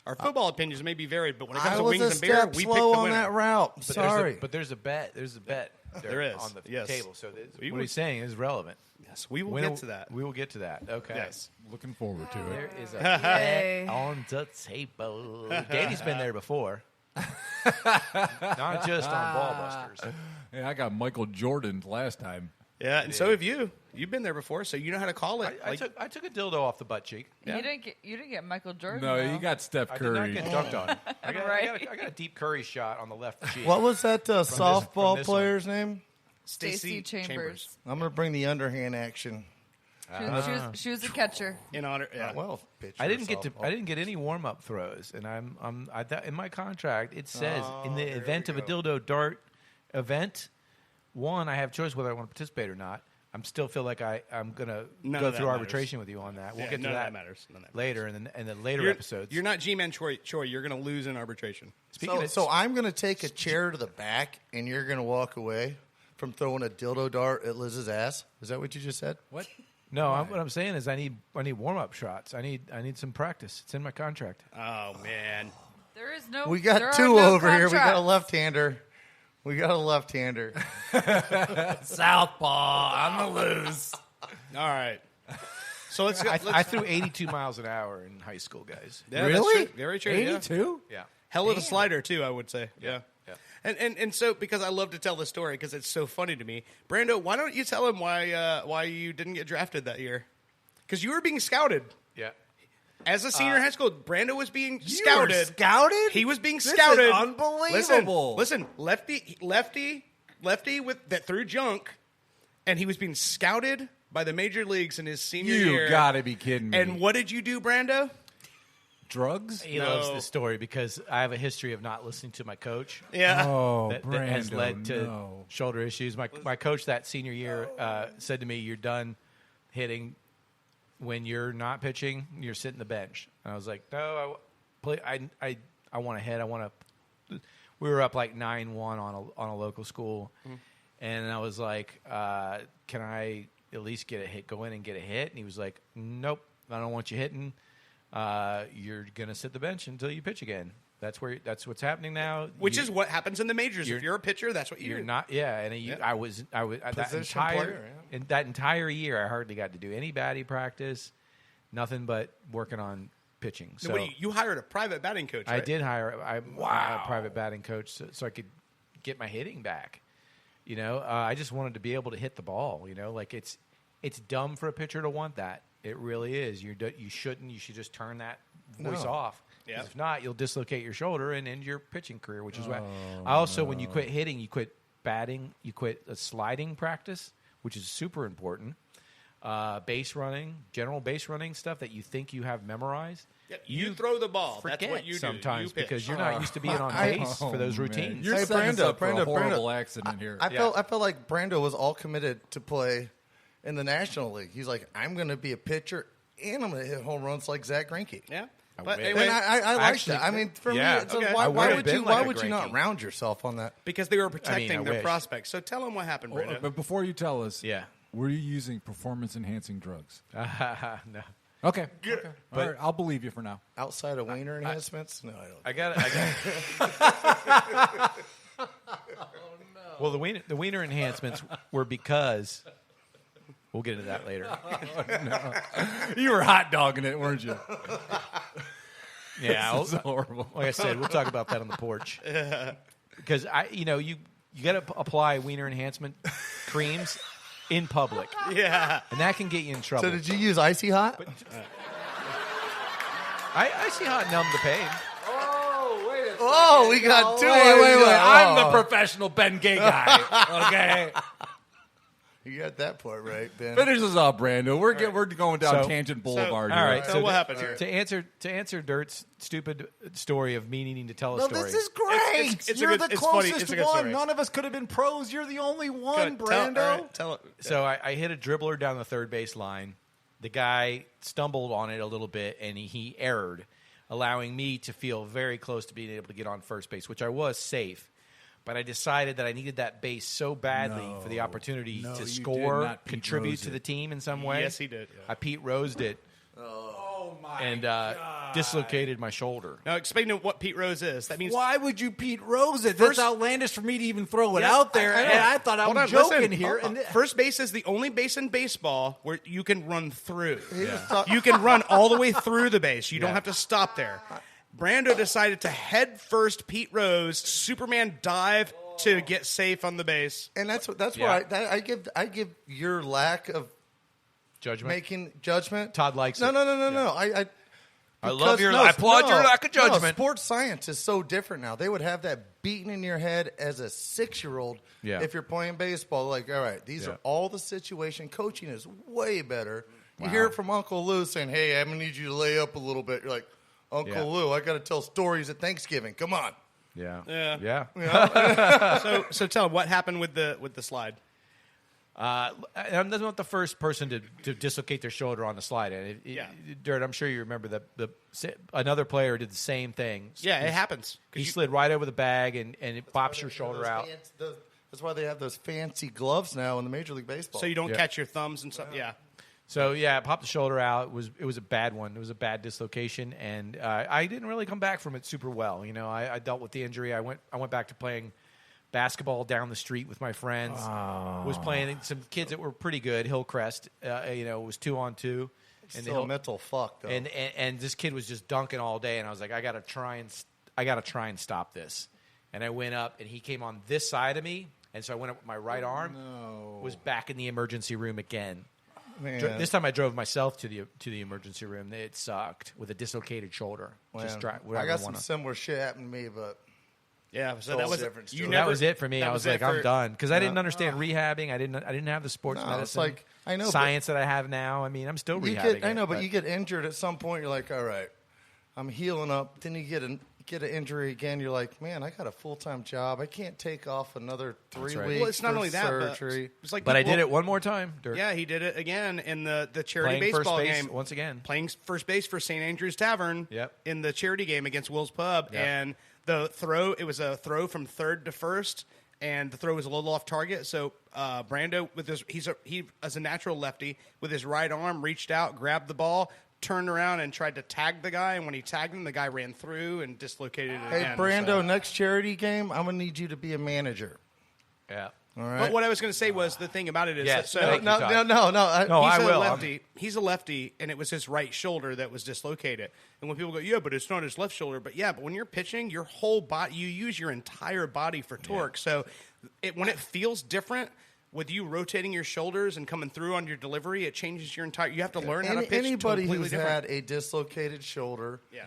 our football opinions may be varied, but when it comes I to was wings a and beer, step we picked slow the on winner. that route. But Sorry. there's a bet. There's a bet There is, on the yes. table. So We what will- he's saying is relevant. Yes, we will When get to that. We will get to that. Okay. Yes. Looking forward to There it. is a Yay. bet on the table. Danny's been there before. Not just on Ball Busters. Yeah, I got Michael Jordan last time. Yeah, and so have you. You've been there before, so you know how to call it. I took a dildo off the butt cheek. You didn't get Michael Jordan. No, though. you got Steph I did not Curry. get dunked on. I Right. got a deep Curry shot on the left cheek. What was that softball this player's name? Stacey Chambers. I'm going to bring the underhand action. She was a catcher. in honor. Yeah. Well, pitcher, I didn't softball. get any warm up throws, and in my contract it says in the event of a dildo dart event, I have choice whether I want to participate or not. I'm still feel like I'm gonna None go of that through matters. arbitration with you on that. We'll Yeah, get to none of that, that matters. None of that later in the later You're, episodes. you're not G-Man Choi. You're going to lose in arbitration. So I'm going to take a chair to the back, and you're going to walk away from throwing a dildo dart at Liz's ass. Is that what you just said? What? No, what I'm saying is I need warm up shots. I need some practice. It's in my contract. Oh, man. There is no. We there got are two no over here. We got a contracts. left-hander. Southpaw. I'm the lose. All right. So let's go. I threw 82 miles an hour in high school, guys. Yeah, that's Really? true. Very true. Yeah. 82? Yeah. Hell of a slider, too, I would say. Yeah. Yeah. And so, because I love to tell the story because it's so funny to me. Brando, why don't you tell him why you didn't get drafted that year? Because you were being scouted. Yeah. As a senior in high school, Brando was being You scouted. were scouted? He was being This is scouted. unbelievable. Listen, lefty with that threw junk, and he was being scouted by the major leagues in his senior year. You gotta be kidding me. And what did you do, Brando? Drugs? He loves this story because I have a history of not listening to my coach. Yeah. Oh, That Brando, has led to no. shoulder issues. My coach that senior year said to me, "You're done hitting when you're not pitching. You're sitting the bench." And I was like, "No, I want to hit. I want to." we were up like 9-1 on a local school, and I was like, "Can I at least go in and get a hit?" And he was like, "Nope, I don't want you hitting. You're gonna sit the bench until you pitch again. That's what's happening now." Which is what happens in the majors. If you're a pitcher, that's what you You're do. not, yeah. And I was that Position entire player, yeah. in that entire year, I hardly got to do any batting practice, nothing but working on pitching. So You hired a private batting coach, right? I did hire a private batting coach so I could get my hitting back. I just wanted to be able to hit the ball. Like it's dumb for a pitcher to want that. It really is. You shouldn't. You should just turn that voice off. 'Cause if not, you'll dislocate your shoulder and end your pitching career, which is why. When you quit hitting, you quit batting, you quit sliding practice, which is super important. Base running, general base running stuff that you think you have memorized. Yep, you throw the ball. Forget That's what you sometimes do. You pitch. because you're not used to being on base for those routines. You're Hey, setting us Brando, up for a Brando, horrible Brando. accident here. I felt like Brando was all committed to play in the National League. He's like, I'm going to be a pitcher and I'm going to hit home runs like Zach Greinke. Yeah. I But wish. anyway, And I like Actually, that. I mean, for yeah. me, it's Okay. why I would've would been you? like Why a would you not Greinke. round yourself on that? because they were protecting I their wish. prospects. So tell them what happened, Brando. But before you tell us, Yeah. were you using performance-enhancing drugs? No. Okay. All right, I'll believe you for now. Outside of wiener enhancements? No, I don't. I got it. Well, the wiener enhancements were because we'll get into that later. You were hot dogging it, weren't you? Yeah, This is horrible. like I said, we'll talk about that on the porch. Because you got to apply wiener enhancement creams in public, Yeah. and that can get you in trouble. So did you use Icy Hot? I see how it numbed the pain. Oh, we got two. Wait. I'm the Oh. professional Ben Gay guy. Okay. You got that part right, Ben. Finish this up, Brando. We're going down So- Tangent Boulevard. so- here. All right. So what happened here? To answer Dirt's stupid story of me needing to tell a No, story. this is great. It's a You're good- the it's funny. closest It's a good one. story. None of us could have been pros. You're the only one, Good. All Brando. right, tell it. So I hit a dribbler down the third base line. The guy stumbled on it a little bit, and he erred, allowing me to feel very close to being able to get on first base, which I was safe. But I decided that I needed that base so badly for the opportunity No, to you did score, not Pete contribute Rose to it. the team in some way. Yes, he did. Yeah. I Pete Rosed it Oh, my and dislocated my shoulder. Now, explain to what Pete Rose is. That means Why would you Pete Rose it? First- That's outlandish for me to even throw it Yeah, out there. I know. And I thought I Hold was on, joking listen. here. Hold on. And First base is the only base in baseball where you can run through. You can run all the way through the base. You don't have to stop there. Brando decided to head first Pete Rose, Superman dive to get safe on the base. And that's Yeah. where I give your lack of Judgment. making judgment. Todd likes no, it. No. I love because- your. I applaud your lack of judgment. No, sports science is so different now. They would have that beaten in your head as a 6-year-old. Yeah. If you're playing baseball, like, all right, these Yeah. are all the situation. Coaching is way better. You hear it from Uncle Lou saying, "Hey, I'm gonna need you to lay up a little bit." You're like, "Uncle Yeah. Lou, I got to tell stories at Thanksgiving. Come on." Yeah. So tell him what happened with the slide. I'm not the first person to dislocate their shoulder on the slide. And Yeah. Dirt, I'm sure you remember that another player did the same thing. Yeah, it happens. 'Cause He you- slid right over the bag and it pops your shoulder out. That's why they have those fancy gloves now in the Major League Baseball. so you don't Yeah. catch your thumbs and stuff. Yeah. So yeah, it popped the shoulder out. It was a bad one. It was a bad dislocation, and I didn't really come back from it super well. I dealt with the injury. I went back to playing basketball down the street with my friends. Was playing some kids that were pretty good. Hillcrest, it was 2-on-2. And Still a mental fuck, though. and this kid was just dunking all day, and I was like, I gotta try and stop this. And I went up, and he came on this side of me, and so I went up with my right arm. Was back in the emergency room again. Man. This time I drove myself to the emergency room. It sucked with a dislocated shoulder. Just Man, drive. I got some similar shit happen to me, but Yeah. So Whole that was different story. you that never- was it for me. that I was it like, I'm for- done because I didn't understand rehabbing. I didn't have the sports No, medicine. it's like, I know, but- science that I have now. I mean, I'm still you rehabbing. get, I know, but you get injured at some point. You're like, all right, I'm healing up. Then you get an injury again. You're like, man, I got a full-time job. I can't take off another 3 right. weeks. Well, it's not for only that, surgery. but it's like. But I did well, it one more time. Dirt. Yeah, he did it again in the charity Playing first baseball base game. once again. Playing first base for St. Andrew's Tavern Yep. in the charity game against Will's Pub. Yep. And The throw, it was a throw from third to first, and the throw was a little off target. So Brando, he as a natural lefty, with his right arm, reached out, grabbed the ball, turned around, and tried to tag the guy. And when he tagged him, the guy ran through and dislocated it Hey, again. Brando, next charity game, I'm going to need you to be a manager. Yeah. All right. But what I was going to say was the thing about it is Yes, that, thank you, Todd. No. I he's a will. lefty. He's a lefty, and it was his right shoulder that was dislocated. And when people go, yeah, but it's not his left shoulder. But yeah, but when you're pitching, your whole body, you use your entire body for torque. So when it feels different with you rotating your shoulders and coming through on your delivery, it changes your entire. You have to learn how to pitch. Anybody completely who's different. had a dislocated shoulder, Yeah.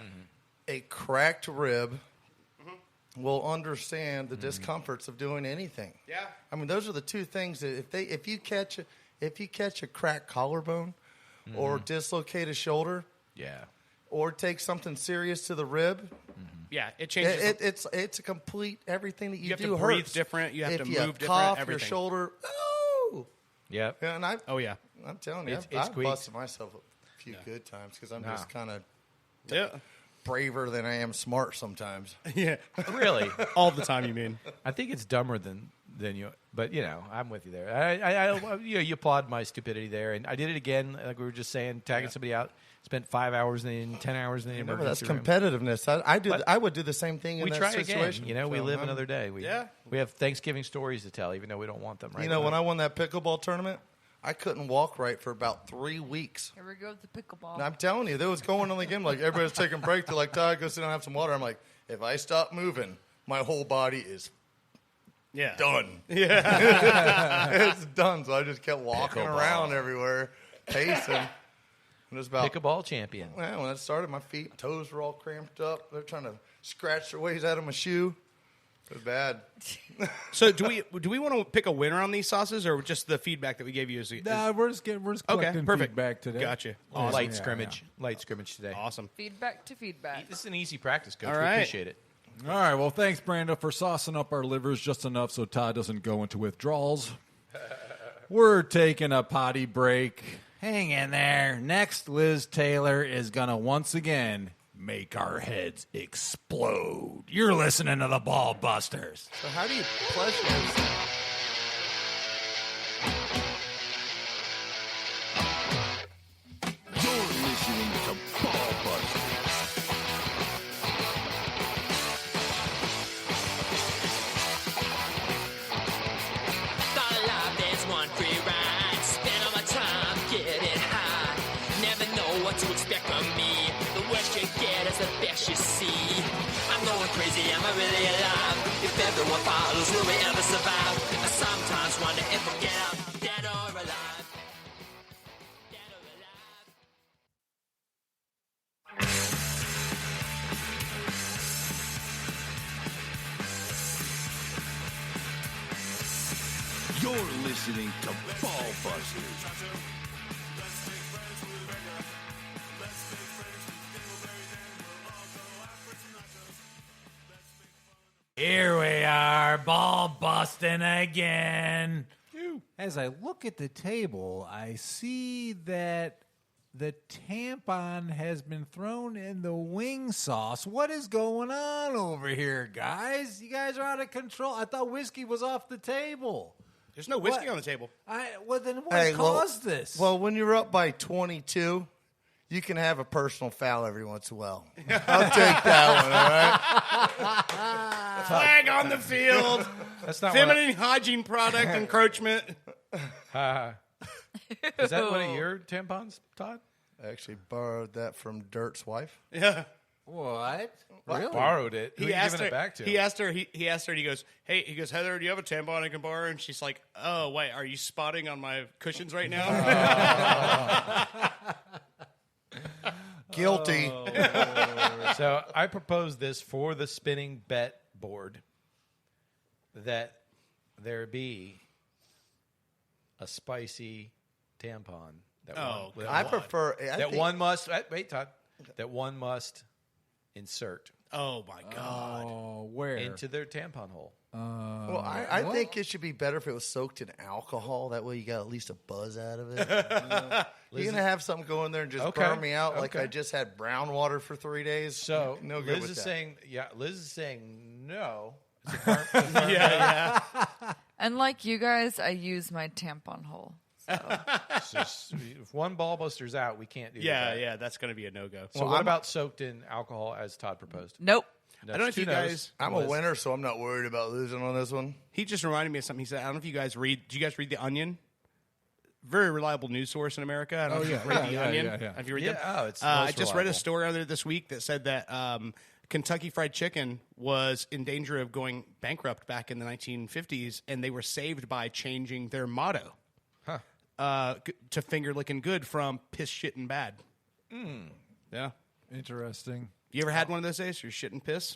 a cracked rib, will understand the discomforts of doing anything. Yeah. I mean, those are the two things that if you catch a cracked collarbone or dislocate a shoulder Yeah. or take something serious to the rib, Yeah, it changes. it's a complete everything that you, have do to breathe hurts. different. You have if to you move different. cough, Everything. your shoulder. Oh, Yep. yeah, and Oh yeah. I'm telling you, It's I've squeaks. busted myself a few good times because I'm just kind of Yeah. braver than I am smart sometimes. Yeah. Really? All the time, you mean? I think it's dumber than you. But I'm with you there. I you applaud my stupidity there, and I did it again. Like we were just saying, tagging somebody out. Spent 5 hours in, 10 hours in the Remember, that's emergency room. competitiveness. I do. But I would do the same thing in We that try situation. again. We So, live another day. We have Thanksgiving stories to tell, even though we don't want them. Right? when I won that pickleball tournament, I couldn't walk right for about 3 weeks. Here we go with the pickleball. And I'm telling you, there was going on the game. Like, everybody's taking a break. They're like, Todd, go sit down and have some water. I'm like, if I stop moving, my whole body is done. Yeah. It's done. So I just kept walking around everywhere, pacing. And it was about Pickleball champion. Well, when I started, my feet and toes were all cramped up. They're trying to scratch their ways out of my shoe. It was bad. So do we want to pick a winner on these sauces, or just the feedback that we gave you? Nah, we're just collecting perfect. feedback today. Gotcha. Awesome. Light scrimmage. Light scrimmage today. Awesome. Feedback to feedback. This is an easy practice, Coach. All We right. appreciate it. All right, well, thanks, Brando, for saucing up our livers just enough so Todd doesn't go into withdrawals. We're taking a potty break. Hang in there. Next, Liz Taylor is going to once again make our heads explode. You're listening to the Ball Busters. So how do you pleasure yourself? You're listening to Ball Busters. Thought of life as one free ride. Spend all my time getting high. Never know what to expect from me. The worst you get is the best you see. I'm going crazy, am I really alive? If everyone follows, will we ever survive? I sometimes wonder if we'll get out, dead or alive. Dead or alive. You're listening to Ball Busters. Here we are, ball busting again. As I look at the table, I see that the tampon has been thrown in the wing sauce. What is going on over here, guys? You guys are out of control. I thought whiskey was off the table. There's no whiskey on the table. Well, then what caused this? Well, when you're up by 22, you can have a personal foul every once in a while. I'll take that one, all right? Flag on the field. That's not Feminine hygiene product encroachment. Is that one of your tampons, Todd? I actually borrowed that from Dirt's wife. Yeah. What? Really? Borrowed it. Who are you giving it back to? He asked her. He asked her. And he goes, "Hey," he goes, "Heather, do you have a tampon I can borrow?" And she's like, "Oh, wait, are you spotting on my cushions right now?" Guilty. So I propose this for the spinning bet board, that there be a spicy tampon. That I prefer. That one must insert. Oh my God! Oh, where? into their tampon hole. Well, I think it should be better if it was soaked in alcohol. That way you got at least a buzz out of it. You're going to have something go in there and just burn me out like I just had brown water for 3 days. So no good Liz with is that. saying, Liz is saying no. Yeah. And like you guys, I use my tampon hole. If one ball buster's out, we can't do that. Yeah. That's going to be a no-go. So what about soaked in alcohol as Todd proposed? Nope. I don't know if you guys. I'm a winner, so I'm not worried about losing on this one. He just reminded me of something. He said, "I don't know if you guys read. Do you guys read The Onion? Very reliable news source in America. I don't know if you've read The Onion. Have you read them? Oh, it's I most just read reliable. a story earlier this week that said that Kentucky Fried Chicken was in danger of going bankrupt back in the 1950s, and they were saved by changing their motto to finger licking good from piss, shit, and bad. Yeah. Interesting. You ever had one of those days? You're shit and piss?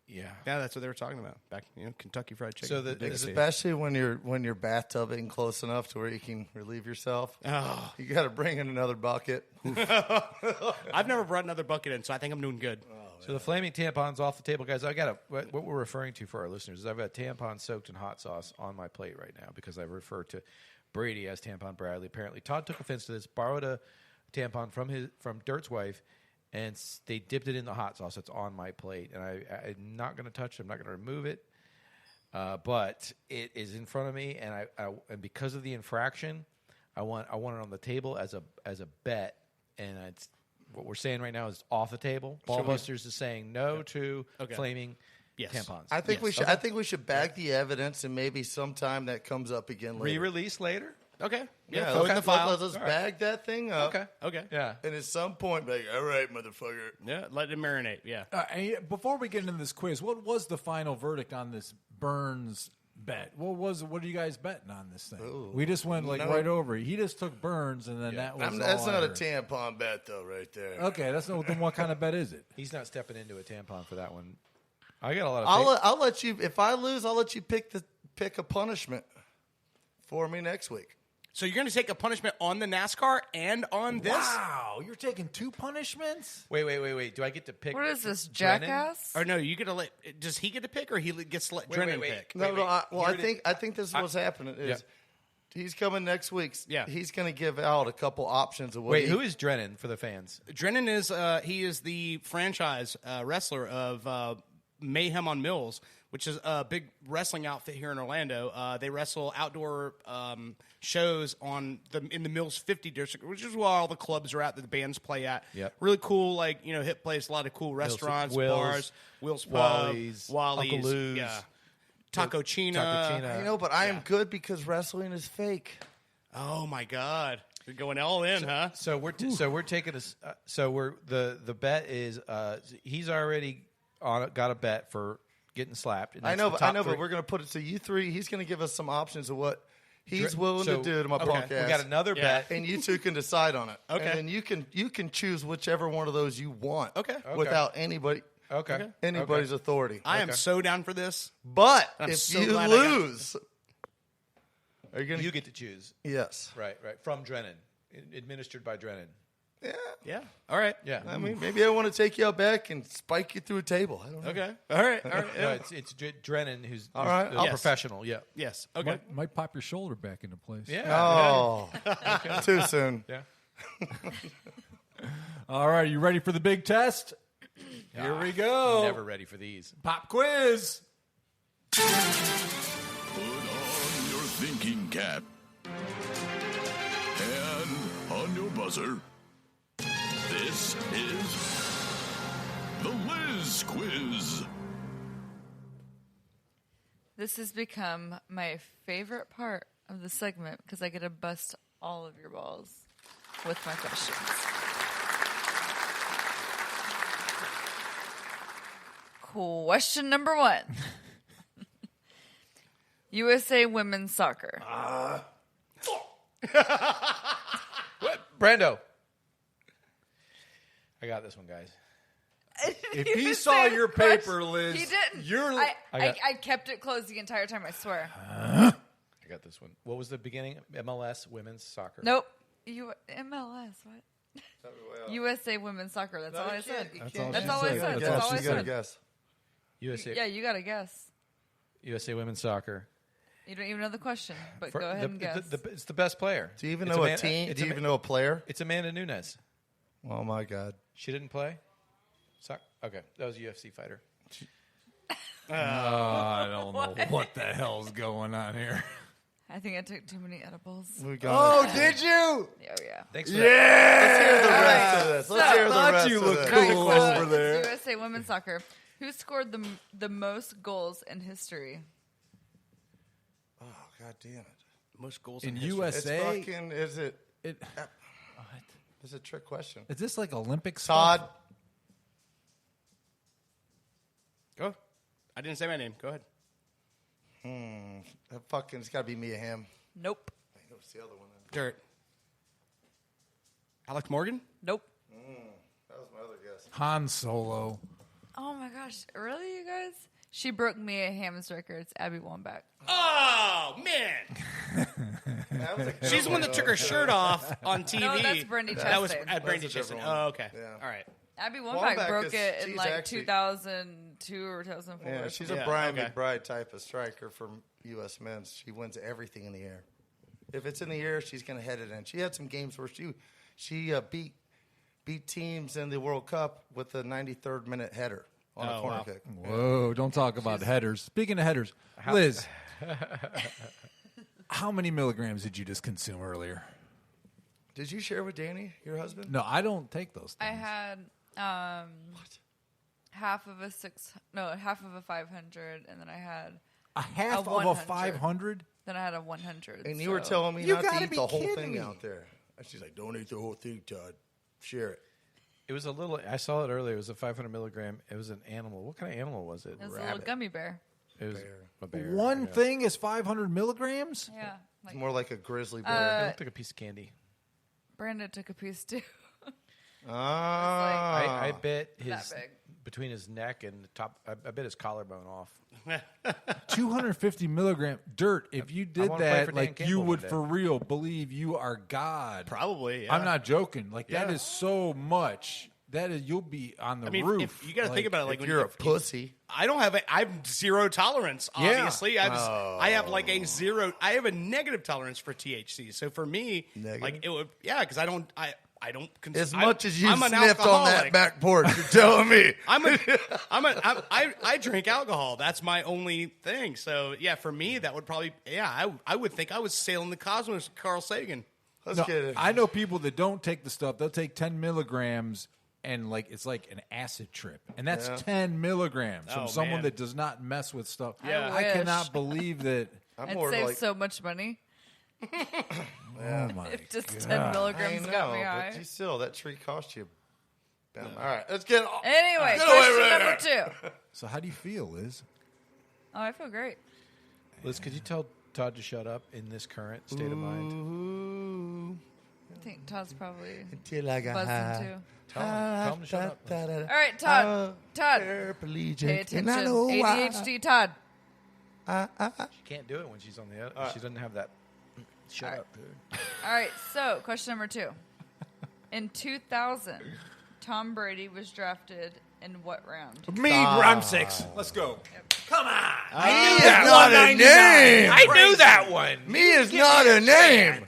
Yeah. Yeah, that's what they were talking about back. Kentucky Fried Chicken. So Especially when you're bathtubing close enough to where you can relieve yourself. Oh. You got to bring in another bucket. I've never brought another bucket in, so I think I'm doing good. So the flaming tampon's off the table, guys. What we're referring to for our listeners is I've got tampon soaked in hot sauce on my plate right now because I refer to Brady as Tampon Bradley. Apparently, Todd took offense to this, borrowed a tampon from Dirt's wife, and they dipped it in the hot sauce that's on my plate. And I'm not going to touch it. I'm not going to remove it. But it is in front of me, and and because of the infraction, I want it on the table as a bet. And it's what we're saying right now is off the table. Ballbusters is saying no to flaming tampons. I think we should. I think we should bag the evidence, and maybe sometime that comes up again later. Re-release later. Okay. Yeah, throw it in the file. Let's bag that thing up. Okay. Yeah. And at some point, be like, all right, motherfucker. Yeah, let it marinate. Yeah. And before we get into this quiz, what was the final verdict on this Burns bet? What are you guys betting on this thing? Ooh. We just went right over it. He just took Burns, and then that was That's all I not a heard. tampon bet, though, right there. Okay, that's not. Then what kind of bet is it? He's not stepping into a tampon for that one. I got a lot of. I'll let you. If I lose, I'll let you pick a punishment for me next week. So you're going to take a punishment on the NASCAR and on this? Wow, you're taking two punishments? Wait. Do I get to pick? What is this, Drennan? jackass? Or no, you get to let. Does he get to pick, or he gets to let Drennan pick? No. I think this is what's happening. Is he's coming next week? Yeah. He's going to give out a couple options of what. Wait, who is Drennan for the fans? Drennan is he is the franchise wrestler of Mayhem on Mills, which is a big wrestling outfit here in Orlando. They wrestle outdoor shows in the Mills 50 district, which is where all the clubs are at that the bands play at. Yep. Really cool, hip place, a lot of cool restaurants, Will's, bars, Will's Pub, Wally's, Wally's, Uncle Lou's, Taco China. I know, but I am good because wrestling is fake. Oh my God, you're going all in, huh? So we're taking this. The bet is he's already got a bet for getting slapped. And I know, that's but the top three. we're going to put it to you three. He's going to give us some options of what he's willing to do to my punk ass. We got another bet, and you two can decide on it. Okay. And then you can choose whichever one of those you want. Okay. Without anybody's authority. I am so down for this. But I'm if so you glad I got it. lose, are you going you get to choose. Yes. Right. From Drennan, administered by Drennan. Yeah. All right. Yeah. I mean, maybe I want to take you out back and spike you through a table. I don't know. Okay. All right. No, it's Drennan who's right. the Yes. professional. Yeah. Yes. Okay. Might pop your shoulder back into place. Yeah. Oh, too soon. Yeah. All right, you ready for the big test? Here we go. Never ready for these. Pop quiz. Put on your thinking cap. And on your buzzer. This is the Lizz Quiz. This has become my favorite part of the segment because I get to bust all of your balls with my questions. Question number 1. USA women's soccer. What? Brando. I got this one, guys. If he saw your paper, Liz, he didn't. You're. I kept it closed the entire time, I swear. I got this one. What was the beginning? MLS women's soccer. Nope. MLS, what? USA women's soccer. That's all I said. That's all I said. That's all I She's got to said. guess. USA. Yeah, you got to guess. USA women's soccer. You don't even know the question, but go ahead and guess. It's the best player. Do you even know a team? Do you even know a player? It's Amanda Nunes. Oh, my God. She didn't play? Okay, that was a UFC fighter. I don't know what the hell's going on here. I think I took too many edibles. Oh, did you? Oh, yeah. Thanks for Let's hear the rest of this. Let's hear the rest you of looked this. cool over there. It's USA women's soccer. Who scored the most goals in history? Oh, God damn it. Most goals In history. USA? It's fucking, is it? It, It's a trick question. is this like Olympic Todd. stuff? Go. I didn't say my name. Go ahead. That fucking, it's got to be Mia Hamm. Nope. What's the other one? Dirt. Alex Morgan? Nope. That was my other guess. Han Solo. Oh my gosh, really, you guys? She broke Mia Hamm's record. It's Abby Wambach. Oh, man. That was a good She's the one that took her shirt off on TV. No, that's Brandy That was Chastain. at Brandy That's a different Chastain. one. Oh, okay. Yeah. All right. Abby Wambach Wambach broke is- it in she's like actually- 2002 or 2004. Yeah, or she's something. a Brian okay. McBride type of striker from U.S. men's. She wins everything in the air. If it's in the air, she's going to head it in. She had some games where she beat teams in the World Cup with a 93rd minute header on a corner kick. Whoa, don't talk about headers. Speaking of headers, Liz, how many milligrams did you just consume earlier? Did you share with Danny, your husband? No, I don't take those I things. had half of a 500, and then I had A half of a 100. 500? Then I had a 100. And you were so- telling me You not to gotta eat be the whole kidding thing me. out there. And she's like, don't eat the whole thing, Todd. Share it. It was a little. I saw it earlier. It was a 500 milligram. It was an animal. What kind of animal was it? It was a little gummy bear. It was a bear. One yeah. thing is 500 milligrams? Yeah. It's Like, more like a grizzly It bear. looked like a piece of candy. Brando took a piece too. Ah. I bet his That big. between his neck and the top. I bet his collarbone off. 250 milligram dirt. If you did wanna play that, for Dan like Campbell you one would day. for real believe you are God. Probably, yeah. I'm not joking. Like that Yeah. is so much. That is, you'll be on the I mean, roof. if you got to think about it. Like If when you're a pussy. I don't have. I'm zero tolerance. Yeah. Obviously, I have like a zero. I have a negative tolerance for THC. So for me, Negative? like it would. Yeah, because I don't. I don't. As much as you I'm an sniffed on that alcoholic. back porch, you're telling me. I drink alcohol. That's my only thing. So yeah, for me, that would probably. Yeah, I would think I was sailing the cosmos with Carl Sagan. Let's No, get it. I know people that don't take the stuff. They'll take 10 milligrams, and like it's like an acid trip, and that's 10 milligrams from Oh, someone man. that does not mess with stuff. Yeah. I wish. cannot believe that. I'm I'd more save like, so much money Oh my! if just 10 I milligrams got me know, high. but you still, that tree cost you. All right, let's get on. Anyway, Get away question with number it. 2. So how do you feel, Liz? Oh, I feel great. Liz, could you tell Todd to shut up in this current state of mind? Ooh, I think Todd's probably until I got buzzing high. too. Tell him to shut up. All right, Todd. Todd, Paraplegic, pay and I attention. know why. ADHD, Todd. She can't do it when she's on the other. She doesn't have that. Shut All right. up, dude. All right, so question number 2. In 2000, Tom Brady was drafted in what round? Me, round 6. Let's go. Come on. Me is not a name. I knew that one. Me is not a name.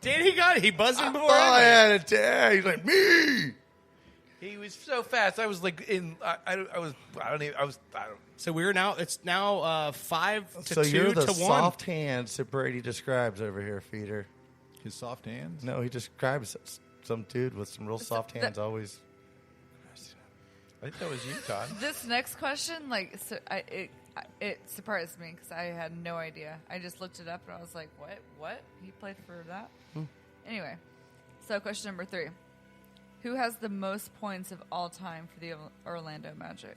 He buzzed in before. Oh, I I did. had a tag. He's like, me. He was so fast. I was like I don't. So we're now. It's now 5 to So 2 you're the to 1. soft hands that Brady describes over here, Feeder. His soft hands. No, he describes some dude with some real soft hands always. I think that was you, Todd. This next question, like, so it surprised me because I had no idea. I just looked it up and I was like, what? What? He played for that? Anyway, so question number 3. Who has the most points of all time for the Orlando Magic?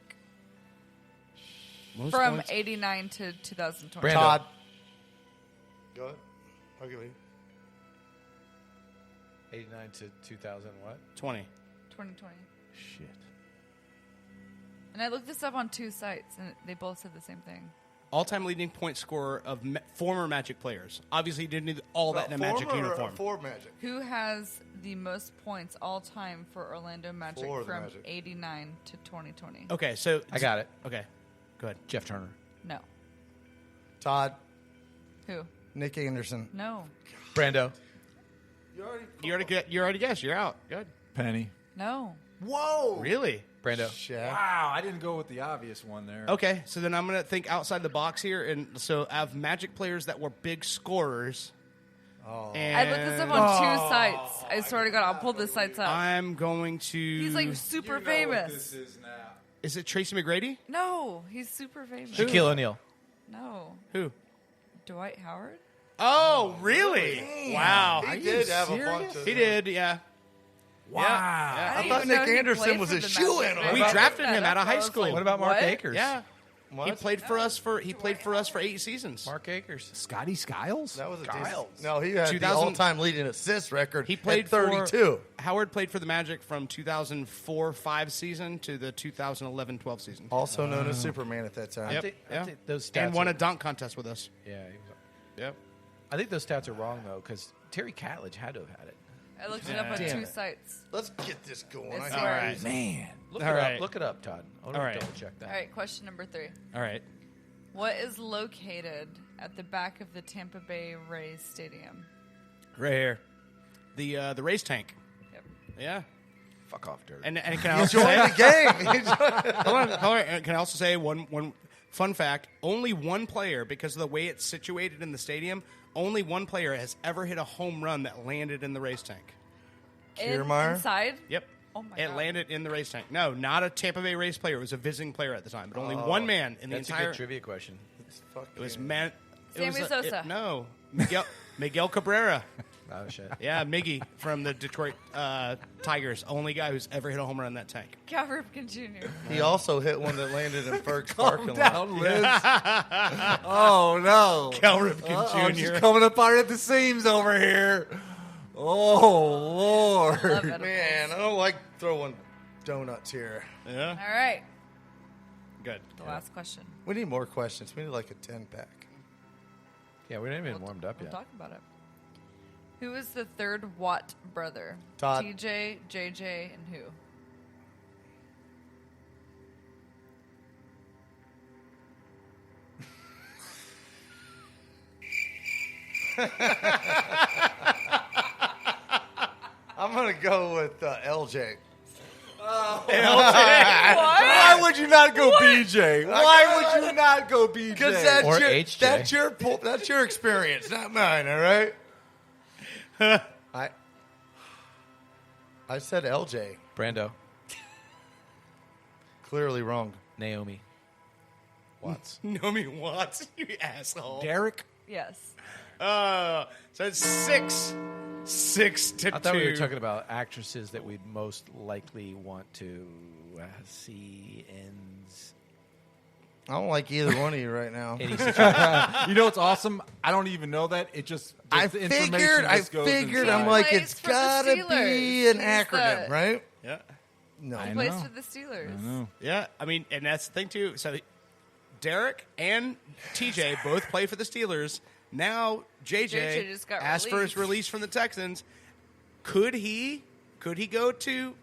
Most From points? 89 to 2020. Brando. Todd. Go ahead. I'll give you. 89 to 2000. What? 20. 2020. Shit. And I looked this up on 2 sites, and they both said the same thing. All-time leading point scorer of former Magic players. Obviously, he didn't do all that in a Magic uniform. For Magic. Who has the most points all time for Orlando Magic For the from Magic. 89 to 2020? Okay, so I got it. Okay, go ahead. Jeff Turner. No. Todd, Who? Nick Anderson. No. Brando. You already guessed. You're out. Good. Penny. No. Whoa. Really? Brando. Shaq. Wow, I didn't go with the obvious one there. Okay, so then I'm going to think outside the box here, and so I have Magic players that were big scorers. Oh. I looked this up on 2 sites. I swear to God, I'll pull the sites up. I'm going to. He's like super famous. This is now. Is it Tracy McGrady? No, he's super famous. Shaquille O'Neal. No. Who? Dwight Howard? Oh, really? Wow. He did have a bunch of. He did, yeah. Wow. Yeah. I thought Nick Anderson was a shoe-in. We drafted him out of high school. What about Mark What? Akers? Yeah. He played for us for 8 seasons. Mark Akers. Scotty Skiles? That was a Giles. decent. No, he had the 2000 all-time leading assist record. He played at 32. Howard played for the Magic from 2004-05 season to the 2011-12 season. Also known as Superman at that time. Yep. I think those stats And won are- a dunk contest with us. Yeah. he was- Yep. I think those stats are wrong though, because Terry Catledge had to have had it. I looked it up on Damn 2 it. sites. Let's get this going. It's I where- All right. Man. Look All it right. up. Look it up, Todd. I'll All right. double check that. All right, question number 3. All right. What is located at the back of the Tampa Bay Rays Stadium? Right here. The race tank. Yep. Yeah. Fuck off, Dirk. And can I also Join say, the game. hold on. And can I also say one fun fact? Only one player, because of the way it's situated in the stadium, only one player has ever hit a home run that landed in the race tank. Kiermaier? Inside? Yep. Oh my It God. landed in the race tank. No, not a Tampa Bay race player. It was a visiting player at the time. But only one man in the That's a entire. good trivia question. It was man. Sammy Sosa. No, Miguel Cabrera. Oh shit. Yeah, Miggy from the Detroit Tigers. Only guy who's ever hit a home run in that tank. Cal Ripken Jr. He also hit one that landed in Ferg's parking lot. Down, Liz. Oh, no. Cal Ripken Uh-oh, Jr. she's coming apart at the seams over here. Oh, Lord. Love edibles. Man, I don't like throwing donuts here. Yeah, All right. good. The last question. We need more questions. We need like a 10-pack. Yeah, we didn't even warmed up We'll yet. talk about it. Who is the third Watt brother? Todd. TJ, JJ, and who? I'm going to go with LJ. Why would you not go BJ? Why would you not go BJ? Because Or HJ. that's your experience, not mine, all right? I said LJ. Brando. Clearly wrong. Naomi. Watts. Naomi Watts, you asshole. Derek? Yes. So it's 6 to 2. I thought we were talking about actresses that we'd most likely want to see in I don't like either one of you right now. any situation. You know what's awesome? I don't even know that. It just I the information just goes figured. inside. I'm like, Plays it's for the gotta be Steelers. an He's acronym, the- right? Yeah. No. I He plays know. for the Steelers. I know. Yeah, I mean, and that's the thing, too. So Derek and TJ both play for the Steelers. Now JJ just got asked for his released. release from the Texans. Could he go to...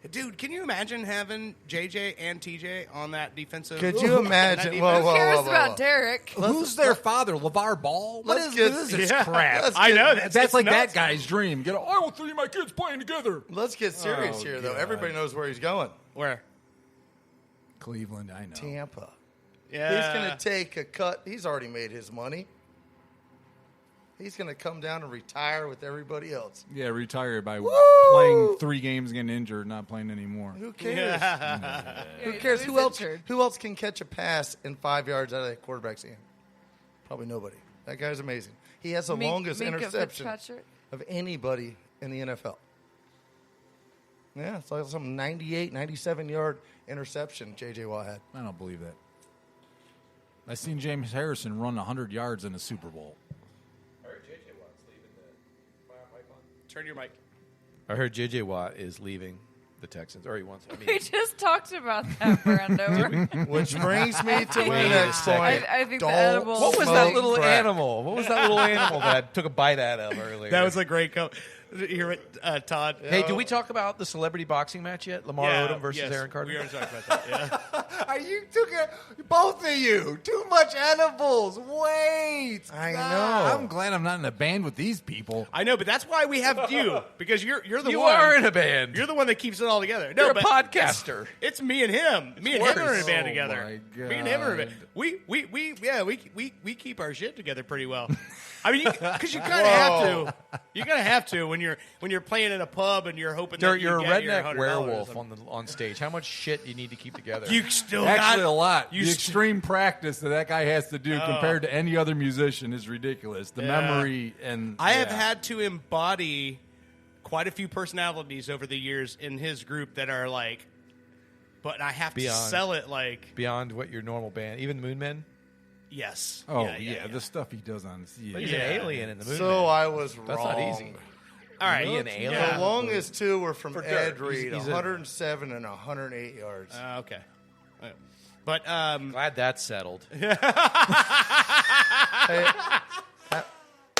Dude, can you imagine having JJ and TJ on that defensive... Could you on that imagine? defense? Whoa, Who whoa, cares whoa, whoa, about whoa. Derek? Who's their father? LeVar Ball? What let's is get- this? Is Yeah. crap. I know. That's it's like nuts. that guy's dream. Get, I want 3 of my kids playing together. Let's get serious Oh, here, though. God. Everybody knows where he's going. Where? Cleveland, I know. Tampa. Yeah. He's going to take a cut. He's already made his money. He's going to come down and retire with everybody else. Yeah, retired by Woo! playing 3 games, getting injured, not playing anymore. Who cares? Yeah, Who you cares? know Who he's else? injured. Who else can catch a pass in 5 yards out of that quarterback's hand? Probably nobody. That guy's amazing. He has the longest Minka interception Fitzpatrick? of anybody in the NFL. Yeah, it's like some 98, 97-yard interception J.J. Watt had. I don't believe that. I seen James Harrison run 100 yards in a Super Bowl. Turn your mic. I heard JJ Watt is leaving the Texans, or he wants. I We mean, just talked about that, Brando. Which brings me to my Wait a next second. point. I think the Don't edibles- what was that smoke little crack. animal? What was that little animal that I took a bite out of earlier? That was a great You hear it, Todd? Hey, did we talk about the celebrity boxing match yet? Lamar Odom versus yes, Aaron Carter? We already talked about that, yeah. Are you both of you? Too much edibles. Wait. I Stop. know. I'm glad I'm not in a band with these people. I know, but that's why we have you, because you're the You one. are in a band. You're the one that keeps it all together. You're a but podcaster. It's me and him. Me and him are in a band Oh, together. my Me and him are in a band. God. We keep our shit together pretty well. I mean, because you kind of have to. You kind of have to when you're playing in a pub and you're hoping that You're a you get your redneck $100 werewolf on stage. How much shit do you need to keep together? You still Actually, got a lot. You The extreme practice that guy has to do compared to any other musician is ridiculous. The memory and I have had to embody quite a few personalities over the years in his group that are like, but I have to sell it like beyond what your normal band, even Moon Men. yes. Oh yeah. the stuff he does on. Yeah. But he's an alien in the Moon So Men. I was wrong. That's not easy. All right. Be an alien. Yeah. The longest two were from For Ed dirt. Reed, He's 107 and 108 yards. Okay. But Glad that's settled. Hey,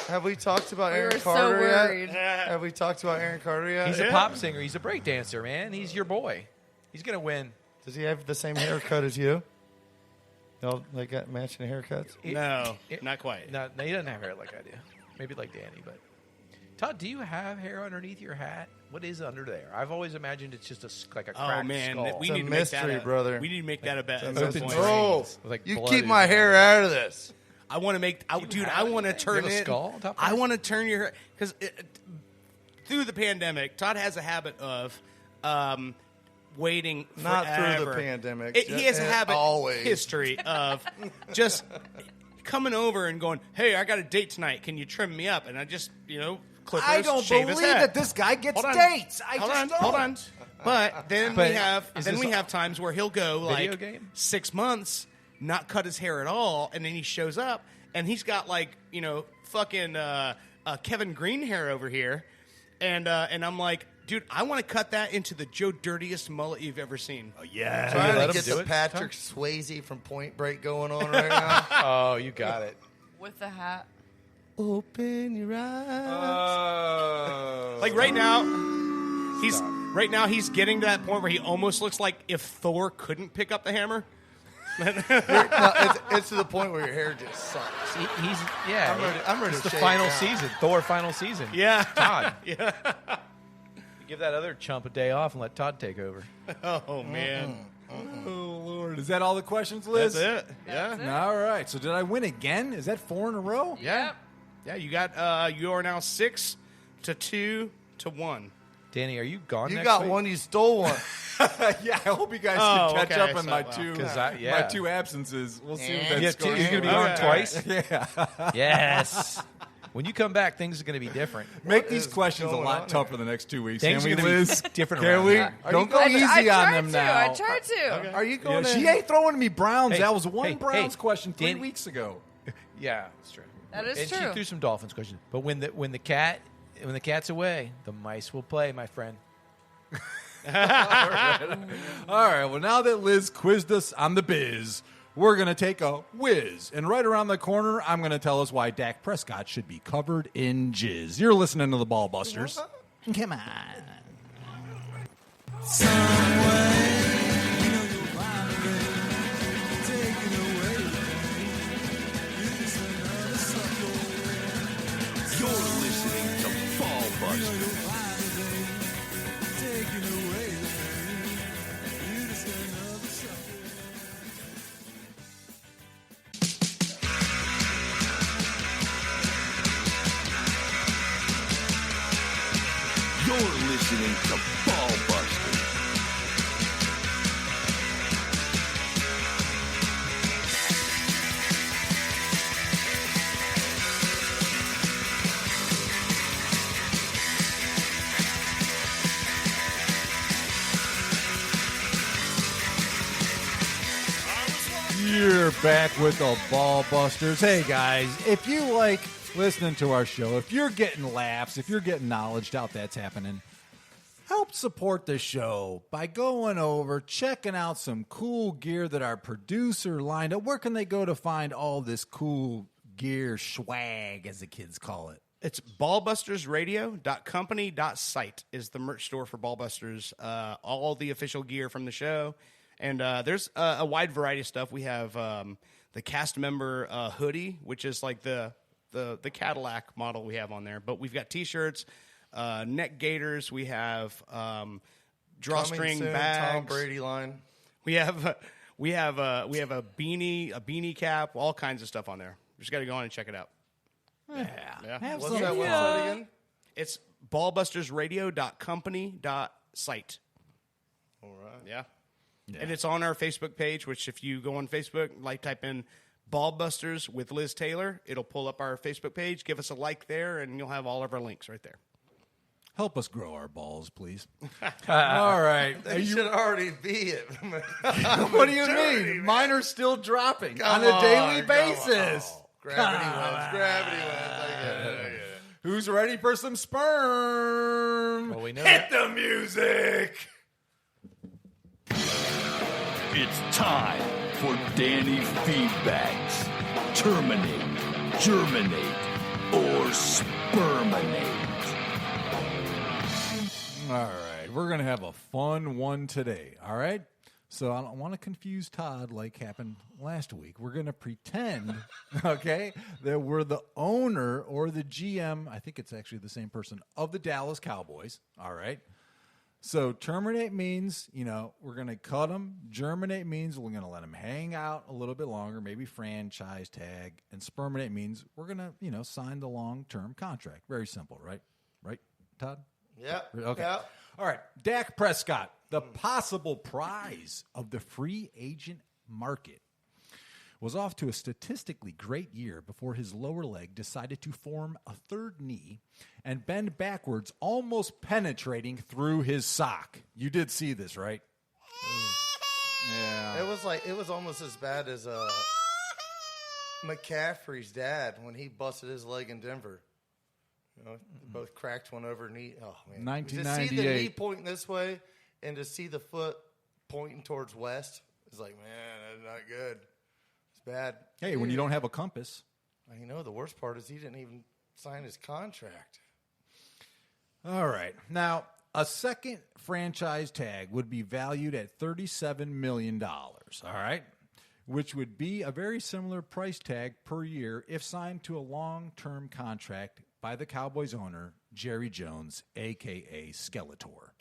have we talked about We Aaron were so Carter worried. yet? Have we taled about Aaron Carter yet? He's a pop singer. He's a break dancer, man. He's your boy. He's gonna win. Does he have the same haircut as you? No, they got matching haircuts. no, not quite. No, he doesn't have hair like I do. Maybe like Danny, but Todd, do you have hair underneath your hat? What is under there? I've always imagined it's just like a cracked Oh man, skull. we It's a need to mystery, make that brother. We need to make that a bet. at open some point. drain. Oh, With, like, you blood keep is my in hair there. out of this. I want to make, dude. I want to turn You have a it. skull on top of I it? want to turn your hair because through the pandemic, Todd has a habit of waiting. Not through the forever. pandemic. He has a habit, Always. history of just coming over and going, "Hey, I got a date tonight. Can you trim me up?" And I just, clippers, I don't shave believe his head. that this guy gets Hold on. dates. Hold on. But then But we is this have times where he'll go video like game? 6 months, not cut his hair at all, and then he shows up and he's got like fucking Kevin Green hair over here, and I'm like, dude, I want to cut that into the Joe Dirtiest mullet you've ever seen. Oh yeah, Trying let to him get do the it, Patrick Swayze from Point Break going on right now. Oh, you got it. With the hat. Open your eyes. like right now, he's getting to that point where he almost looks like if Thor couldn't pick up the hammer. No, it's to the point where your hair just sucks. He's I'm ready It's to the shave final now. season. Thor final season. Yeah, Todd. Yeah. Give that other chump a day off and let Todd take over. Oh man, Oh Lord, is that all the questions, Liz? that's it. Yeah, That's it. All right. So did I win again? Is that 4 in a row? yeah. You got. You are now 6 to 2 to 1. Danny, are you gone You next got week? one, you stole one. Yeah, I hope you guys Oh, can catch okay, up on so, my well, two 'cause my two absences. We'll see what Yeah, that's You're going to be Okay. gone twice? Yeah. Yes. When you come back, things are going to be different. Make What these is questions a going lot on tougher the next 2 weeks. Things Can are we, gonna be Liz? different Can around we? here. Don't go easy I on tried them to. now. I tried to. Are you Yeah, going she ain't throwing me Browns. Hey, That was one hey, Browns hey, question 3 Danny- weeks ago. Yeah, that's true. That is and true. she threw some Dolphins questions. But when the cat's away, the mice will play, my friend. All right. Well, now that Liz quizzed us on the biz, we're going to take a whiz. And right around the corner, I'm going to tell us why Dak Prescott should be covered in jizz. You're listening to the Ball Busters. Come on. You're listening to Ball Busters. You're listening to Ball Busters. You're back with the Ball Busters. Hey, guys, if you like listening to our show, if you're getting laughs, if you're getting knowledge out that's happening, help support the show by going over, checking out some cool gear that our producer lined up. Where can they go to find all this cool gear swag, as the kids call it? It's ballbustersradio.company.site is the merch store for Ballbusters. All the official gear from the show. And there's a wide variety of stuff. We have the cast member hoodie, which is like the Cadillac model we have on there. But we've got T-shirts, neck gaiters. We have drawstring bags. Tom Brady line. We have a beanie cap, all kinds of stuff on there. You just got to go on and check it out. Yeah. What's that website again? It's ballbustersradio.company.site. All right. Yeah. And it's on our Facebook page, which if you go on Facebook, type in Ballbusters with Liz Taylor, it'll pull up our Facebook page. Give us a like there, and you'll have all of our links right there. Help us grow our balls, please. All right. They should already be it. What do you mean? Mine are still dropping on a daily basis. Gravity wins. Gravity wins. I get it. Who's ready for some sperm? Well, we know Hit the music. It's time for Danny Feedbacks. Terminate, germinate, or sperminate. All right. We're going to have a fun one today. All right. So I don't want to confuse Todd like happened last week. We're going to pretend, okay, that we're the owner or the GM. I think it's actually the same person of the Dallas Cowboys. All right. So terminate means, we're going to cut them. Germinate means we're going to let them hang out a little bit longer, maybe franchise tag. And sperminate means we're going to, sign the long-term contract. Very simple, right? Right, Todd? Yeah. Okay. Yeah. All right. Dak Prescott, the possible prize of the free agent market, was off to a statistically great year before his lower leg decided to form a third knee and bend backwards, almost penetrating through his sock. You did see this, right? Yeah. It was almost as bad as McCaffrey's dad when he busted his leg in Denver. Both cracked one over knee. Oh man! 1998. To see the knee pointing this way and to see the foot pointing towards west, it's like, man, that's not good. It's bad. Hey, when you don't have a compass. The worst part is he didn't even sign his contract. All right. Now, a second franchise tag would be valued at $37 million, all right, which would be a very similar price tag per year if signed to a long-term contract by the Cowboys owner, Jerry Jones, a.k.a. Skeletor.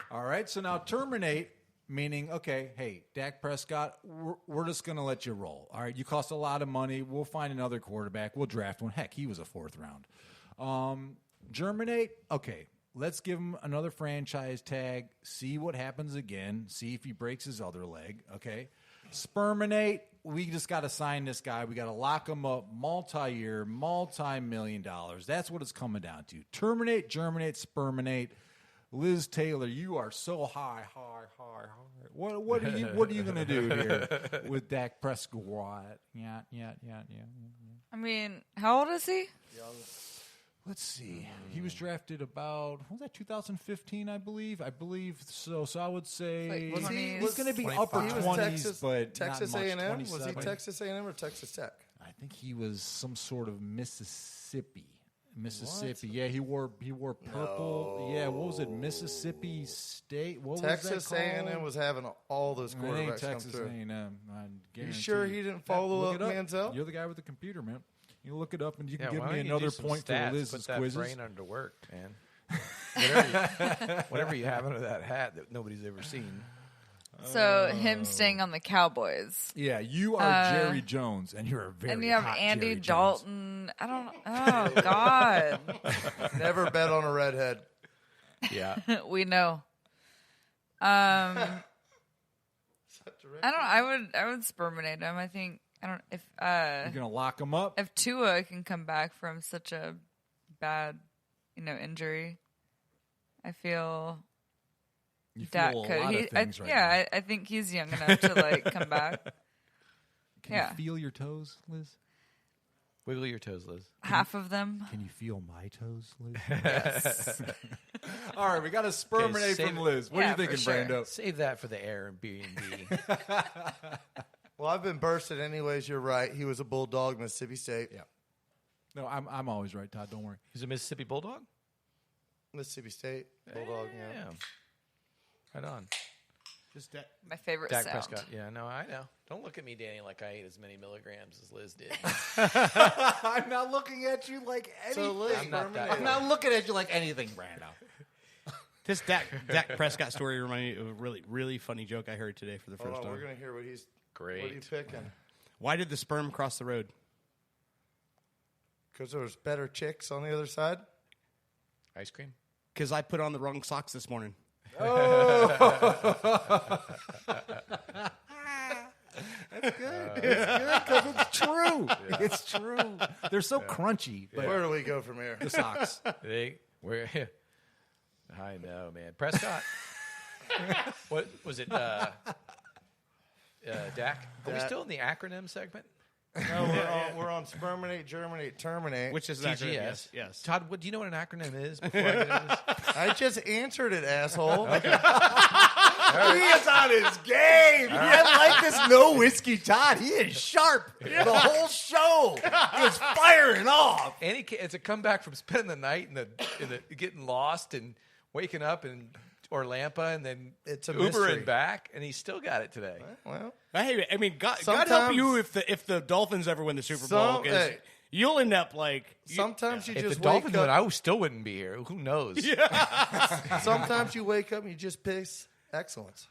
All right, so now terminate, meaning, okay, hey, Dak Prescott, we're just going to let you roll. All right, you cost a lot of money. We'll find another quarterback. We'll draft one. Heck, he was a fourth round. Germinate, okay, let's give him another franchise tag, see what happens again, see if he breaks his other leg, okay? Sperminate, we just got to sign this guy. We got to lock him up multi-year, multi-million dollars. That's what it's coming down to. Terminate, germinate, sperminate. Liz Taylor, you are so high. What are you going to do here with Dak Prescott? Yeah. I mean, how old is he? Young. Let's see. He was drafted about, what was that, 2015, I believe? I believe so. So I would say Like, he's going to be 25. upper He was 20s, but Texas not much. A&M. Was he 27. Texas A&M or Texas Tech? I think he was some sort of Mississippi. Yeah, he wore purple. Yeah, what was it? Mississippi State. What Texas was that called? A&M was having all those It ain't quarterbacks come Texas through. A&M. I You sure he didn't follow Look up it up. Manziel? You're the guy with the computer, man. You look it up, and you can Yeah, give why me don't you another do some point stats, for Liz's put that quizzes. brain under work, man. Whatever you have under that hat that nobody's ever seen. So him staying on the Cowboys. Yeah, you are Jerry Jones, and you're a very And you have hot Andy Jerry Jones. Dalton. I don't. Oh God. Never bet on a redhead. Yeah. We know. I would sperminate him. I think. I don't if You're gonna lock him up. if Tua can come back from such a bad, injury. I feel You Dak feel a could. lot of things right now. I think he's young enough to come back. Can yeah. you feel your toes, Liz? Wiggle your toes, Liz. Half of them. Can you feel my toes, Liz? Yes. All right, we got a sperminate save from it. Liz. What are Yeah, you thinking, for sure. Brando? Save that for the Airbnb. Well, I've been bursted anyways. You're right. He was a Bulldog, Mississippi State. Yeah. No, I'm always right, Todd. Don't worry. He's a Mississippi Bulldog? Mississippi State Bulldog. Yeah. Right on. Just My favorite Dak sound. Prescott. Yeah, no, I know. Don't look at me, Danny, like I ate as many milligrams as Liz did. I'm not looking at you like anything. So Liz, I'm not looking at you like anything, Brando. This Dak Prescott story reminded me of a really, really funny joke I heard today for the first time. We're gonna hear what he's Great. What are you picking? Why did the sperm cross the road? Because there was better chicks on the other side. Ice cream? Because I put on the wrong socks this morning. That's good. Because it's true. It's true. They're so crunchy. But Where do we go from here? the socks. Where? I know, man. Prescott. What was it? Dak? Are we still in the acronym segment? No, we're on sperminate, germinate, terminate. Which is TGS. Yes. Todd, do you know what an acronym is? Before I get into this? I just answered it, asshole. He is on his game. I like this no whiskey Todd. He is sharp. The whole show is firing off. And it's a comeback from spending the night in the getting lost and waking up in Orlampa and then It's a Ubering mystery. back, and he's still got it today. Well, I mean, God help Sometimes- you if the Dolphins ever win the Super Bowl, because hey. you'll end up like sometimes you If just the Dolphins wake win, up. I still wouldn't be here. Who knows? Sometimes you wake up and you just piss excellence.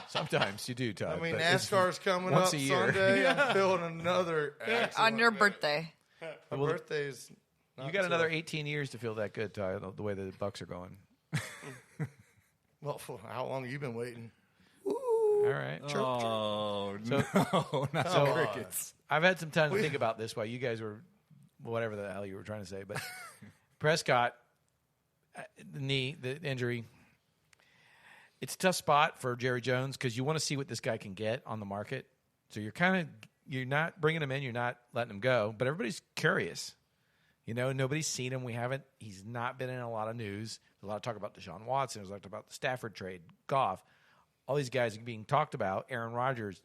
Sometimes you do, Todd. I mean, but it's NASCAR's coming once up a year. Sunday. I'm feeling another On your birthday. My birthday's. You got another 18 years to feel that good, Todd, the way the Bucks are going. Well, for how long have you been waiting? All right. Oh, no. Not crickets. I've had some time to think about this while you guys were, whatever the hell you were trying to say. But Prescott, the knee, the injury, it's a tough spot for Jerry Jones because you want to see what this guy can get on the market. So you're not bringing him in, you're not letting him go, but everybody's curious. You know, nobody's seen him. He's not been in a lot of news. There's a lot of talk about Deshaun Watson. There's a lot about the Stafford trade, Goff. All these guys are being talked about. Aaron Rodgers,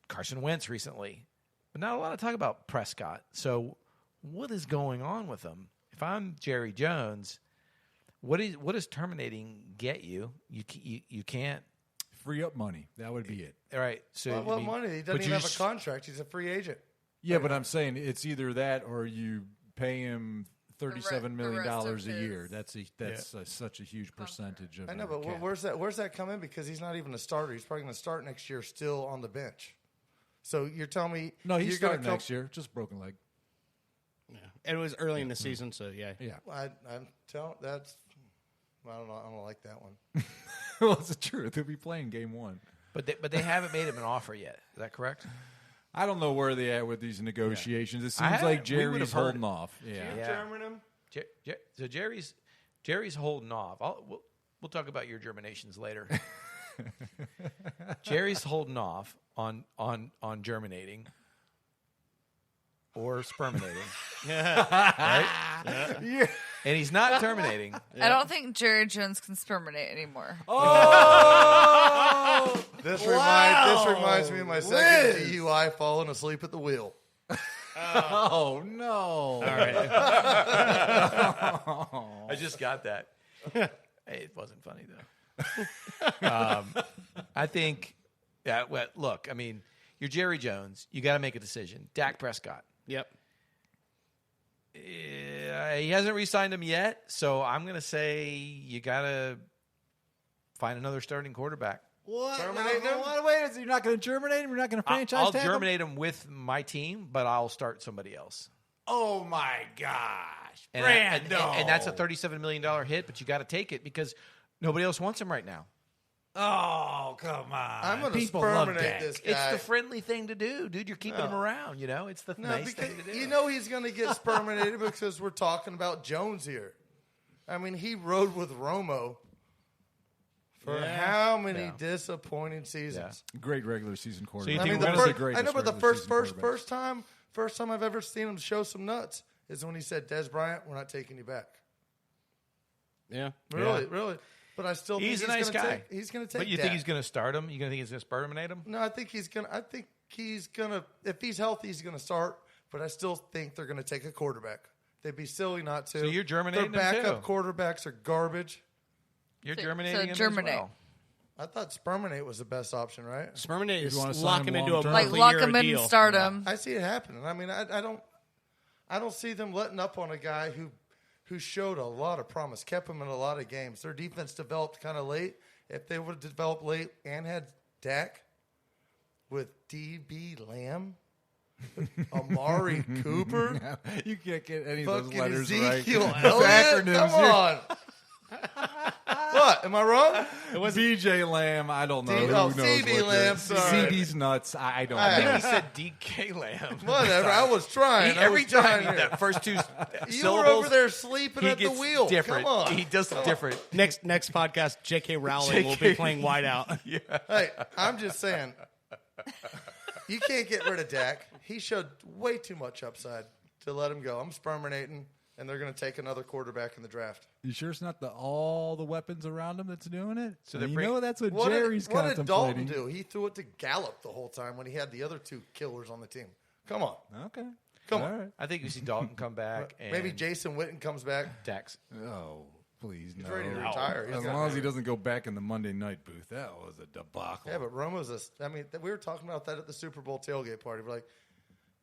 Carson Wentz recently. But not a lot of talk about Prescott. So what is going on with him? If I'm Jerry Jones, what does terminating get you? You can't. Free up money. That would be it. All right. So What money? He doesn't even have a contract. He's a free agent. Yeah, but I'm saying it's either that or you pay him $37 million a year. That's such a huge percentage of. I know, but cap. where's that come in? Because he's not even a starter. He's probably going to start next year, still on the bench. So you're telling me No, he's you're gonna starting next year. Just broken leg. it was early in the season, so yeah. Yeah. I'm telling that's. I don't know. I don't like that one. Well, it's the truth. He'll be playing game one. But they haven't made him an offer yet. Is that correct? I don't know where they at with these negotiations. It I seems like we would've Jerry's heard- holding off. Yeah. Yeah. German him. So Jerry's holding off. We'll talk about your germinations later. Jerry's holding off on germinating or sperminating, right? Yeah. And he's not terminating. I don't think Jerry Jones can sperminate anymore. Oh! This reminds me of my second DUI falling asleep at the wheel. Oh, no. All right. I just got that. It wasn't funny though. I think. Yeah. Well, look. I mean, you're Jerry Jones. You got to make a decision. Dak Prescott. Yep. He hasn't re-signed him yet, so I'm going to say you got to find another starting quarterback. What? Terminate him? Wait, you're not going to germinate him? You're not going to franchise I'll tag him? germinate him with my team, but I'll start somebody else. Oh, my gosh. And, and that's a $37 million hit, but you got to take it because nobody else wants him right now. Oh, come on. I'm going to People love sperminate Dak. this guy. It's the friendly thing to do, dude. You're keeping him around, It's the No, nice because thing to do. you know he's going to get sperminated because we're talking about Jones here. I mean, he rode with Romo for how many disappointing seasons? Great regular season quarterback. you I think mean, we're I know, but the regular season first time I've ever seen him show some nuts is when he said, "Des Bryant, we're not taking you back." Yeah. Really. But I still He's think a nice guy. He's going to take. But you Dak. think he's going to start him? You going to think he's going to sperminate him? No, I think he's going to. If he's healthy, he's going to start. But I still think they're going to take a quarterback. They'd be silly not to. So you're germinating Their them, backup too. quarterbacks are garbage. You're So germinating him as germinate. well. I thought sperminate was the best option, right? Sperminate is wanna sign lock him him into a long-term? Like lock multi-year him in deal. and start him. I see it happening. I mean, I don't see them letting up on a guy who showed a lot of promise, kept him in a lot of games. Their defense developed kind of late. If they would have developed late and had Dak with D.B. Lamb, Amari Cooper, You can't get any of those fucking letters Ezekiel right. Elliott, Acronyms come here. on. What? Am I wrong? BJ Lamb, I don't know. D- Who oh, knows CB what Lamb, the- sorry. CB's nuts. I don't I- know. He said DK Lamb. Whatever. I was trying. I Every was trying time here. that first two You syllables, were over there sleeping he at the gets wheel. different. Come on. He does different. Next podcast, J.K. Rowling will be playing wideout. Hey, I'm just saying, you can't get rid of Dak. He showed way too much upside to let him go. I'm sperminating, and they're going to take another quarterback in the draft. You sure it's not all the weapons around him that's doing it? So So they're you know that's what, What Jerry's did, what did Dalton contemplating. do? He threw it to Gallup the whole time when he had the other two killers on the team. Come on. Okay. Come All on. right. I think we see Dalton come back. And Maybe Jason Witten comes back. Dax. Oh, please, no. ready to retire. He's As got- long as he doesn't go back in the Monday night booth. That was a debacle. Yeah, but Romo's we were talking about that at the Super Bowl tailgate party. We're like,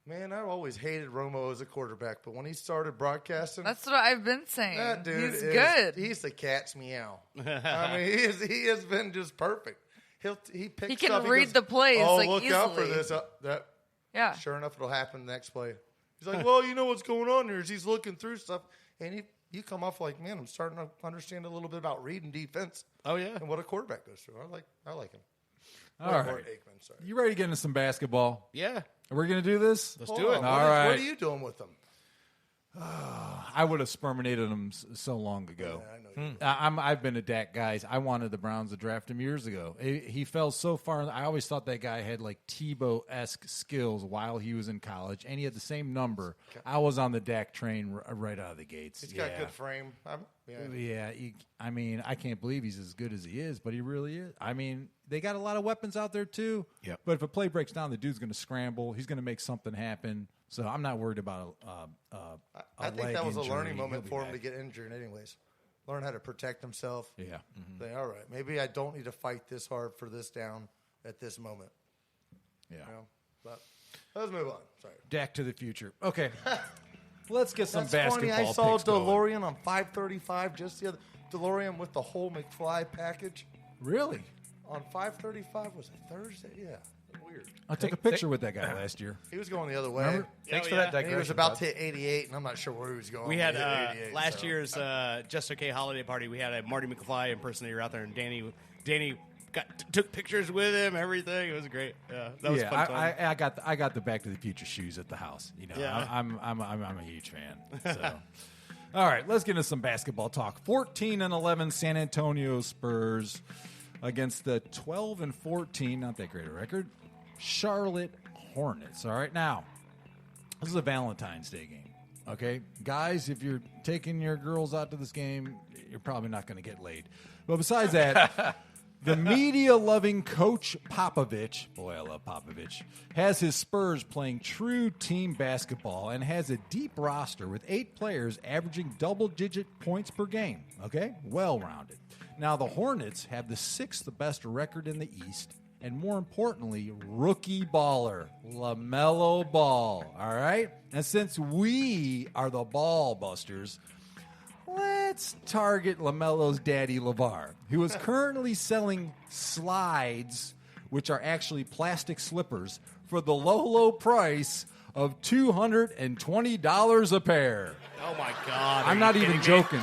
man, I always hated Romo as a quarterback, but when he started broadcasting, That's what I've been saying. that dude He's is good. He's the cat's meow. I mean, he has been just perfect. He picks He can up, read goes, the plays, Oh, like, look out for easily. this. That Yeah. sure enough, it'll happen next play. He's like, well, you know what's going on here is he's looking through stuff, and you come off like, man, I'm starting to understand a little bit about reading defense. Oh, yeah. And what a quarterback goes through. I like him. All Or right. Aikman, sorry. You ready to get into some basketball? Yeah. Are we going to do this? Let's Hold do it. on. All What right. are you doing with them? I would have sperminated him so long ago. I've been a Dak guy. I wanted the Browns to draft him years ago. He fell so far. I always thought that guy had like Tebow-esque skills while he was in college, and he had the same number. I was on the Dak train right out of the gates. He's got good frame. Yeah, I mean, I can't believe he's as good as he is, but he really is. I mean, they got a lot of weapons out there too. Yep. But if a play breaks down, the dude's going to scramble. He's going to make something happen. So I'm not worried about I think leg that was a injury. learning moment He'll be for him back. to get injured anyways. Learn how to protect himself. Yeah. Say, all right, maybe I don't need to fight this hard for this down at this moment. Yeah. You know? But let's move on. Sorry. Dak to the future. Okay. Let's get some That's basketball funny. I saw picks going. DeLorean on 535 just the other. DeLorean with the whole McFly package Really? on 535 was it Thursday? Yeah, weird. I took a picture with that guy last year. He was going the other way. Remember? Thanks Oh, for yeah. that And digression. he was about Todd. to hit 88, and I'm not sure where he was going. We had when he hit 88, last so. year's Just Okay holiday party. We had a Marty McFly impersonator out there, and Danny took pictures with him. Everything. It was great. Yeah, that was fun. Time. I got the Back to the Future shoes at the house. You know, Yeah. I'm a huge fan. So. All right, let's get into some basketball talk. 14-11 San Antonio Spurs against the 12-14, not that great a record, Charlotte Hornets. All right, now this is a Valentine's Day game. Okay, guys, if you're taking your girls out to this game, you're probably not going to get laid. But besides that. The media-loving Coach Popovich, boy, I love Popovich, has his Spurs playing true team basketball and has a deep roster with 8 players averaging double-digit points per game. Okay? Well-rounded. Now, the Hornets have the 6th best record in the East, and more importantly, rookie baller, LaMelo Ball. All right? And since we are the ball busters, let's target LaMelo's daddy, LeVar, who is currently selling slides, which are actually plastic slippers, for the low price of $220 a pair. Oh my God! I'm not even joking.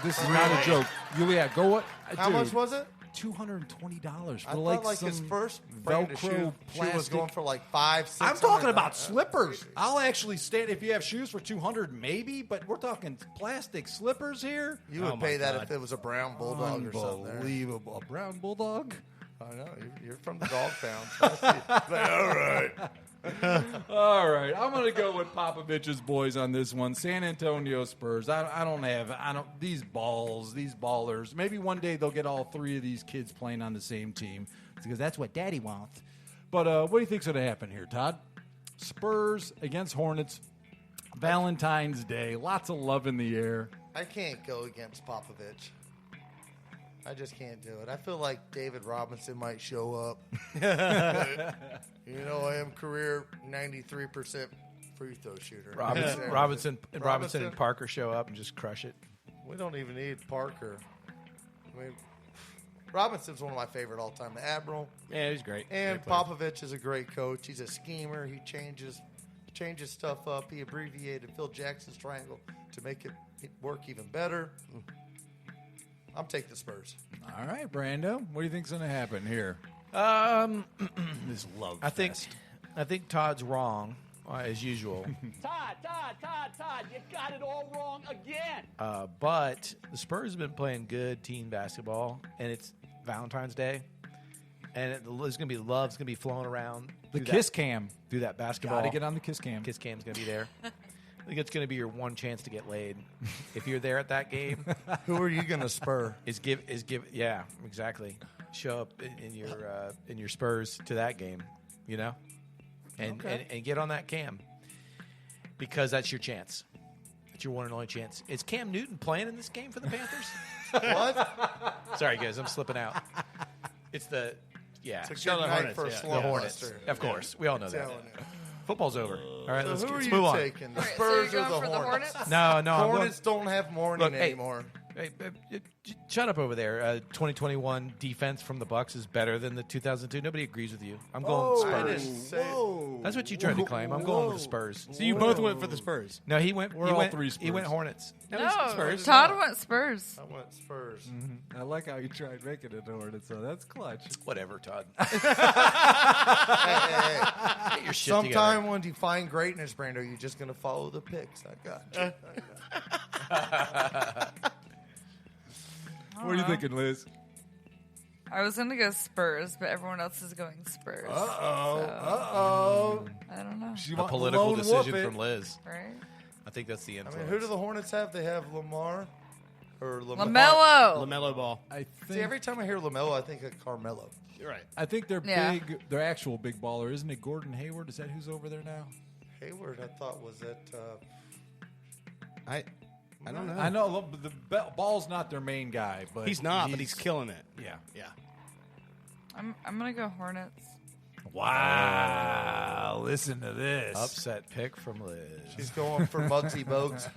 This is not a joke. Yulia, go what? How much was it? $220 for I like thought like some his first brand of Velcro shoe plastic. was going for like $500, $600. I'm talking about slippers. I'll actually stand if you have shoes for $200, maybe, but we're talking plastic slippers here. You would pay that if it was a brown bulldog or something. Unbelievable. A brown bulldog? I know you're from the dog pound. So I see. Like, all right, All right, I'm going to go with Popovich's boys on this one. San Antonio Spurs. I don't these ballers. Maybe one day they'll get all three of these kids playing on the same team because that's what Daddy wants. But what do you think's going to happen here, Todd? Spurs against Hornets. Valentine's Day. Lots of love in the air. I can't go against Popovich. I just can't do it. I feel like David Robinson might show up. I am career 93% free throw shooter. Robinson and Parker show up and just crush it. We don't even need Parker. I mean, Robinson's one of my favorite all-time. The Admiral. Yeah, he's great. And Great player. Popovich is a great coach. He's a schemer. He changes stuff up. He abbreviated Phil Jackson's triangle to make it work even better. I'm taking the Spurs. All right, Brando. What do you think's going to happen here? This love fest. I think Todd's wrong, as usual. Todd, you got it all wrong again. But the Spurs have been playing good team basketball, and it's Valentine's Day. And there's going to be love. It's going to be flowing around. The kiss cam. Through that basketball. Got to get on the kiss cam. Kiss cam's going to be there. I think it's going to be your one chance to get laid. If you're there at that game, who are you going to spur? Yeah, exactly. Show up in your Spurs to that game, and get on that cam because that's your chance. That's your one and only chance. Is Cam Newton playing in this game for the Panthers? What? Sorry, guys, I'm slipping out. It's the It's a good night for a the Hornets. Of course, we all know that. Football's over. All right, so let's who move are on. you taking? The Spurs so or the Hornets? No, Hornets don't have morning anymore. Hey, shut up over there. 2021 defense from the Bucks is better than the 2002. Nobody agrees with you. I'm going Spurs. That's what you tried to claim. I'm going with the Spurs. So you both went for the Spurs. No, he went. We're he all went, three Spurs. He went Hornets. No, Spurs. Todd went Spurs. I went Spurs. I like how you tried making it Hornets, so that's clutch. Whatever, Todd. Hey. Get your shit Sometime together. when you find greatness, Brando, you're just going to follow the picks. I got you. What are you thinking, Liz? I was going to go Spurs, but everyone else is going Spurs. Uh-oh. I don't know. A political decision from Liz. Right? I think that's the I influence. mean, who do the Hornets have? They have Lamar or LaMelo. LaMelo Ball. I See, think every time I hear LaMelo, I think of Carmelo. You're right. I think their Yeah. their actual big baller, isn't it Gordon Hayward? Is that who's over there now? Hayward, I thought, was at I don't know. I know the ball's not their main guy, but He's not, but he's killing it. Yeah. Yeah. I'm going to go Hornets. Wow! Listen to this. Upset pick from Liz. She's going for Muggsy Bogues.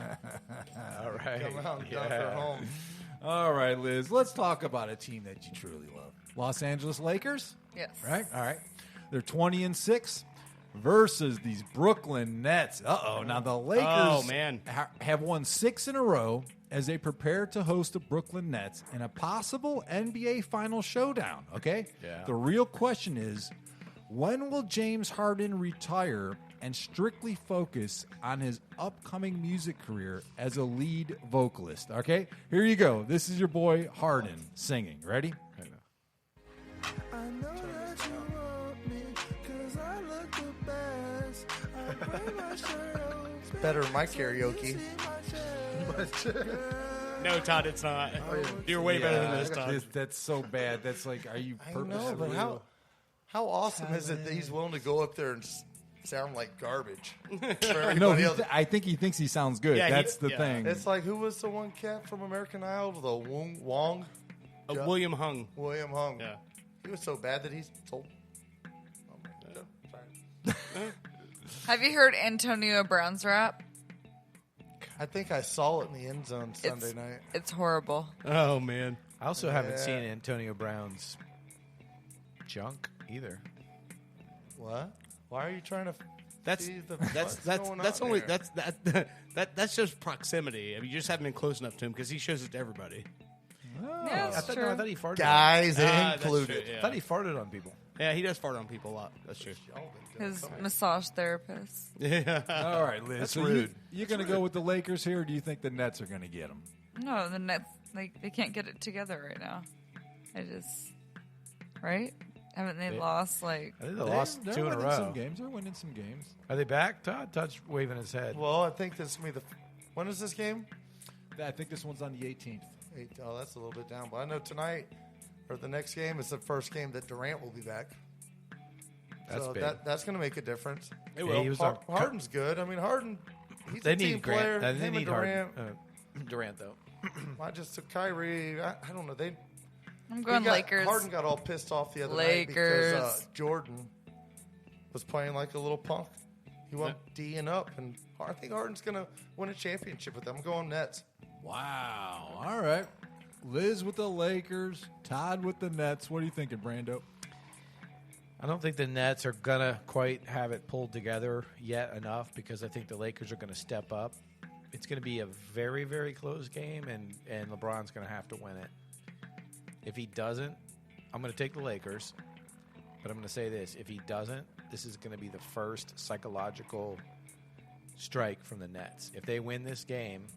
All right. Come out and dunk her home. All right, Liz. Let's talk about a team that you truly love. Los Angeles Lakers. Yes. Right. All right. They're 20-6 versus these Brooklyn Nets. Now the Lakers have won 6 in a row as they prepare to host the Brooklyn Nets in a possible NBA final showdown. Okay? Yeah. The real question is, when will James Harden retire and strictly focus on his upcoming music career as a lead vocalist? Okay? Here you go. This is your boy Harden singing. Ready? I know that you want me, 'cause I look the best. I wear my shirt open. It's better than my karaoke. No, Todd, it's not. You're way better than this, Todd. That's so bad. That's like, are you I purposely? know, but how awesome is it that he's willing to go up there and sound like garbage for everybody else? I think he thinks he sounds good. Yeah, That's the thing. It's like, who was the one cat from American Idol? The Wong? William Hung. William Hung. Yeah. He was so bad that he's told. Have you heard Antonio Brown's rap? I think I saw it in the end zone Sunday night. It's horrible. Oh, man. I also haven't seen Antonio Brown's junk either. What? Why are you trying to? That's just proximity. I mean, you just haven't been close enough to him because he shows it to everybody. Yeah, I that's thought, true. no, I thought he farted. Guys That's included. true, I yeah. thought he farted on people. Yeah, he does fart on people a lot. That's true. His massage therapist. Yeah. All right, Liz. That's so rude. You're going to go with the Lakers here, or do you think the Nets are going to get them? No, the Nets, they can't get it together right now. Right? Haven't they lost like? I think they lost They're 2 in a winning row. some games. They're winning some games. Are they back, Todd? Todd's waving his head. Well, I think this is going to be when is this game? I think this one's on the 18th. Oh, that's a little bit down. But I know tonight or the next game is the first game that Durant will be back. That's so big. that's going to make a difference. It will. He was Harden's good. I mean, Harden, he's They a team need player. Grant. They Him need and Durant. Harden. Durant, though. I just took Kyrie. I don't know. I'm going Lakers. Harden got all pissed off the other Lakers. night because Jordan was playing like a little punk. He went D'ing up, and I think Harden's going to win a championship with them. I'm going Nets. Wow. All right. Liz with the Lakers, Todd with the Nets. What are you thinking, Brando? I don't think the Nets are going to quite have it pulled together yet enough because I think the Lakers are going to step up. It's going to be a very, very close game, and LeBron's going to have to win it. If he doesn't, I'm going to take the Lakers. But I'm going to say this. If he doesn't, this is going to be the first psychological strike from the Nets. If they win this game,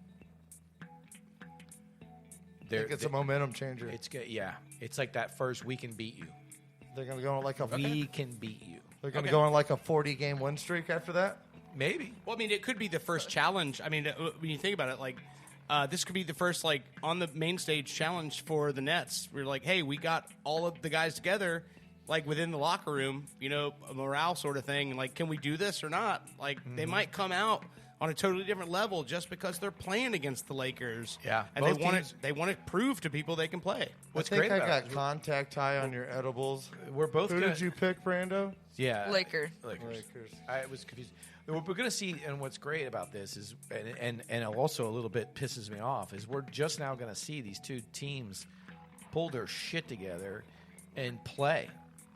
I think it's a momentum changer. It's good. Yeah. It's like that first we can beat you. They're going to go on like a We can beat you. They're going to go on like a 40-game win streak after that. Maybe. Well, I mean, it could be the first challenge. I mean, when you think about it, like this could be the first like on the main stage challenge for the Nets. We're like, hey, we got all of the guys together, like within the locker room, you know, a morale sort of thing. Like, can we do this or not? Like, they might come out on a totally different level just because they're playing against the Lakers. Yeah, and they want to prove to people they can play. What's I think great I about got contact high on your edibles. We're both Who gonna, did you pick, Brando? Yeah, Lakers. I was confused. What we're going to see, and what's great about this is, and also a little bit pisses me off, is we're just now going to see these two teams pull their shit together and play.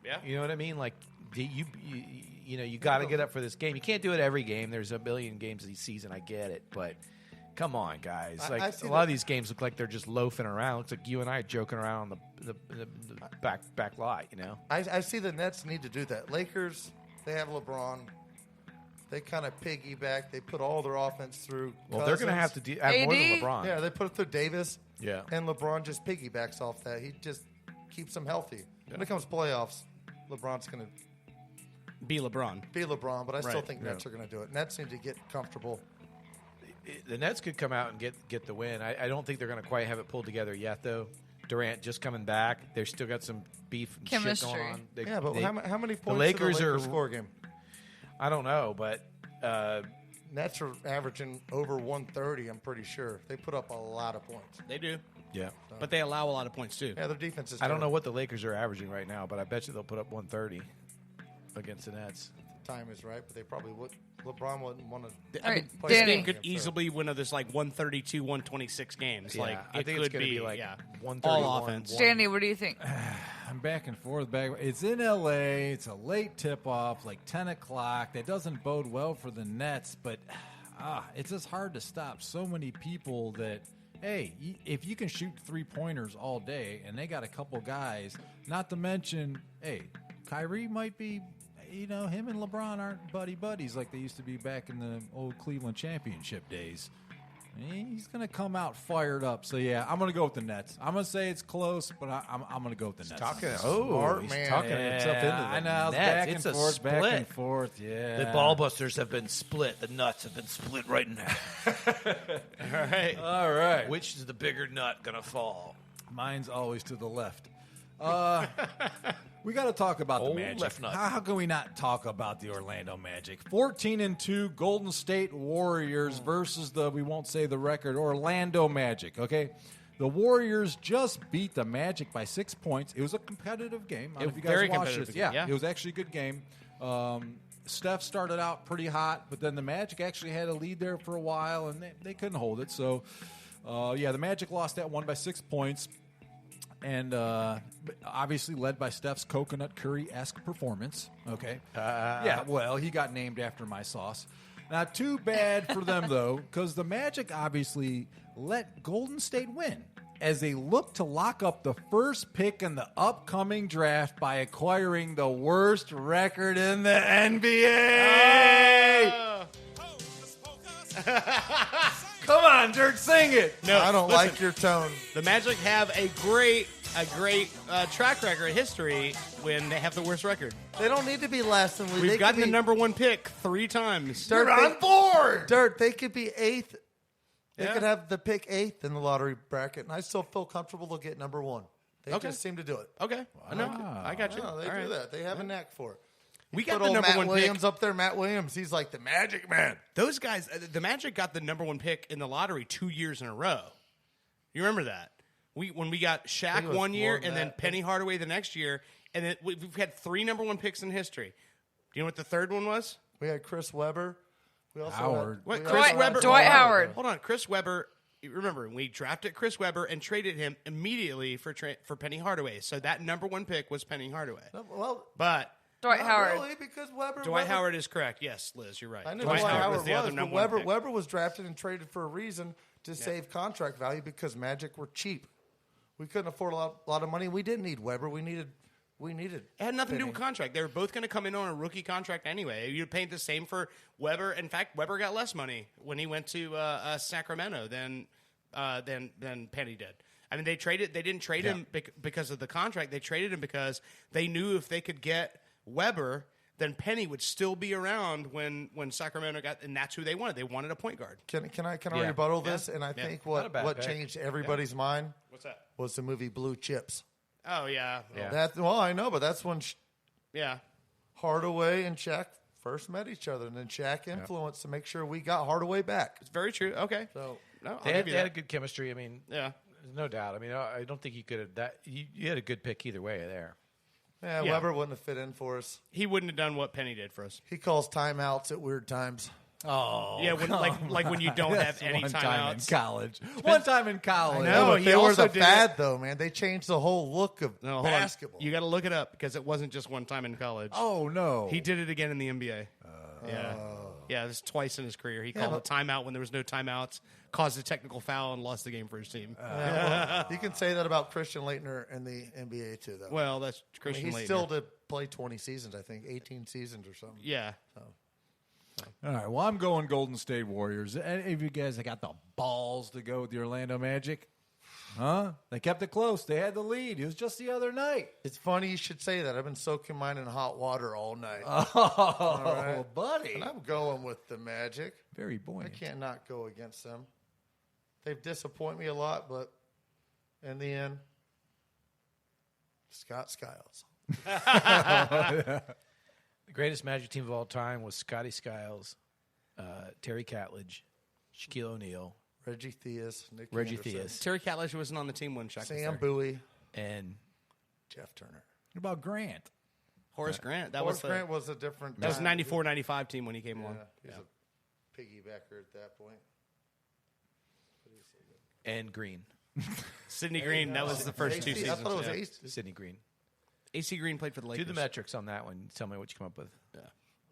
Yeah, you know what I mean? Like you know, you got to get up for this game. You can't do it every game. There's a billion games this season. I get it, but come on, guys. Like a lot of these games look like they're just loafing around. Looks like you and I joking around on the back lot. You know, I see the Nets need to do that. Lakers, they have LeBron. They kind of piggyback. They put all their offense through. Well, they're going to have to have more than LeBron. Yeah, they put it through Davis. Yeah, and LeBron just piggybacks off that. He just keeps them healthy. When it comes to playoffs, LeBron's going to be LeBron. But I still think Nets are going to do it. Nets need to get comfortable. The Nets could come out and get the win. I don't think they're going to quite have it pulled together yet, though. Durant just coming back. They've still got some beef and Chemistry. shit going on. But how many points the Lakers did the are score game? I don't know, but Nets are averaging over 130, I'm pretty sure. They put up a lot of points. They do. Yeah. But they allow a lot of points, too. Yeah, their defense is I don't know what the Lakers are averaging right now, but I bet you they'll put up 130 against the Nets. The time is right, but they probably would. LeBron wouldn't want to. I mean, this game could easily win of this like 132, 126 games. Yeah, like I think could it's going to be like 131. all offense. Danny, what do you think? I'm back and forth. It's in L.A. It's a late tip-off, like 10 o'clock. That doesn't bode well for the Nets, but it's just hard to stop so many people that, hey, if you can shoot three-pointers all day and they got a couple guys, not to mention, hey, Kyrie might be, you know, him and LeBron aren't buddies like they used to be back in the old Cleveland championship days. He's going to come out fired up. So, yeah, I'm going to go with the Nets. I'm going to say it's close, but I'm going to go with the Nets. Talking himself into the I know. Nets. Back It's and a forth, split. back and forth. Yeah. The ballbusters have been split. The nuts have been split right in half. All right. Which is the bigger nut going to fall? Mine's always to the left. We got to talk about the Old Magic. left nut. How can we not talk about the Orlando Magic? 14-2 Golden State Warriors versus we won't say the record, Orlando Magic, okay? The Warriors just beat the Magic by 6 points. It was a competitive game. I don't know if you guys Very watched competitive this. game, yeah. It was actually a good game. Steph started out pretty hot, but then the Magic actually had a lead there for a while, and they couldn't hold it. So, the Magic lost that one by 6 points. And obviously led by Steph's coconut curry-esque performance. Okay. Yeah, well, he got named after my sauce. Not too bad for them, though, because the Magic obviously let Golden State win as they look to lock up the first pick in the upcoming draft by acquiring the worst record in the NBA. Come on, Dirk, sing it. No, I don't listen. like your tone. The Magic have a great a great track record history when they have the worst record. They don't need to be last in the league. We've They gotten could the be- number one pick 3 times. Dirt, You're on board. Dirt, they could be 8th. They Yeah. could have the pick 8th in the lottery bracket, and I still feel comfortable they'll get number 1. They Okay. just seem to do it. Okay. I know. I got you. No, they All do right. that. They have a knack for it. We You got put the old number Matt one Williams pick. up there. Matt Williams, he's like the magic man. Those guys, the Magic got the number one pick in the lottery 2 years in a row. You remember that? When we got I Shaq think it was one year more than and then that. Penny Hardaway the next year, and then we've had 3 number one picks in history. Do you know what the third one was? We had Chris Webber. We also Howard. Had, What, we Chris also had Webber. Dwight Howard. Hold on, Chris Webber. Remember, we drafted Chris Webber and traded him immediately for Penny Hardaway. So that number one pick was Penny Hardaway. Well, But Dwight not Howard. really, because Webber. Dwight Howard is correct. Yes, Liz, you're right. I knew Dwight Howard was the other but number one pick. Webber was drafted and traded for a reason to save contract value because Magic were cheap. We couldn't afford a lot of money. We didn't need Webber. We needed. It had nothing to do with contract. They were both going to come in on a rookie contract anyway. You'd pay the same for Webber. In fact, Webber got less money when he went to Sacramento than Penny did. I mean, they didn't trade him because of the contract. They traded him because they knew if they could get Webber, then Penny would still be around when Sacramento got, and that's who they wanted. They wanted a point guard. Can I Yeah. rebuttal this? And I Yeah. think Not a bad what pick. changed everybody's mind What's that? was the movie Blue Chips. Oh yeah, Yeah. I know, but that's when yeah. Hardaway and Shaq first met each other, and then Shaq influenced to make sure we got Hardaway back. It's very true. Okay, So no, I'll They give had, you they had a that. good chemistry. I mean, Yeah. there's no doubt. I mean, I don't think you could have that. You had a good pick either way there. yeah, Yeah. Webber wouldn't have fit in for us. He wouldn't have done what Penny did for us. He calls timeouts at weird times. Oh, Yeah, when, like when you don't have That's any one time in timeouts. college. One time in college. No, but he they were also the did fad, it- though, man. They changed the whole look of No, hold basketball. on. You got to look it up because it wasn't just one time in college. Oh no. He did it again in the NBA. Yeah, this is twice in his career. He called a timeout when there was no timeouts, caused a technical foul, and lost the game for his team. You can say that about Christian Laettner in the NBA, too, though. Well, that's I mean, Christian he Laettner. still did play 20 seasons, I think, 18 seasons or something. Yeah. All right. Well, I'm going Golden State Warriors. Any of you guys that got the balls to go with the Orlando Magic? Huh? They kept it close. They had the lead. It was just the other night. It's funny you should say that. I've been soaking mine in hot water all night. Oh, right. buddy. And I'm going with the Magic. Very I buoyant. can't not go against them. They've disappointed me a lot, but in the end, Scott Skiles. The greatest Magic team of all time was Scotty Skiles, Terry Catledge, Shaquille O'Neal, Reggie Theus, Nick Reggie Anderson, Theus, Terry Catledge wasn't on the team when Shaq was Sam there. Bowie, and Jeff Turner. What about Grant? Horace Grant. That Horace was Grant was a different that was time. 94-95 team when he came along. He was a piggybacker at that point. and Green. Sidney Green. That was the first 2 AC, seasons. I thought it was yeah. Ace. Sidney Green. AC Green played for the Do Lakers. the metrics on that one. Tell me what you come up with.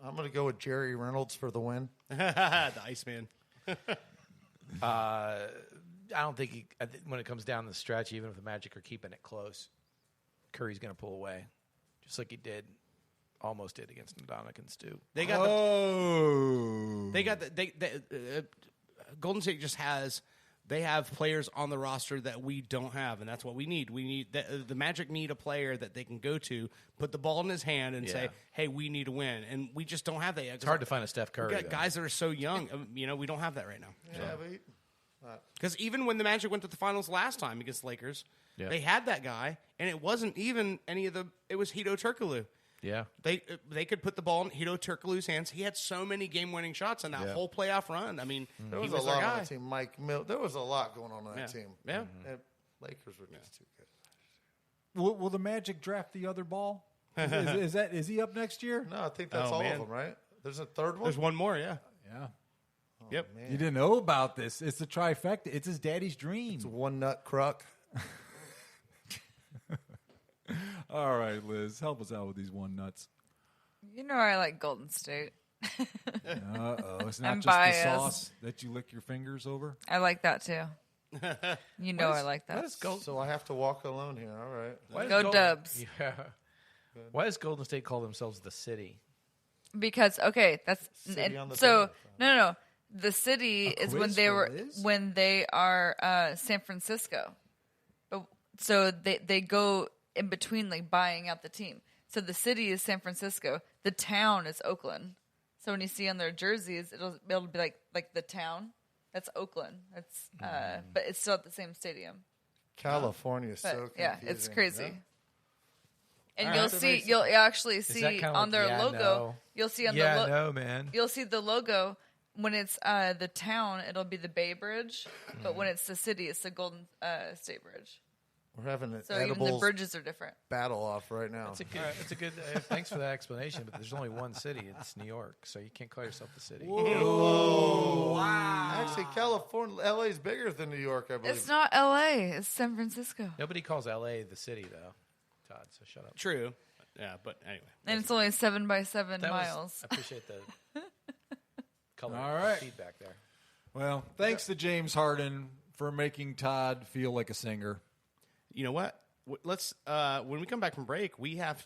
I'm going to go with Jerry Reynolds for the win. The Iceman. I don't think when it comes down the stretch, even if the Magic are keeping it close, Curry's going to pull away, just like he almost did against Ndamukong and Stu. They got Golden State just has. They have players on the roster that we don't have, and that's what we need. We need the Magic need a player that they can go to, put the ball in his hand, and say, "Hey, we need to win." And we just don't have that yet. It's hard to find a Steph Curry. We got though. guys that are so young. We don't have that right now. Yeah, but Because even when the Magic went to the finals last time against the Lakers, Yeah. they had that guy, and it wasn't even any of the. It was Hito Turkoglu. Yeah. They could put the ball in Hito Turkoglu's hands. He had so many game-winning shots in that whole playoff run. I mean, there he was a their lot guy. on the team. Mike Mill. There was a lot going on that Yeah. team. Yeah. And Lakers were just too good. Will the Magic draft the other ball? Is he up next year? No, I think that's Oh, all man. of them, right? There's a third one. There's one more, yeah. Yeah. Yep. You didn't know about this. It's the trifecta. It's his daddy's dream. It's one nut cruck. All right, Liz, help us out with these one nuts. You know I like Golden State. Uh-oh. It's not I'm just biased. the sauce that you lick your fingers over? I like that too. You know I like that. Why does So I have to walk alone here. All right. why does Go Golden- Dubs. Yeah. Why does Golden State call themselves the city? Because that's City on the so Bay. no. The city A is when quiz they for were Liz? when they are San Francisco. But so they go in between, like buying out the team. So the city is San Francisco, the town is Oakland. So when you see on their jerseys, it'll be like the town. That's Oakland. That's but it's still at the same stadium. California is so But confusing. yeah, it's crazy. Yeah. And you'll actually see kinda on their logo. no. You'll see on Yeah, the no, man. You'll see the logo when it's the town. It'll be the Bay Bridge, but when it's the city, it's the Golden State Bridge. We're having an So even the edibles bridges are different. battle off right now. It's a good. Thanks for that explanation. But there's only one city. It's New York, so you can't call yourself the city. Whoa. Wow. Actually, California, LA is bigger than New York, I believe. It's not L.A. It's San Francisco, Nobody calls L.A. the city, though. Todd, so shut up. True. Yeah, but anyway. and it's only 7 by 7 That was- miles. I appreciate the color All right. feedback there. Well, thanks to James Harden for making Todd feel like a singer. You know what? Let's when we come back from break, we have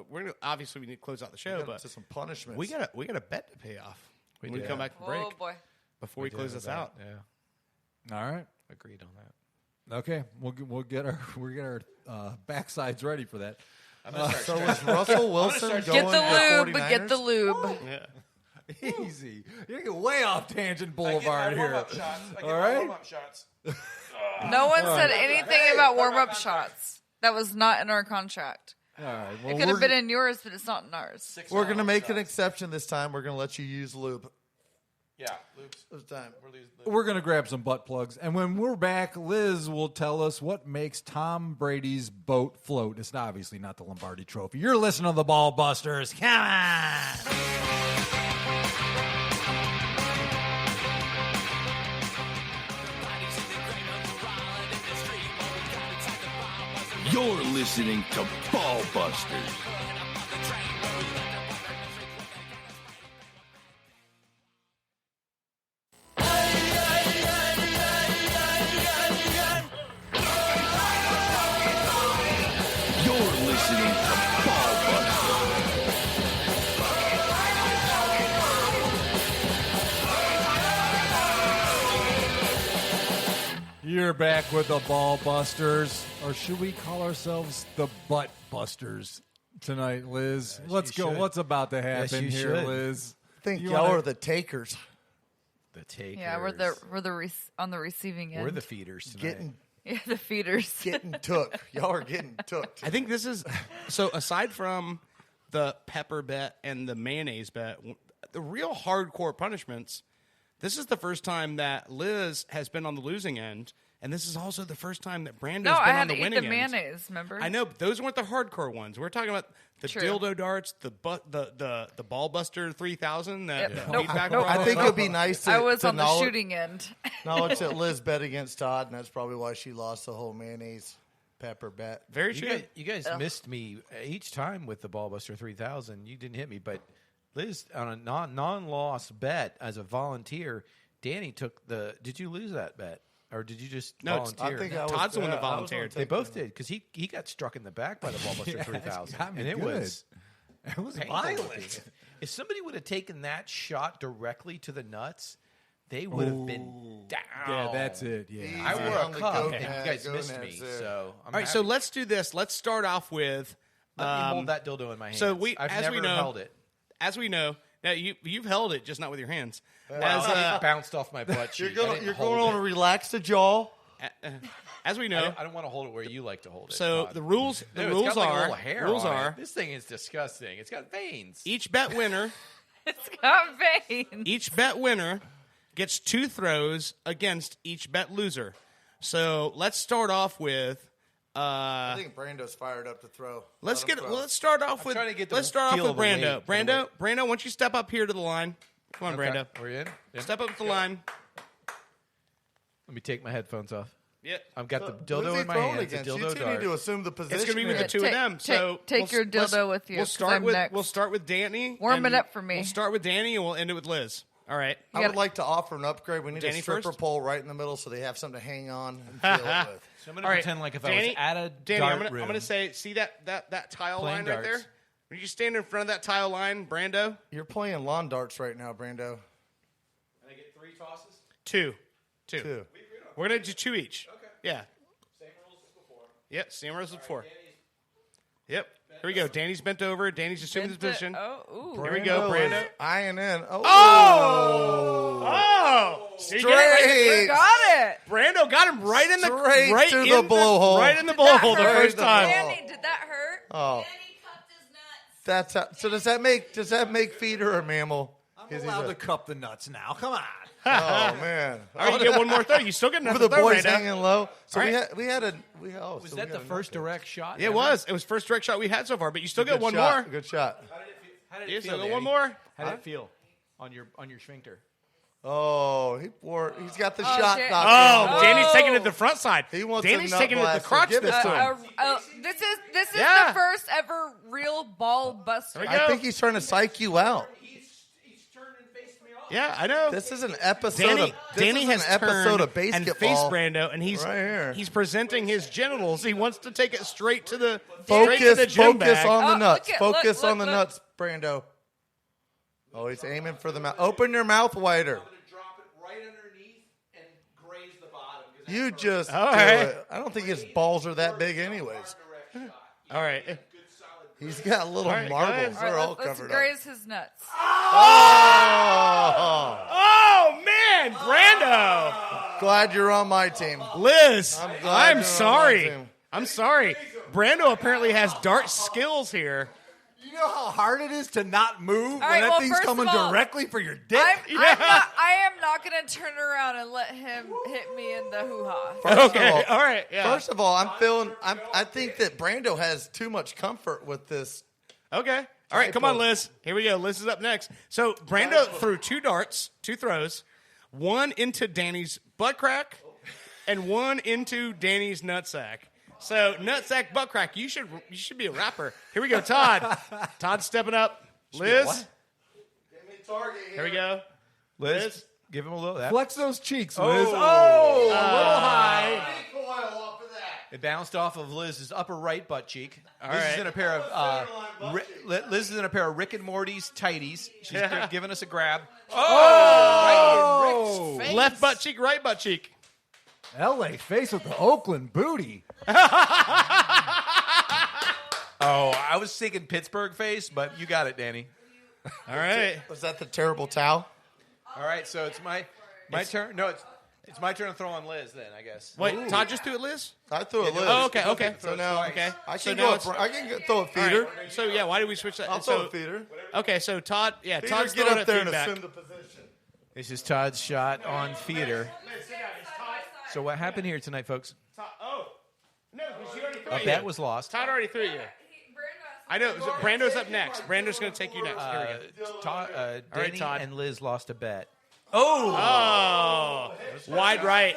we're gonna, obviously we need to close out the show, Get but into some punishments. we got a bet to pay off when we do. come back from break. Oh boy! Before we close this out. Yeah, All right. agreed on that. Okay, we'll get our backsides ready for that. So is Russell Wilson going Get the to lube. 49ers? Get the lube. Yeah. Easy. You're getting way off Tangent Boulevard here. All right. No one said anything about warm-up shots. That was not in our contract. All right. It Well, could have been in yours, but it's not in ours. We're going to make an exception this time. We're going to let you use lube Yeah, Luke's. this time. we're going to grab some butt plugs. And when we're back, Liz will tell us what makes Tom Brady's boat float. It's obviously not the Lombardi Trophy. You're listening to the Ball Busters. Come on. You're listening to Ball Busters. You're listening to Ball Busters. You're back with the Ball Busters. Or should we call ourselves the Butt Busters tonight, Liz? Let's go. should. What's about to Yes, happen you here, should. Liz? I think You y'all wanna- are the takers. The takers. Yeah, we're on the receiving end. We're the feeders tonight. Getting yeah, the feeders. took. Y'all are getting took. I think this is so. Aside from the pepper bet and the mayonnaise bet, the real hardcore punishments. This is the first time that Liz has been on the losing end, and this is also the first time that Brando's No, been I on had the to eat winning the end. mayonnaise. Remember? I know, but those weren't the hardcore ones. We're talking about the True. dildo darts, the Ball Buster 3000. That Yep. feedback Nope. brought I think up. it would be nice to I was to on the knowledge- shooting end. knowledge that Liz bet against Todd, and that's probably why she lost the whole mayonnaise pepper bet. Very true. You guys missed me each time with the Ballbuster 3000. You didn't hit me, but Liz on a non-loss bet as a volunteer, Danny took the. Did you lose that bet, or did you just No, volunteer? I think I was, Todd's the one that I was volunteered. gonna They take both the- did because he got struck in the back by the Ballbuster Yeah, 3000, got me and it good. was It was painful violent. looking. If somebody would have taken that shot directly to the nuts, they would have been down. Yeah, that's it. Yeah. I wore on a the cup, goat and you head, guys goat missed heads me. there. So I'm All right, so happy. let's do this. Let's start off with. Let me hold that dildo in my hands. So we, I've as never we know, held it. As we know, now you've held it, just not with your hands. Well, As it bounced off my butt cheek. You're I didn't going hold to it. relax the jaw. as we I know, don't want to hold it where you like to hold it. so Todd. the rules Dude, it's rules got like a are little hair rules on are it. This thing is disgusting. It's got veins. each bet winner It's got veins. each bet winner gets 2 throws against each bet loser. So let's start off with. I think Brando's fired up to throw. Let's Let him throw. let's start off I'm with trying to get the let's start off feel with of the weight, Brando. the Brando, weight. Brando, why don't you step up here to the line? Come on, Okay. Brando. Are we in? Yeah. Step up to the line. Let me take my headphones off. Yeah. I've got the Who's dildo he in my throwing hands. The against? You dildo two need to dart. assume the position. It's going to be with the here. two of them. So take your dildo with you, We'll 'cause start I'm with next. we'll start with Danny. Warm and it up for me. We'll start with Danny and we'll end it with Liz. All right. I would like to offer an upgrade. We need Danny a stripper first? pole right in the middle so they have something to hang on and feel it with. So I'm going to All right. pretend like if Danny, I was at a Danny, dart I'm room. gonna say, see that tile Playing line right there? darts. When you stand in front of that tile line, Brando, You're playing lawn darts right now, Brando. Can I get 3 tosses? two. Two. We're gonna do 2 each. Okay. Yeah. Same rules as before. Yep, Sam Rose with 4. Yep. Here we go. Danny's bent over. Danny's assuming his position. Oh, ooh. Here we go, Brando. Eyeing in. Straight. Got it. Brando got him right in the Straight to the blowhole. Right in the blowhole the hurt? first time. Danny, did that hurt? Oh. That's how, so does that make feeder a mammal? I'm allowed to cup the nuts now. Come on. Oh man! All right, you get one more throw. You still get another With the throw, boys Brando. hanging low. So All we right. had. Was that the first direct shot? Yeah, it was. It was first direct shot we had so far, but you still get one shot. more. Good shot. How did You it still feel, get one Danny? more. How did it feel on your sphincter? Oh, he's got the Oh, shot. shit. knocked in. Danny's taking it to the front side. He wants Danny's a nut taking it to the blaster. crotch Give it this to time. him. This is Yeah. the first ever real ball buster. There we go. I think he's trying to psych you out. He's turned and faced me off. Yeah, I know. This is an episode Danny of has an episode of turned and basketball. faced Brando, and he's Right here. he's presenting his genitals. He wants to take it straight to the straight to the Focus gym bag. on the Oh, nuts. look at- Focus look, on the look. nuts, Brando. Oh, he's aiming for the mouth. Open your mouth wider. I'm going to drop it right underneath and graze the bottom. You just All do right. it. I don't think his balls are that big anyways. All right. He's got little All right, marbles. go ahead. They're All all right, let's covered up. graze his nuts. Oh! Oh man, Brando, Glad you're on my team. Liz, I'm glad I'm you're on sorry. my team. I'm sorry. Brando apparently has dart skills here. You know how hard it is to not move when right, that well, thing's first coming of all, directly for your dick? I am not going to turn around and let him hit me in the hoo-ha. Okay, all right. Yeah. First of all, I think that Brando has too much comfort with this. Okay. All right, come on, Liz. Here we go. Liz is up next. So Brando threw 2 darts, 2 throws, one into Danny's butt crack, and one into Danny's nutsack. So nutsack, butt crack. You should be a rapper. Here we go, Todd. Todd's stepping up. Liz. Here we go. Liz, give him a little. That. Flex those cheeks, Liz. Oh. Oh, a little high. It bounced off of Liz's upper right butt cheek. Liz right. is in a pair of Liz is in a pair of Rick and Morty's tighties. She's giving us a grab. Oh! Right in Rick's face. Left butt cheek, right butt cheek. L.A. face with the Oakland booty. Oh, I was thinking Pittsburgh face, but you got it, Danny. All right. Was that the terrible towel? All right, so it's my turn. No, it's my turn to throw on Liz then, I guess. Wait, Todd just threw it, Liz? I threw a Liz. Oh, okay. So now, Okay. I So can now go. it's- I can throw a feeder. All right. So yeah, why did we switch that? I'll so, throw a feeder. Okay, so Todd, Feeder, Todd's get throwing up there and feedback. assume the position. This is Todd's shot on theater. So what happened here tonight, folks? Oh, no, because you already threw A it. bet was lost. Todd already threw you. I know. So Brando's up next. Brando's going to take you next. Here we go. Danny Todd. and Liz lost a bet. Oh, wide right.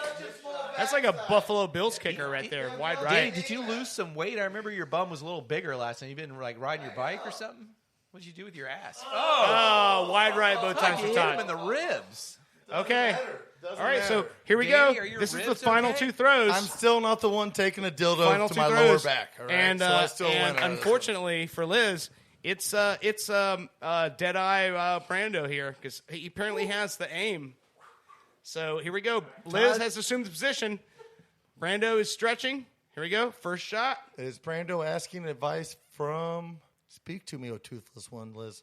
That's like a Buffalo Bills kicker right there. Wide Danny, right. did you lose some weight? I remember your bum was a little bigger last time. You've been like riding your bike or something? What did you do with your ass? Oh, wide right both times You for hit him in Todd. the ribs. Okay. All right, so here we Danny, go. are your This is the ribs final okay? 2 throws. I'm still not the one taking a dildo Final to 2 my throws. lower back. All right? And, so I still win. out of this one. unfortunately for Liz, it's Deadeye Brando here because he apparently has the aim. So here we go. Liz has assumed the position. Brando is stretching. Here we go. First shot. Is Brando asking advice from? Speak to me, O toothless one, Liz.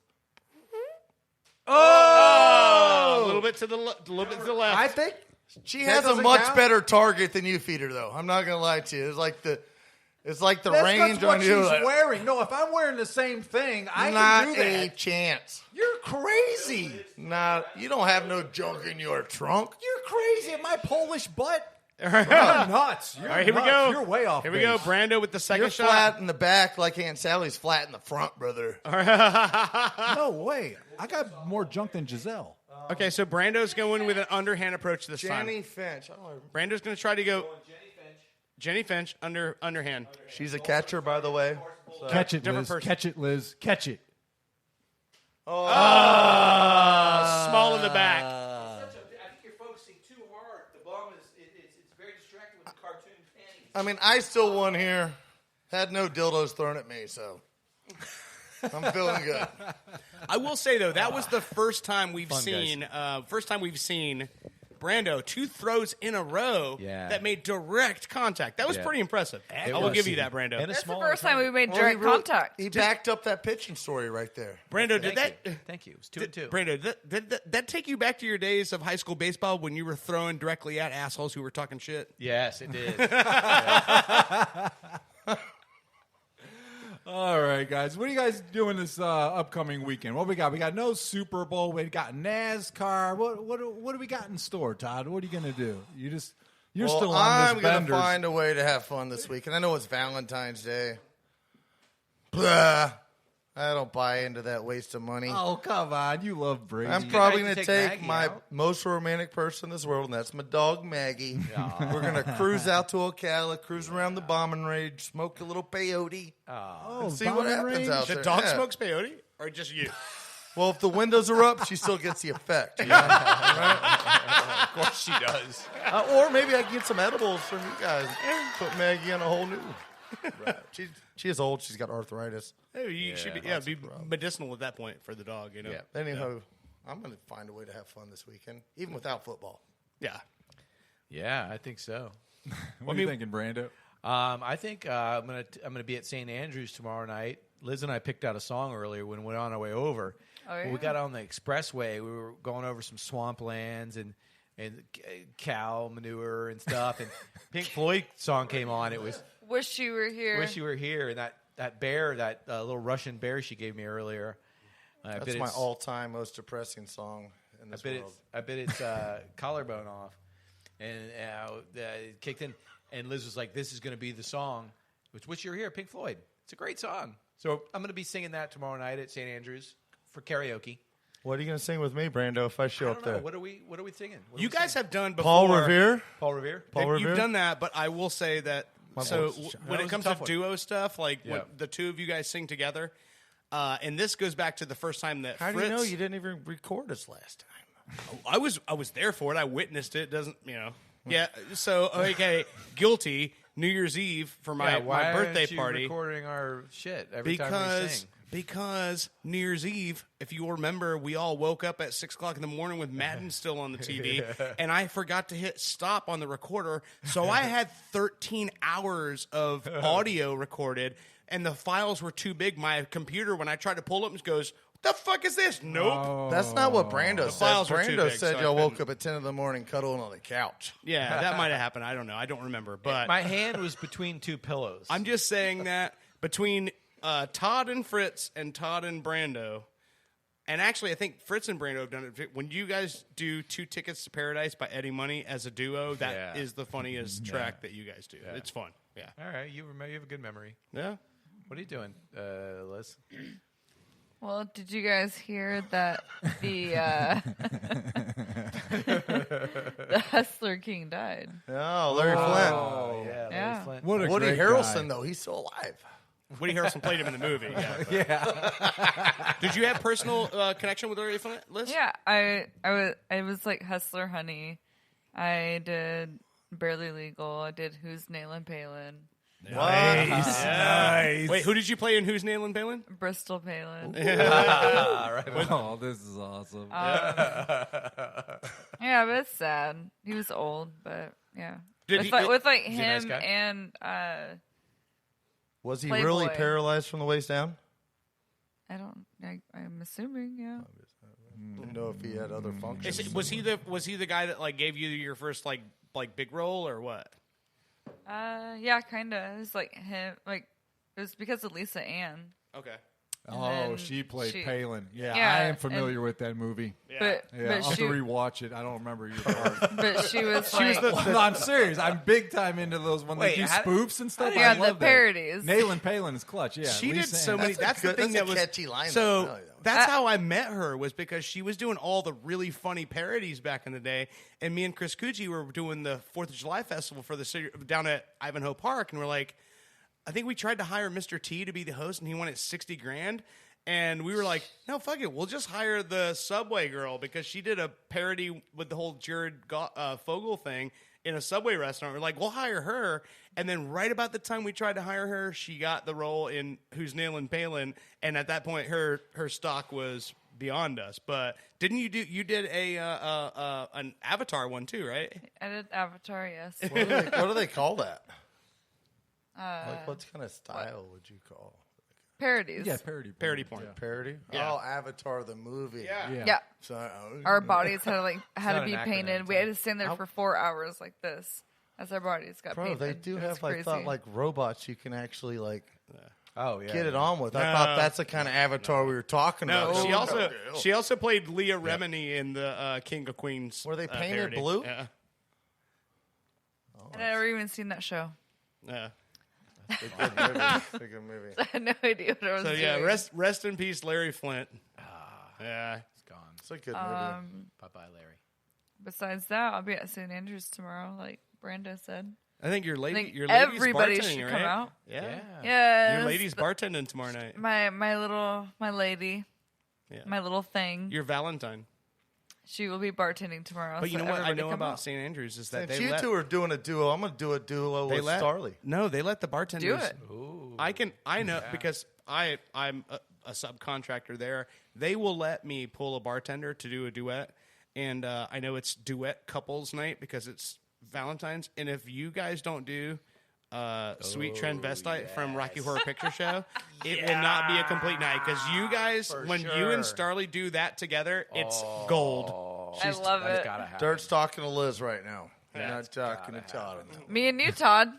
Oh, a little bit to the left. I think She That has a doesn't much count? better target than you, feeder. Though I'm not gonna lie to you. It's like the that's range what on she's you. Like, wearing. No, if I'm wearing the same thing, I not can do a that. chance. You're crazy. Nah, you don't have no junk in your trunk. You're crazy at my Polish butt. You're nuts. You're All right, here we nuts. go. You're way off Here we go. base. Brando with the second You're shot. flat in the back like Aunt Sally's flat in the front, brother. No way. I got more junk than Giselle. Okay, so Brando's going with an underhand approach this Jenny time. Finch. I don't know. Brando's going to try to go Jenny Finch underhand. She's a catcher, by the way. So. Catch it, different Liz. person. Catch it, Liz. Catch it. Small in the back. I think you're focusing too hard. The bum it's very distracting with the cartoon panties. I mean, I still won here. Had no dildos thrown at me, so I'm feeling good. I will say though, that was the first time we've Fun, seen Brando 2 throws in a row that made direct contact. That was pretty impressive. I will give you that, Brando. That's the first time we made direct contact. He backed up that pitching story right there. Brando, Thank you. It was 2-2. Brando, did that take you back to your days of high school baseball when you were throwing directly at assholes who were talking shit? Yes, it did. All right, guys. What are you guys doing this upcoming weekend? What we got? We got no Super Bowl. We got NASCAR. What do we got in store, Todd? What are you going to do? You're still on I'm this going benders. to find a way to have fun this weekend. I know it's Valentine's Day. Blah. I don't buy into that waste of money. Oh, come on. You love Brady. I'm probably going to take take Maggie my out. most romantic person in this world, and that's my dog, Maggie. We're going to cruise out to Ocala, cruise around the bombing range, smoke a little peyote, and see what bombing happens range? out The there. dog Yeah. smokes peyote, or just you? Well, if the windows are up, she still gets the effect. You know? Of course she does. Or maybe I can get some edibles from you guys. Put Maggie on a whole new. Right. She is old. She's got arthritis. Hey, you should be medicinal at that point for the dog, you know? Yeah. Anyhow, I'm going to find a way to have fun this weekend, even without football. Yeah. Yeah, I think so. What are you thinking, Brando? I think I'm gonna be at St. Andrews tomorrow night. Liz and I picked out a song earlier when we went on our way over. Oh, yeah? When we got on the expressway. We were going over some swamplands and cow manure and stuff. And Pink Floyd song came on. It was Wish You Were Here. "Wish You Were Here." And that bear, that little Russian bear she gave me earlier. That's my all-time most depressing song in this world. I bit its collarbone off, and it kicked in. And Liz was like, "This is going to be the song." Which you're here, Pink Floyd. It's a great song. So I'm going to be singing that tomorrow night at St. Andrews for karaoke. What are you going to sing with me, Brando, if I show I up don't know. there? What are we singing? What are You we guys singing? have done before. Paul Revere? Paul Revere. Paul Revere? You've done that, but I will say that. My So voice- when that it was comes a to tough one. duo stuff, like Yeah. when the two of you guys sing together, and this goes back to the first time that How Fritz, do you know you didn't even record us last time? I was there for it. I witnessed it. Doesn't Yeah. So okay, guilty. New Year's Eve for my why birthday aren't you party. recording our shit every time we sing. Because New Year's Eve, if you remember, we all woke up at 6:00 in the morning with Madden still on the TV, and I forgot to hit stop on the recorder, so I had 13 hours of audio recorded, and the files were too big. My computer, when I tried to pull it, it goes, "The fuck is this?" Nope. That's not what Brando said. files were too Brando big, said so I y'all woke couldn't. up at 10 in the morning cuddling on the couch. Yeah, that might have happened. I don't know. I don't remember, but My hand was between two pillows. I'm just saying that between Todd and Fritz and Todd and Brando, and actually I think Fritz and Brando have done it. When you guys do 2 Tickets to Paradise by Eddie Money as a duo, that is the funniest track that you guys do. It's fun. Yeah. All right, you have a good memory. Yeah. What are you doing, Liz? Well, did you guys hear that the the Hustler King died? Oh, Larry Flint. Oh, yeah. Yeah. Flint. What a Woody great Harrelson, guy. though, he's still alive. Woody Harrelson played him in the movie. Yeah. Did you have personal connection with Larry Flint, Liz? Yeah, I was like Hustler Honey. I did Barely Legal. I did Who's Nailin' Palin. Nice. Wait, who did you play in Who's Nailin' Palin? Bristol Palin. Oh, this is awesome. Yeah, but it's sad. He was old, but yeah. Did With like he a nice him guy? and Was he Playboy. really paralyzed from the waist down? I'm assuming, yeah. Didn't know if he had other functions. Was he the guy that like gave you your first like big role or what? Yeah, kind of. It was like him, like it was because of Lisa Ann. Okay. Oh, then she played she- Palin. Yeah, Yeah, I am familiar and- with that movie. But Yeah, I'll but have she to rewatch it. I don't remember your part. but she was She was like the- Well, no, I'm serious. I'm big time into those when Wait, they do how- spoofs and stuff. Yeah, I the love that. parodies. Nailin' Palin is clutch. Yeah, She Lisa did so Ann. many. That's That's, a the thing that's that a was catchy line, So though, really, though. that's how I met her, was because she was doing all the really funny parodies back in the day, and me and Chris Cucci were doing the 4th of July festival for the city down at Ivanhoe Park, and we're like, I think we tried to hire Mr. T to be the host, and he wanted $60,000. And we were like, no, fuck it. We'll just hire the Subway girl because she did a parody with the whole Jared Fogle thing in a Subway restaurant. We're like, we'll hire her. And then right about the time we tried to hire her, she got the role in Who's Nailin' Palin. And at that point, her stock was beyond us. But didn't you did an Avatar one too, right? I did Avatar, yes. What do they call that? Like, what kind of style would you call? Parodies. Yeah, parody porn. Parody? Yeah. Oh, Avatar the movie. Yeah. So, Our bodies had to not be an painted. acronym, We had to stand there for 4 hours like this as our bodies got Bro, painted. they do It was have, I crazy. thought, like robots you can actually, like, Oh yeah. get it on with. I thought that's the kind of Avatar we were talking No, about. she also played Leah Remini in the King of Queens. Were they painted parody. blue? Yeah. I've never even seen that show. Yeah. It's a good movie. It's a good movie. I had no idea what I was So doing. yeah, rest in peace, Larry Flint. Yeah. It's gone. It's a good movie. Bye bye, Larry. Besides that, I'll be at St. Andrews tomorrow, like Brando said. I think your I lady, think your lady's everybody bartending, should right? come out. Yeah. Yes. Your lady's bartending tomorrow night. My lady, Yeah. my little thing. Your Valentine. She will be bartending tomorrow. But you so know what I everybody know come about out. St. Andrews is that Since they you let, two are doing a duo, I'm going to do a duo they with let Starley. No, they let the bartenders. Do it. Ooh. I know because I'm a subcontractor there. They will let me pull a bartender to do a duet, and I know it's duet couples night because it's Valentine's. And if you guys don't do Sweet Transvestite from Rocky Horror Picture Show, it will not be a complete night because you guys, when you and Starley do that together, it's gold. I love That's it. gotta happen. Dirt's talking to Liz right now. You're not talking to Todd. Me and you, Todd.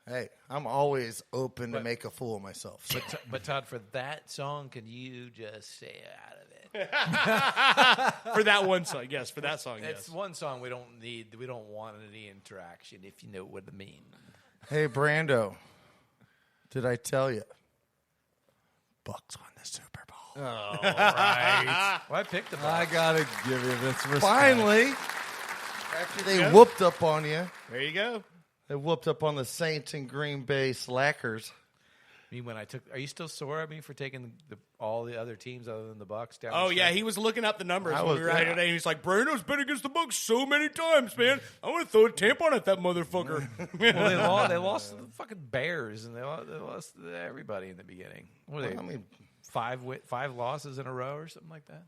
Hey, I'm always open to make a fool of myself. So. But Todd, for that song, can you just stay out of it? For that one song, yes. For that song, It's yes. one song we don't need. We don't want any interaction, if you know what I mean. Hey, Brando, did I tell you? Bucks won the Super Bowl. All right. Well, I picked the I gotta give you this respect. Finally, after they whooped up on you, There you go. they whooped up on the Saints and Green Bay Slackers. I mean, when I took, are you still sore at me for taking all the other teams other than the Bucks down? Oh the yeah, stretch? he was looking up the numbers I when was- we were out here today. And he's like, "Brando's been against the Bucks so many times, man. I want to throw a tampon at that motherfucker." Well, they lost to the fucking Bears, and they lost to everybody in the beginning. What were they? I mean, 5 losses in a row or something like that.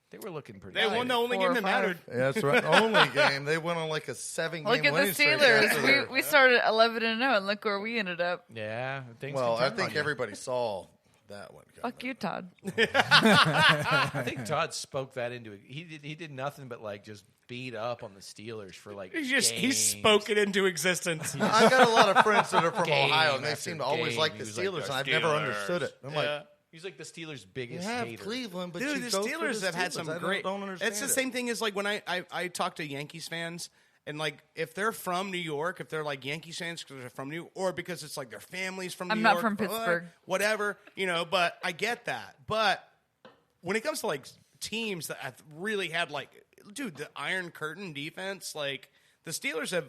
They were looking pretty. They good. won the only 4 game or that 5. mattered. yeah, that's right. Only game. They went on like a 7-game Look at the winning streak after their- Steelers. We started 11-0, and look where we ended up. Yeah, things Well, can I turn think on you. everybody saw that one. Fuck you, Todd. I think Todd spoke that into it. He did nothing but like just beat up on the Steelers for like He spoke it into existence. I got a lot of friends that are from Game Ohio, and they after seem to always game, like he the was like, Steelers, "The and I've never Steelers." understood it. I'm Yeah. like, He's like the Steelers' you biggest have hater. Cleveland, but Dude, you the go for Steelers have had Steelers. some I great. don't understand It's the it. same thing as like when I talk to Yankees fans, and like if they're from New York, if they're like Yankees fans because they're from New York, or because it's like their families from New I'm York. not from or Pittsburgh. Whatever, but I get that. But when it comes to like teams that have really had like, dude, the Iron Curtain defense, like the Steelers have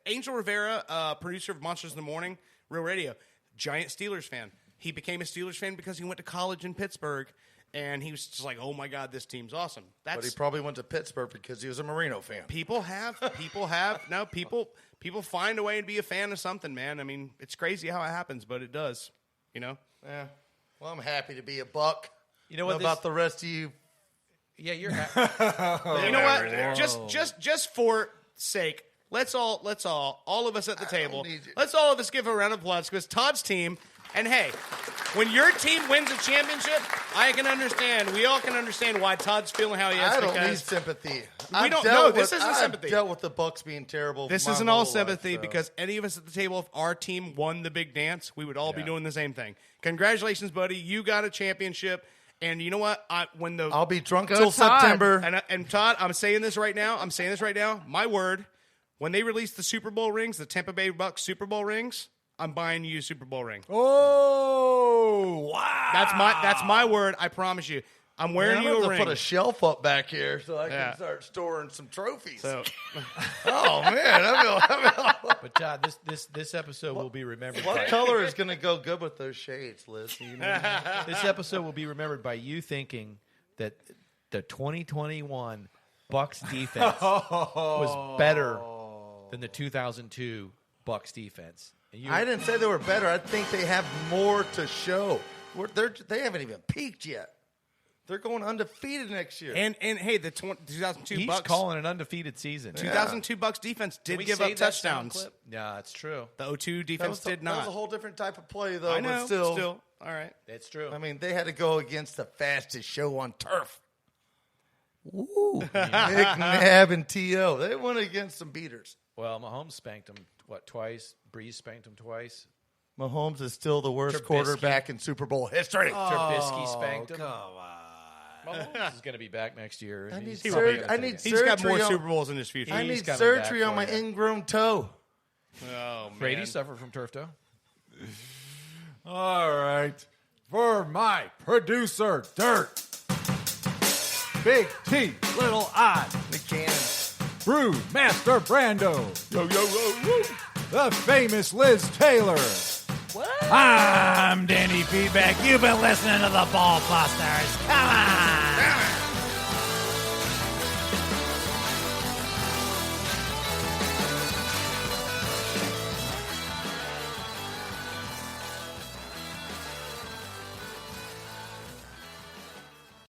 Angel Rivera, producer of Monsters in the Morning, Real Radio, giant Steelers fan. He became a Steelers fan because he went to college in Pittsburgh, and he was just like, "Oh my God, this team's awesome." But he probably went to Pittsburgh because he was a Marino fan. People find a way to be a fan of something, man. I mean, it's crazy how it happens, but it does. Yeah. Well, I'm happy to be a Buck. You know what? About the rest of you? Yeah, you're happy. You know what? Just for sake, let's all of us at the table, need you. let's all of us give a round of applause because Todd's team. And hey, when your team wins a championship, I can understand. We all can understand why Todd's feeling how he is. I don't because need sympathy. This isn't sympathy. I've dealt with the Bucks being terrible. This my isn't all whole sympathy life, so. because any of us at the table, if our team won the big dance, we would all be doing the same thing. Congratulations, buddy! You got a championship. And you know what? I'll be drunk Go till Todd. September. And Todd, I'm saying this right now. My word. When they release the Super Bowl rings, the Tampa Bay Bucks Super Bowl rings, I'm buying you a Super Bowl ring. Oh, wow. That's my word. I promise you. I'm wearing Man, you I'm a gonna ring. put a shelf up back here so I Yeah. can start storing some trophies. So, oh man, But Todd, this episode will be remembered. what color is going to go good with those shades, Liz? You know? This episode will be remembered by you thinking that the 2021 Bucks defense was better than the 2002 Bucks defense. And I didn't say they were better. I think they have more to show. They haven't even peaked yet. They're going undefeated next year. And hey, the 2002 He's Bucks calling an undefeated season. 2002 Bucks defense Can did we give save up that sound touchdowns. clip? Yeah, that's true. The 02 defense did That not. was a whole different type of play, though. I know. But still, all right. It's true. I mean, they had to go against the fastest show on turf. Ooh, McNabb and T.O. They went against some beaters. Well, Mahomes spanked him, twice? Breeze spanked him twice. Mahomes is still the worst Trubisky. quarterback in Super Bowl history. Trubisky spanked him. Come on. Mahomes is going to be back next year. I and need he's surgery. probably I gonna need take it. He's got more surgery on- Super Bowls in his future. I He's need coming surgery back on my for you. ingrown toe. Oh, man. Brady suffered from turf toe. All right. For my producer, Dirt. Big T, Little I. McCann. Brewmaster Brando. The famous Liz Taylor. I'm Danny Feedback. You've been listening to the Ball Busters. Come on.